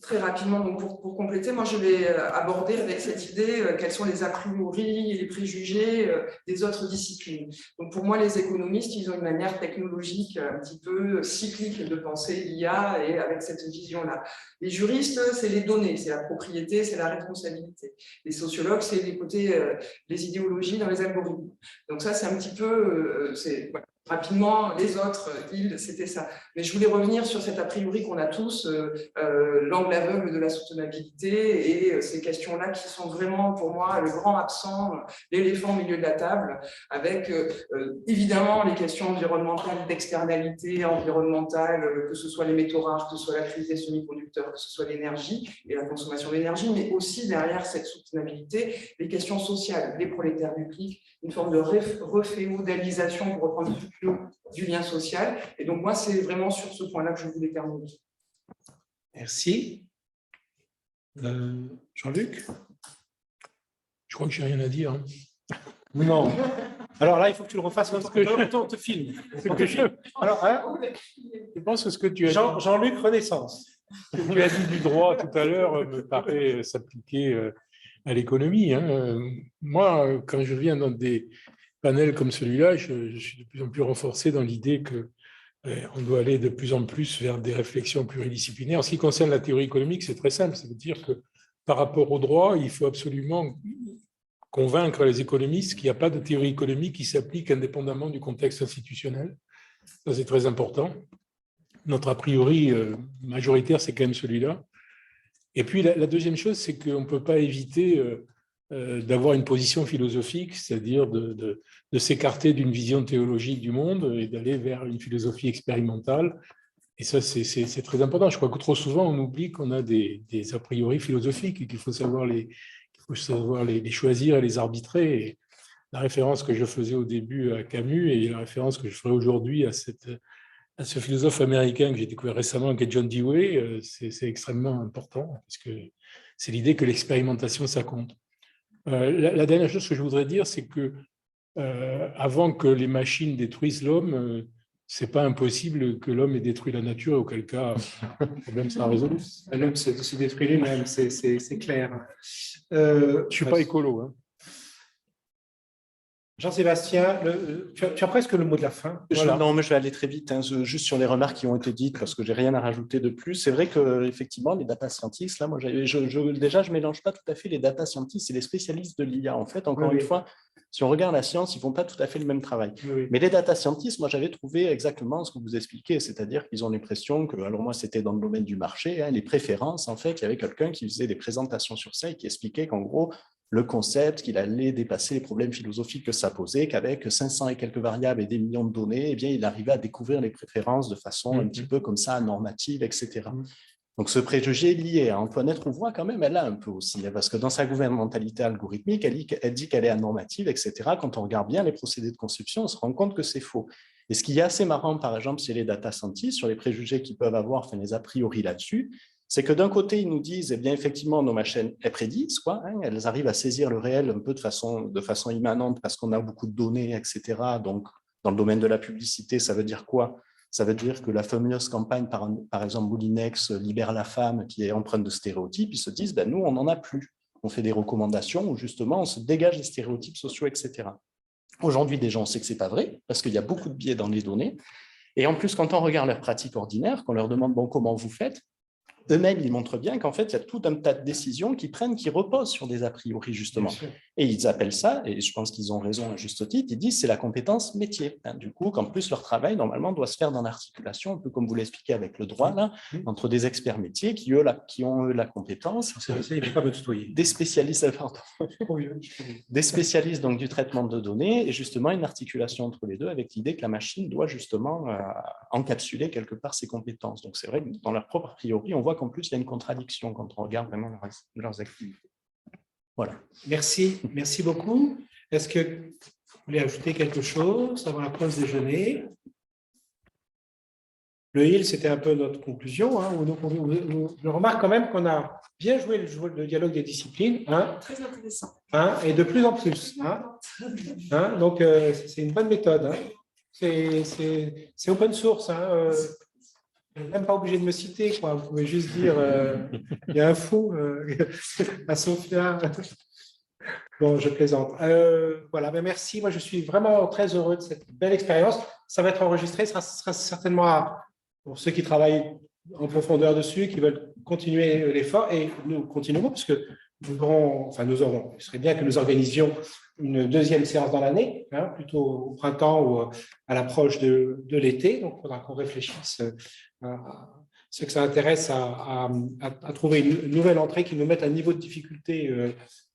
Très rapidement, donc pour compléter, moi je vais aborder avec cette idée quels sont les a priori et les préjugés des autres disciplines. Donc pour moi, les économistes, ils ont une manière technologique un petit peu cyclique de penser l'IA et avec cette vision-là. Les juristes, c'est les données, c'est la propriété, c'est la responsabilité. Les sociologues, c'est les côtés, les idéologies dans les algorithmes. Donc ça, c'est un petit peu, voilà. Rapidement, les autres, c'était ça. Mais je voulais revenir sur cet a priori qu'on a tous, l'angle aveugle de la soutenabilité et ces questions-là qui sont vraiment, pour moi, le grand absent, l'éléphant au milieu de la table, avec évidemment les questions environnementales, d'externalité environnementale, que ce soit les métaux rares, que ce soit la crise des semi-conducteurs, que ce soit l'énergie et la consommation d'énergie, mais aussi derrière cette soutenabilité, les questions sociales, les prolétaires du clic, une forme de reféodalisation, pour reprendre du lien social. Et donc, moi, c'est vraiment sur ce point-là que je voulais terminer. Merci. Jean-Luc? Je crois que je n'ai rien à dire. Hein. Non. Alors là, il faut que tu le refasses. On te filme. Alors, je pense que ce que tu as dit, Jean-Luc Renaissance. Ce que tu as dit du droit tout à l'heure me paraît s'appliquer à l'économie. Hein. Moi, quand je viens dans des panels comme celui-là, je suis de plus en plus renforcé dans l'idée qu'on doit aller de plus en plus vers des réflexions pluridisciplinaires. En ce qui concerne la théorie économique, c'est très simple. Ça veut dire que par rapport au droit, il faut absolument convaincre les économistes qu'il n'y a pas de théorie économique qui s'applique indépendamment du contexte institutionnel. Ça, c'est très important. Notre a priori majoritaire, c'est quand même celui-là. Et puis, la deuxième chose, c'est qu'on ne peut pas éviter d'avoir une position philosophique, c'est-à-dire de s'écarter d'une vision théologique du monde et d'aller vers une philosophie expérimentale. Et ça, c'est très important. Je crois que trop souvent, on oublie qu'on a des a priori philosophiques et qu'il faut savoir faut savoir les choisir et les arbitrer. Et la référence que je faisais au début à Camus et la référence que je ferai aujourd'hui à ce philosophe américain que j'ai découvert récemment, qui est John Dewey, c'est extrêmement important, parce que c'est l'idée que l'expérimentation, ça compte. La dernière chose que je voudrais dire, c'est que avant que les machines détruisent l'homme, c'est pas impossible que l'homme ait détruit la nature, auquel cas le problème sera résolu. L'homme se détruit lui-même, c'est clair. Je suis pas écolo. Hein. Jean-Sébastien, tu as presque le mot de la fin. Voilà. Non, mais je vais aller très vite, hein, juste sur les remarques qui ont été dites, parce que j'ai rien à rajouter de plus. C'est vrai qu'effectivement, les data scientists, là, moi, déjà, je mélange pas tout à fait les data scientists et les spécialistes de l'IA. En fait, encore une fois, si on regarde la science, ils font pas tout à fait le même travail. Oui. Mais les data scientists, moi, j'avais trouvé exactement ce que vous expliquez, c'est-à-dire qu'ils ont l'impression que, alors moi, c'était dans le domaine du marché, hein, les préférences, en fait, il y avait quelqu'un qui faisait des présentations sur ça et qui expliquait qu'en gros, le concept qu'il allait dépasser les problèmes philosophiques que ça posait, qu'avec 500 et quelques variables et des millions de données, eh bien, il arrivait à découvrir les préférences de façon un petit peu comme ça, normative, etc. Donc, ce préjugé lié à Antoinette Rouvois, quand même, elle l'a un peu aussi, parce que dans sa gouvernementalité algorithmique, elle dit qu'elle est anormative, etc. Quand on regarde bien les procédés de conception, on se rend compte que c'est faux. Et ce qui est assez marrant, par exemple, chez les data scientists, sur les préjugés qu'ils peuvent avoir, enfin, les a priori là-dessus, c'est que d'un côté, ils nous disent, eh bien, effectivement, nos machines, elles prédisent, quoi, hein, elles arrivent à saisir le réel un peu de façon immanente parce qu'on a beaucoup de données, etc. Donc, dans le domaine de la publicité, ça veut dire quoi? Ça veut dire que la fameuse campagne, par exemple, Moulinex, Libère la femme, qui est empreinte de stéréotypes, ils se disent, ben, nous, on n'en a plus. On fait des recommandations où, justement, on se dégage des stéréotypes sociaux, etc. Aujourd'hui, déjà, on sait que ce n'est pas vrai, parce qu'il y a beaucoup de biais dans les données. Et en plus, quand on regarde leurs pratiques ordinaires, qu'on leur demande, bon, comment vous faites? Eux-mêmes, ils montrent bien qu'en fait, il y a tout un tas de décisions qu'ils prennent qui reposent sur des a priori, justement. Et ils appellent ça, et je pense qu'ils ont raison à juste titre, ils disent c'est la compétence métier. Du coup, qu'en plus, leur travail, normalement, doit se faire dans l'articulation, un peu comme vous l'expliquez avec le droit, là, entre des experts métiers qui ont la compétence. Il ne pas me tutoyer. Des spécialistes, pardon. Des spécialistes donc, du traitement de données, et justement une articulation entre les deux avec l'idée que la machine doit justement encapsuler quelque part ses compétences. Donc c'est vrai que dans leur propre a priori, on voit qu'en plus, il y a une contradiction quand on regarde vraiment leurs activités. Voilà. Merci beaucoup. Est-ce que vous voulez ajouter quelque chose avant la pause déjeuner? Le HIL, c'était un peu notre conclusion. Hein, je remarque quand même qu'on a bien joué le dialogue des disciplines. Hein, très intéressant. Hein, et de plus en plus. Hein, donc, c'est une bonne méthode. Hein. C'est open source. Hein, même pas obligé de me citer, quoi. Vous pouvez juste dire il y a un fou à Sophia. Bon, je plaisante. Voilà, ben merci. Moi, je suis vraiment très heureux de cette belle expérience. Ça va être enregistré, ce sera certainement pour ceux qui travaillent en profondeur dessus, qui veulent continuer l'effort. Et nous continuerons, parce que nous aurons, il serait bien que nous organisions une deuxième séance dans l'année, hein, plutôt au printemps ou à l'approche de l'été. Donc, il faudra qu'on réfléchisse à ceux que ça intéresse à trouver une nouvelle entrée qui nous mette un niveau de difficulté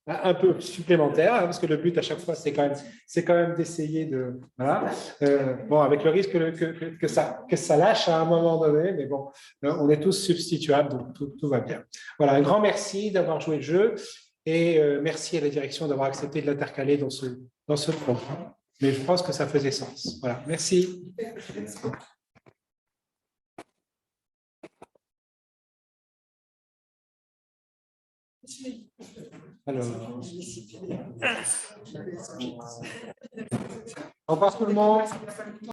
un peu supplémentaire, hein, parce que le but à chaque fois, c'est quand même d'essayer de... Voilà. Bon, avec le risque que ça lâche à un moment donné, mais bon, on est tous substituables, donc tout va bien. Voilà, un grand merci d'avoir joué le jeu et merci à la direction d'avoir accepté de l'intercaler dans ce programme. Mais je pense que ça faisait sens. Voilà, merci. Alors, au revoir tout le monde.